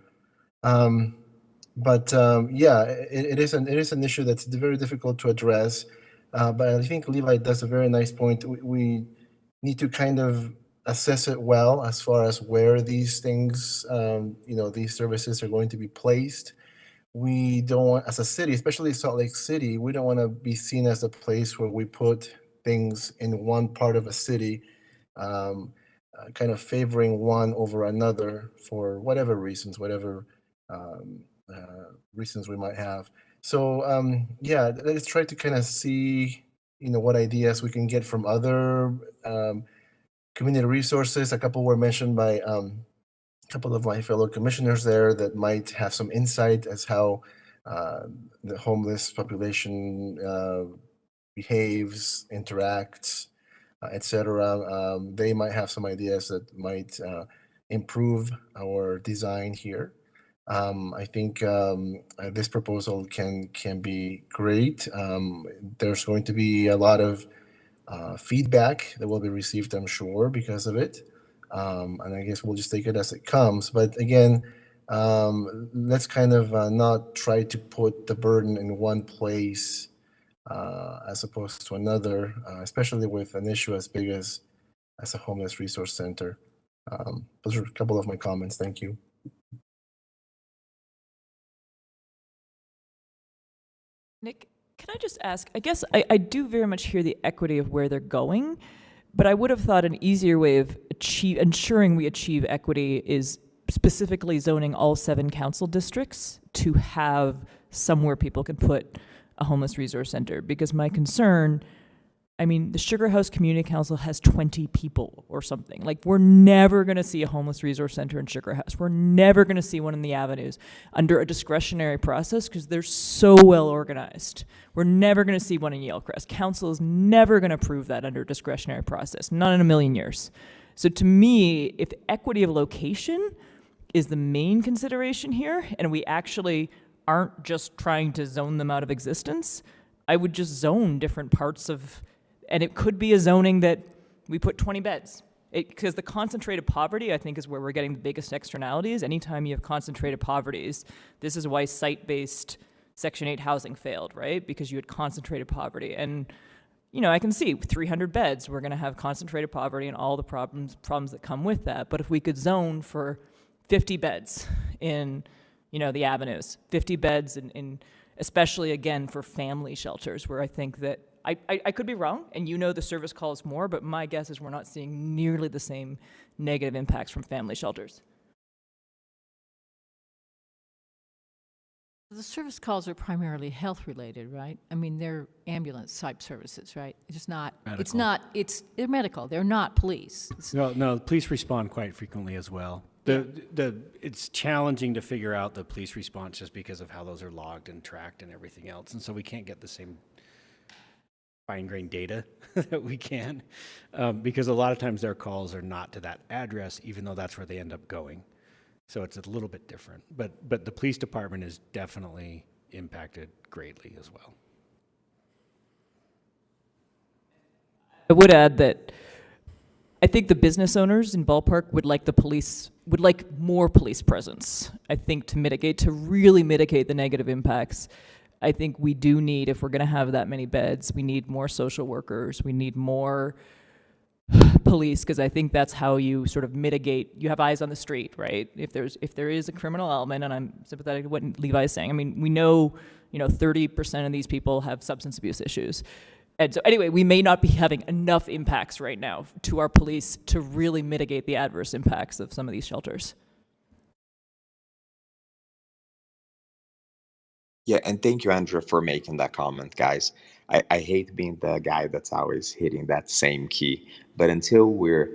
Yeah, it is an issue that's very difficult to address. But I think Levi does a very nice point. We need to kind of assess it well as far as where these things, these services are going to be placed. We don't want, as a city, especially Salt Lake City, we don't want to be seen as a place where we put things in one part of a city, kind of favoring one over another for whatever reasons, reasons we might have. So yeah, let's try to kind of see, what ideas we can get from other community resources. A couple were mentioned by couple of my fellow commissioners there that might have some insight as how the homeless population behaves, interacts, etc. They might have some ideas that might improve our design here. I think this proposal can be great. There's going to be a lot of feedback that will be received, I'm sure, because of it. And I guess we'll just take it as it comes. But again, let's kind of not try to put the burden in one place as opposed to another, especially with an issue as big as a homeless resource center. Those are a couple of my comments. Thank you. Nick, can I just ask, I guess I do very much hear the equity of where they're going, but I would have thought an easier way of ensuring we achieve equity is specifically zoning all 7 council districts to have somewhere people can put a homeless resource center. Because my concern, the Sugar House Community Council has 20 people or something. Like, we're never going to see a homeless resource center in Sugar House. We're never going to see one in the Avenues under a discretionary process because they're so well organized. We're never going to see one in Yalecrest. Council is never going to approve that under a discretionary process, not in a million years. So to me, if equity of location is the main consideration here, and we actually aren't just trying to zone them out of existence, I would just zone different parts of. And it could be a zoning that we put 20 beds. Because the concentrated poverty, I think, is where we're getting the biggest externalities. Anytime you have concentrated poverties, this is why site-based Section 8 housing failed, right? Because you had concentrated poverty. And, I can see 300 beds, we're going to have concentrated poverty and all the problems that come with that. But if we could zone for 50 beds in, the Avenues, 50 beds in especially, again, for family shelters, where I think that I could be wrong, and the service calls more, but my guess is we're not seeing nearly the same negative impacts from family shelters. The service calls are primarily health related, right? They're ambulance type services, right? It's not, Medical. They're medical. They're not police. No, police respond quite frequently as well. It's challenging to figure out the police response just because of how those are logged and tracked and everything else. And so we can't get the same fine-grained data that we can, because a lot of times their calls are not to that address, even though that's where they end up going. So it's a little bit different, but the police department is definitely impacted greatly as well. I would add that I think the business owners in Ballpark would like more police presence. I think to really mitigate the negative impacts. I think we do need, if we're going to have that many beds, we need more social workers. We need more police, because I think that's how you sort of mitigate. You have eyes on the street, right? If there is a criminal element, and I'm sympathetic to what Levi's saying. I mean, we know, 30% of these people have substance abuse issues. And so anyway, we may not be having enough impacts right now to our police to really mitigate the adverse impacts of some of these shelters. Yeah, and thank you, Andrea, for making that comment, guys. I hate being the guy that's always hitting that same key, but until we're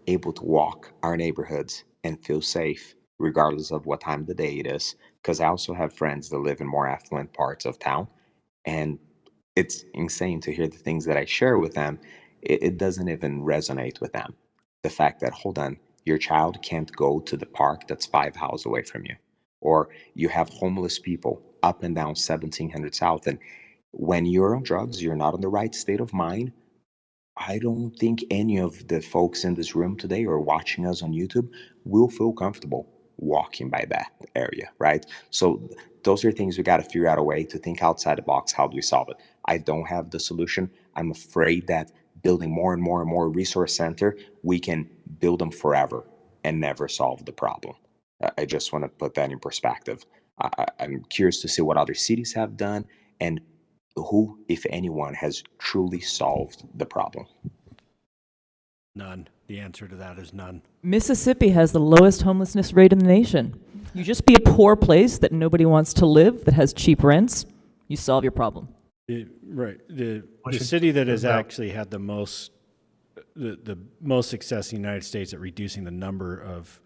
able to walk our neighborhoods and feel safe, regardless of what time of the day it is, because I also have friends that live in more affluent parts of town, and it's insane to hear the things that I share with them. It doesn't even resonate with them. The fact that, hold on, your child can't go to the park that's 5 houses away from you, or you have homeless people up and down 1700 South. And when you're on drugs, you're not in the right state of mind. I don't think any of the folks in this room today or watching us on YouTube will feel comfortable walking by that area, right? So those are things we got to figure out a way to think outside the box. How do we solve it? I don't have the solution. I'm afraid that building more and more and more resource center, we can build them forever and never solve the problem. I just want to put that in perspective. I'm curious to see what other cities have done and who, if anyone, has truly solved the problem. None. The answer to that is none. Mississippi has the lowest homelessness rate in the nation. You just be a poor place that nobody wants to live, that has cheap rents, you solve your problem. Right. The city that has actually had the most success in the United States at reducing the number of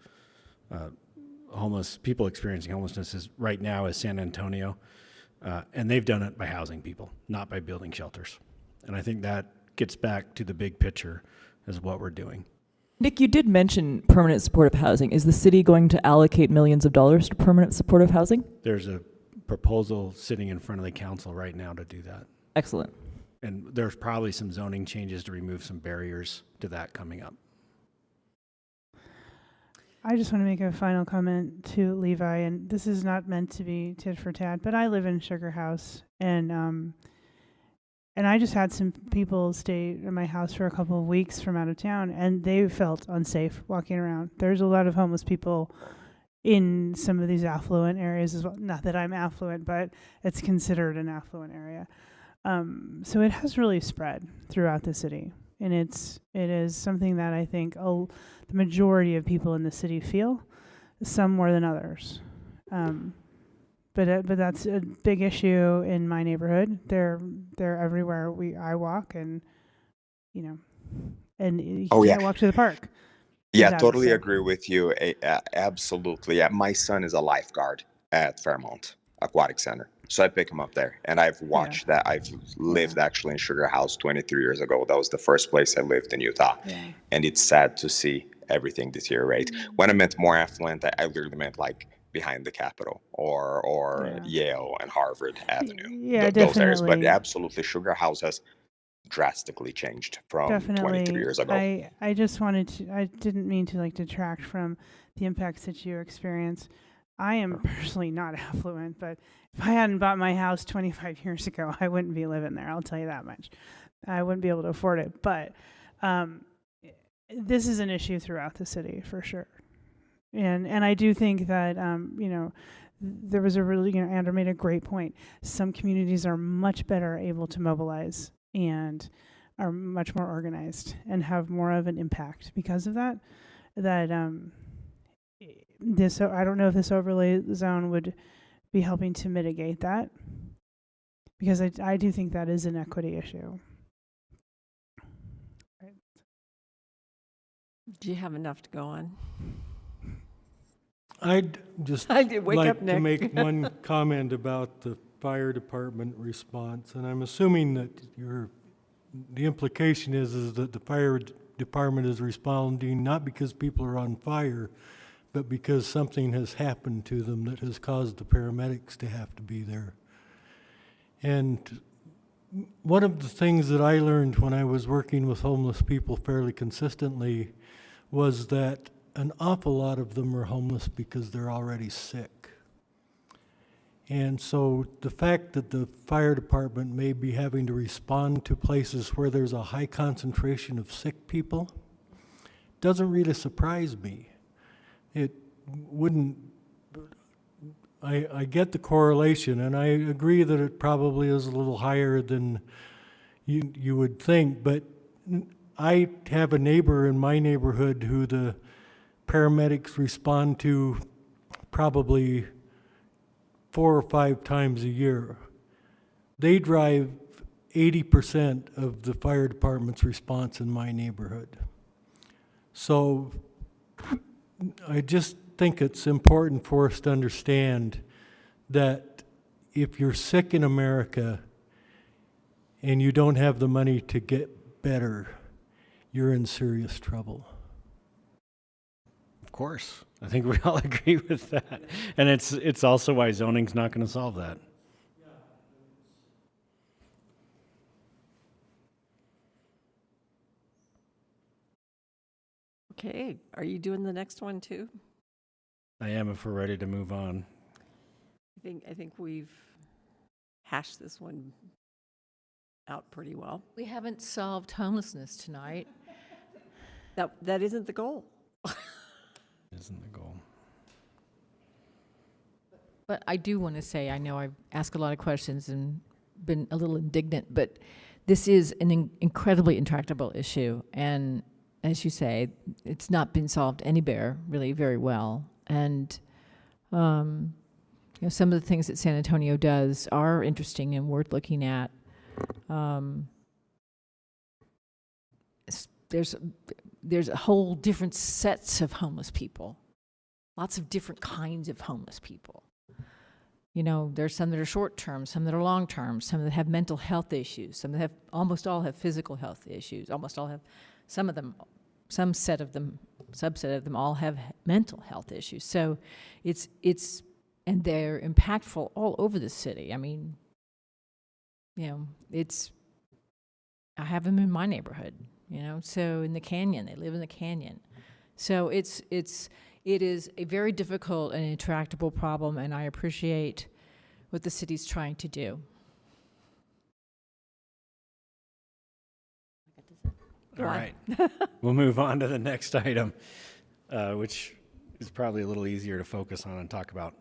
homeless people experiencing homelessness is right now is San Antonio, and they've done it by housing people, not by building shelters. And I think that gets back to the big picture as what we're doing. Nick, you did mention permanent supportive housing. Is the city going to allocate millions of dollars to permanent supportive housing? There's a proposal sitting in front of the council right now to do that. Excellent. And there's probably some zoning changes to remove some barriers to that coming up. I just want to make a final comment to Levi, and this is not meant to be tit for tat, but I live in Sugar House, and I just had some people stay in my house for a couple of weeks from out of town, and they felt unsafe walking around. There's a lot of homeless people in some of these affluent areas as well. Not that I'm affluent, but it's considered an affluent area. So it has really spread throughout the city, and it is something that I think the majority of people in the city feel, some more than others. But that's a big issue in my neighborhood. They're everywhere I walk, and you can't walk to the park. Yeah, totally agree with you. Absolutely. Yeah, my son is a lifeguard at Fairmount Aquatic Center, so I pick him up there, and I've watched that. I've lived actually in Sugar House 23 years ago. That was the first place I lived in Utah, and it's sad to see everything deteriorate. When I meant more affluent, I literally meant like behind the Capitol or Yale and Harvard Avenue. Yeah, those areas. definitely. But absolutely, Sugar House has drastically changed from 23 years ago. I just wanted to, I didn't mean to like detract from the impacts that you experience. I am personally not affluent, but if I hadn't bought my house 25 years ago, I wouldn't be living there. I'll tell you that much. I wouldn't be able to afford it. But this is an issue throughout the city for sure. And I do think that, there was a really, Andrew made a great point. Some communities are much better able to mobilize and are much more organized and have more of an impact because of that. I don't know if this overlay zone would be helping to mitigate that, because I do think that is an equity issue. Do you have enough to go on? I'd just I did wake like up, to Nick. make one comment about the fire department response, and I'm assuming that the implication is that the fire department is responding not because people are on fire, but because something has happened to them that has caused the paramedics to have to be there. And one of the things that I learned when I was working with homeless people fairly consistently was that an awful lot of them are homeless because they're already sick. And so the fact that the fire department may be having to respond to places where there's a high concentration of sick people doesn't really surprise me. It wouldn't, I get the correlation, and I agree that it probably is a little higher than you would think, but I have a neighbor in my neighborhood who the paramedics respond to probably 4 or 5 times a year. They drive 80% of the fire department's response in my neighborhood. So I just think it's important for us to understand that if you're sick in America and you don't have the money to get better, you're in serious trouble. Of course. I think we all agree with that. And it's also why zoning's not going to solve that. Okay, are you doing the next one too? I am if we're ready to move on. I think we've hashed this one out pretty well. We haven't solved homelessness tonight. That isn't the goal. Isn't the goal. But I do want to say, I know I've asked a lot of questions and been a little indignant, but this is an incredibly intractable issue. And as you say, it's not been solved anywhere really very well. And some of the things that San Antonio does are interesting and worth looking at. There's a whole different sets of homeless people, lots of different kinds of homeless people. There's some that are short-term, some that are long-term, some that have mental health issues, some that almost all have physical health issues, almost all have, some of them, subset of them all have mental health issues. So and they're impactful all over the city. I mean, I have them in my neighborhood, so in the canyon, they live in the canyon. So it is a very difficult and intractable problem, and I appreciate what the city's trying to do. All right. We'll move on to the next item, which is probably a little easier to focus on and talk about.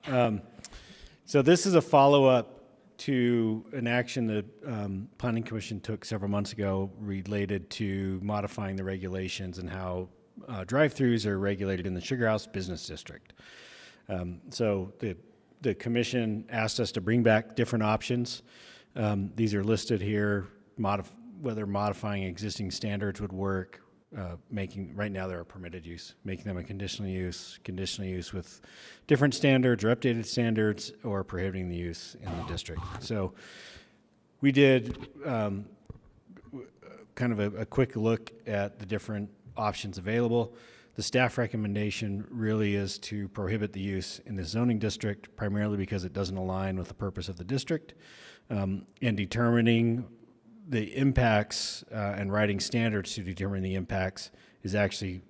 So this is a follow-up to an action that Planning Commission took several months ago related to modifying the regulations and how drive-throughs are regulated in the Sugar House Business District. So the commission asked us to bring back different options. These are listed here, whether modifying existing standards would work, right now they're a permitted use, making them a conditional use with different standards or updated standards, or prohibiting the use in the district. So we did kind of a quick look at the different options available. The staff recommendation really is to prohibit the use in the zoning district, primarily because it doesn't align with the purpose of the district, and determining the impacts and writing standards to determine the impacts is actually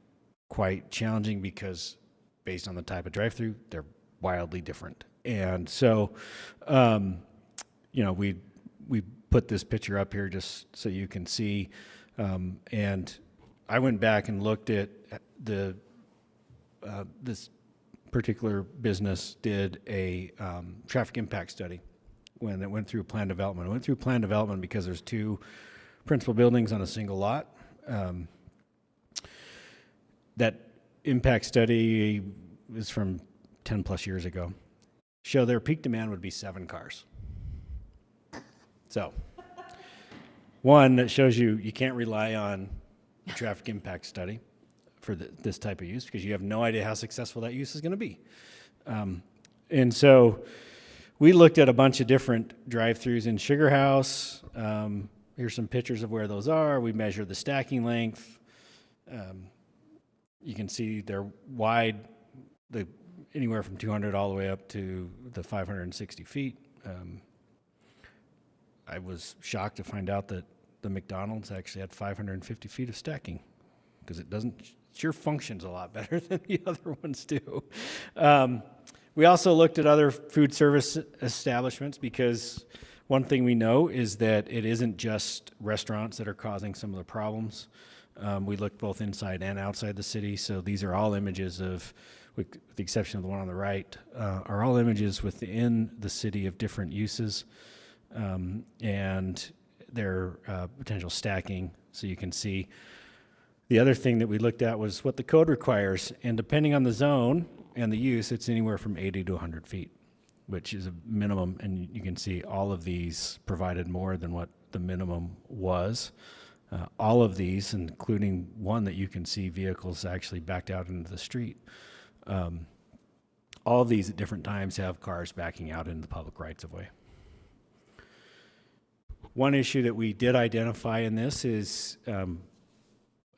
quite challenging, because based on the type of drive-through, they're wildly different. And so, we put this picture up here just so you can see. And I went back and looked at this particular business did a traffic impact study when it went through plan development. It went through plan development because there's 2 principal buildings on a single lot. That impact study is from 10 plus years ago. Show their peak demand would be 7 cars. So, one, that shows you can't rely on a traffic impact study for this type of use, because you have no idea how successful that use is going to be. And so we looked at a bunch of different drive-throughs in Sugar House. Here's some pictures of where those are. We measured the stacking length. You can see they're wide anywhere from 200 all the way up to the 560 feet. I was shocked to find out that the McDonald's actually had 550 feet of stacking, because it sure functions a lot better than the other ones do. We also looked at other food service establishments, because one thing we know is that it isn't just restaurants that are causing some of the problems. We looked both inside and outside the city, so these are all images of, with the exception of the one on the right, are all images within the city of different uses and their potential stacking, so you can see. The other thing that we looked at was what the code requires, and depending on the zone and the use, it's anywhere from 80 to 100 feet, which is a minimum, and you can see all of these provided more than what the minimum was. All of these, including one that you can see vehicles actually backed out into the street. All of these at different times have cars backing out into the public rights of way. One issue that we did identify in this is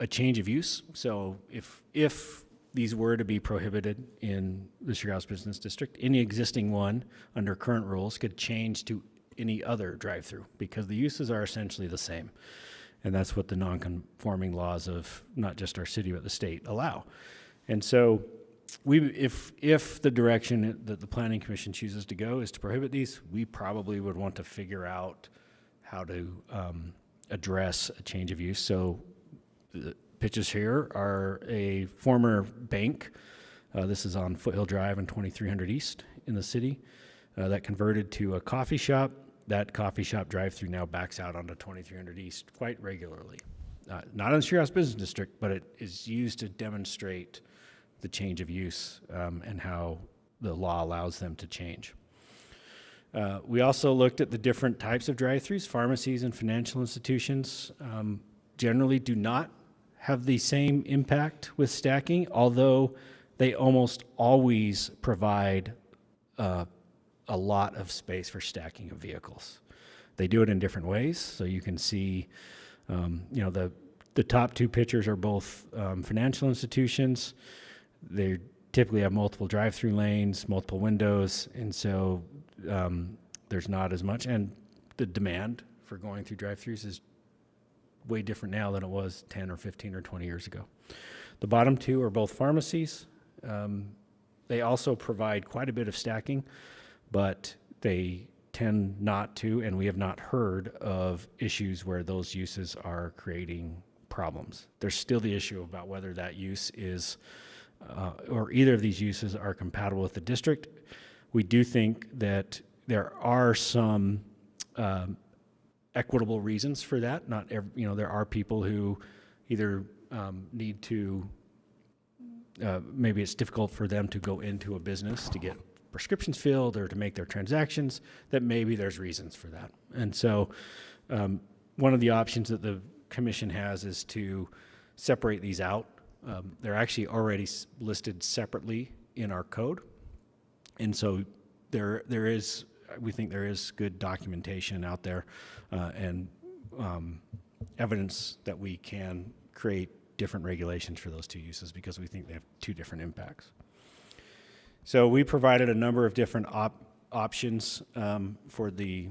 a change of use. So if these were to be prohibited in the Sugar House Business District, any existing one under current rules could change to any other drive-through, because the uses are essentially the same. And that's what the non-conforming laws of not just our city but the state allow. And so if the direction that the Planning Commission chooses to go is to prohibit these, we probably would want to figure out how to address a change of use. So the pictures here are a former bank. This is on Foothill Drive and 2300 East in the city that converted to a coffee shop. That coffee shop drive-through now backs out onto 2300 East quite regularly. Not in the Sugar House Business District, but it is used to demonstrate the change of use and how the law allows them to change. We also looked at the different types of drive-throughs. Pharmacies and financial institutions generally do not have the same impact with stacking, although they almost always provide a lot of space for stacking of vehicles. They do it in different ways, so you can see, the top two pictures are both financial institutions. They typically have multiple drive-through lanes, multiple windows, and so there's not as much, and the demand for going through drive-throughs is way different now than it was 10 or 15 or 20 years ago. The bottom two are both pharmacies. They also provide quite a bit of stacking, but they tend not to, and we have not heard of issues where those uses are creating problems. There's still the issue about whether that use is, or either of these uses are compatible with the district. We do think that there are some equitable reasons for that. Not every, there are people who either need to, maybe it's difficult for them to go into a business to get prescriptions filled or to make their transactions, that maybe there's reasons for that. And so one of the options that the commission has is to separate these out. They're actually already listed separately in our code. And so we think there is good documentation out there and evidence that we can create different regulations for those two uses, because we think they have two different impacts. So we provided a number of different options for the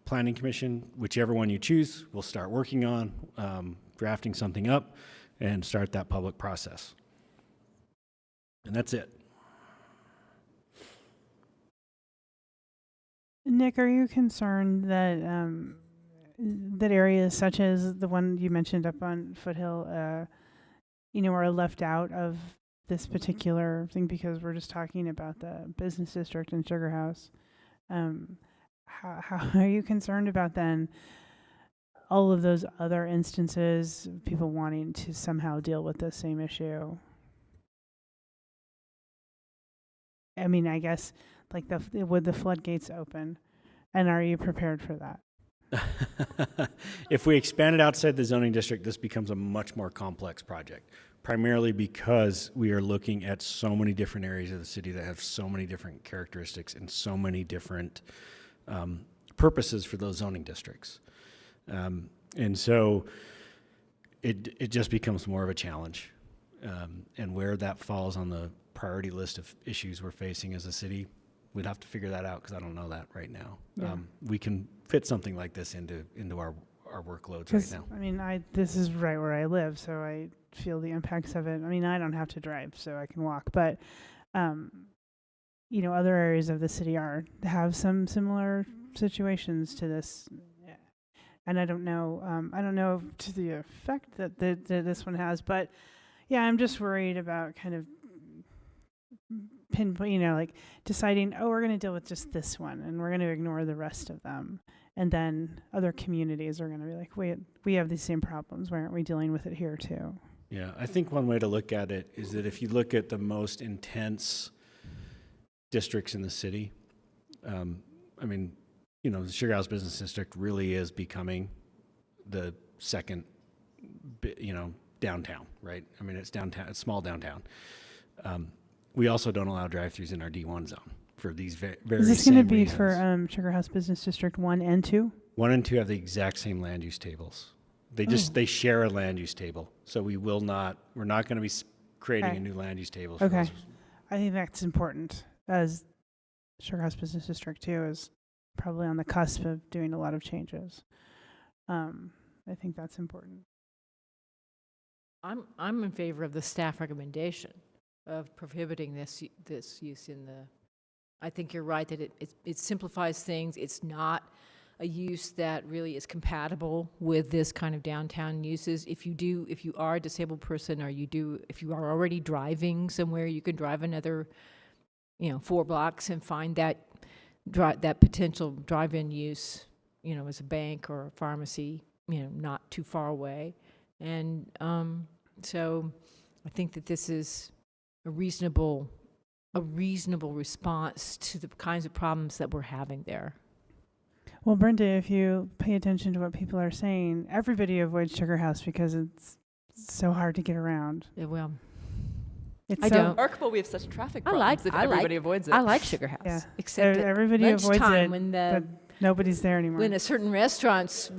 Planning Commission. Whichever one you choose, we'll start working on drafting something up and start that public process. And that's it. Nick, are you concerned that that areas such as the one you mentioned up on Foothill, are left out of this particular thing because we're just talking about the business district and Sugar House? How are you concerned about then all of those other instances of people wanting to somehow deal with the same issue? I mean, I guess would the floodgates open, and are you prepared for that? If we expand it outside the zoning district, this becomes a much more complex project, primarily because we are looking at so many different areas of the city that have so many different characteristics and so many different purposes for those zoning districts. And so it just becomes more of a challenge. And where that falls on the priority list of issues we're facing as a city. We'd have to figure that out because I don't know that right now. Yeah. We can fit something like this into our workloads right 'Cause, now. I mean, this is right where I live, so I feel the impacts of it. I mean, I don't have to drive, so I can walk, but, you know, other areas of the city have some similar situations to this. And I don't know to the effect that this one has, but yeah, I'm just worried about kind of pinpoint, you know, like deciding, oh, we're going to deal with just this one and we're going to ignore the rest of them. And then other communities are going to be like, wait, we have these same problems. Why aren't we dealing with it here too? Yeah, I think one way to look at it is that if you look at the most intense districts in the city, I mean, you know, the Sugar House Business District really is becoming the second, you know, downtown, right? I mean, it's downtown, it's small downtown. We also don't allow drive-throughs in our D1 zone for these very Is this going to same be reasons. for Sugar House Business District 1 and 2? 1 and 2 have the exact same land use tables. They share a land use table. So we're not going to be creating Okay. a new land use table. For Okay. those. I think that's important, as Sugar House Business District 2 is probably on the cusp of doing a lot of changes. I think that's important. I'm in favor of the staff recommendation of prohibiting this use in the. I think you're right that it simplifies things. It's not a use that really is compatible with this kind of downtown uses. If you are a disabled person, or if you are already driving somewhere, you can drive another, 4 blocks and find that potential drive-in use, as a bank or a pharmacy, not too far away. And so I think that this is a reasonable response to the kinds of problems that we're having there. Well, Brenda, if you pay attention to what people are saying, everybody avoids Sugar House because it's so hard to get around. Yeah, well, it's I so don't. Remarkable we have such traffic I problems if everybody avoids it. I like Sugar House. Yeah. Except at everybody avoids lunchtime it, when but nobody's there anymore. when a certain restaurant's,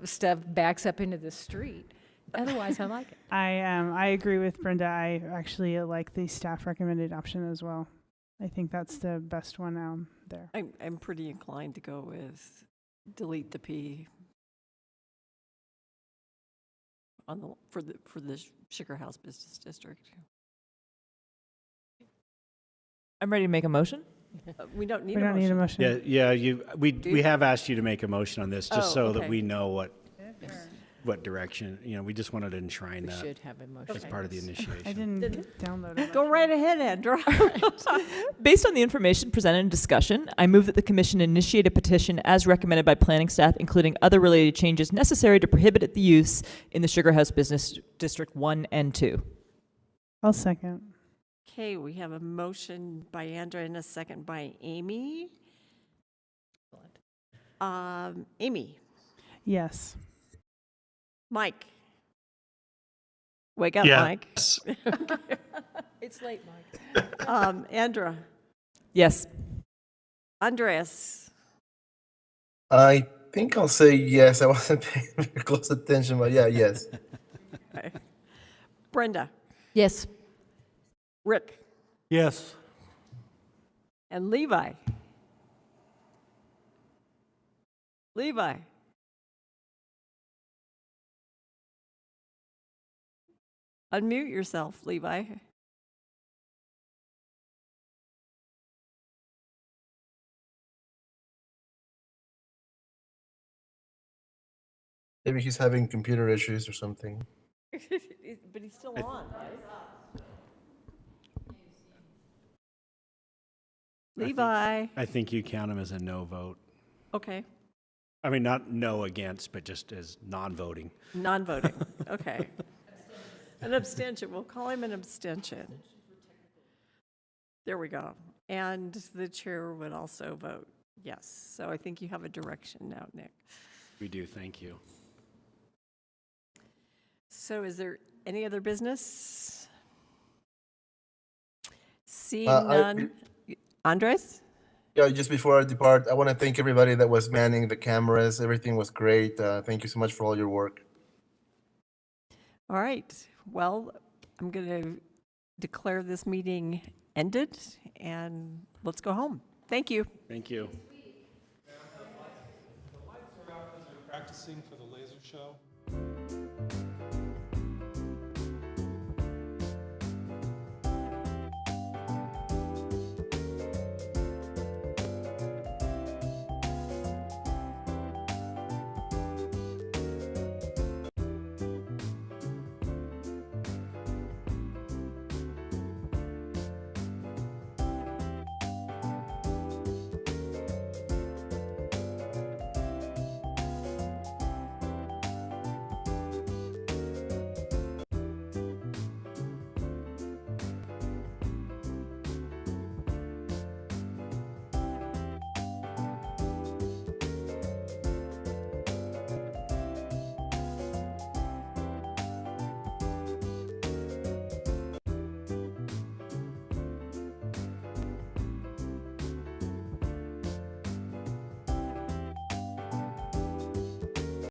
stuff backs up into the street. Otherwise, I like it. I agree with Brenda. I actually like the staff recommended option as well. I think that's the best one there. I'm pretty inclined to go with delete the P on for the Sugar House Business District. I'm ready to make a motion. We don't need We don't need a motion. Yeah. We have asked you to make a motion on this just so that okay. we know what direction. We just wanted to enshrine We that should have a motion. as part of the initiation. I didn't download it. Go right ahead, Andrew. Based on the information presented in discussion, I move that the commission initiate a petition as recommended by planning staff, including other related changes necessary to prohibit the use in the Sugar House Business District 1 and 2. I'll second. Okay, we have a motion by Andrea and a second by Amy. Amy, Yes. Mike. Wake up, Mike. It's late, Mike. Andrea, Yes. Andreas, I think I'll say yes. I wasn't paying very close attention, but yeah, yes. okay. Brenda, Yes. Rick, Yes. and Levi. Levi. Unmute yourself, Levi. Maybe he's having computer issues or something. But he's still on, right? Levi. I think you count him as a no vote. Okay, I mean, not no against, but just as non-voting. non-voting. Okay. An abstention. We'll call him an abstention. There we go. And the chair would also vote yes. So I think you have a direction now, Nick. We do, thank you. So is there any other business? Seeing I- none. Andres? Yeah, just before I depart, I want to thank everybody that was manning the cameras. Everything was great. Thank you so much for all your work. All right. Well, I'm going to declare this meeting ended, and let's go home. Thank you. Thank you. The lights are out because they're practicing for the laser show.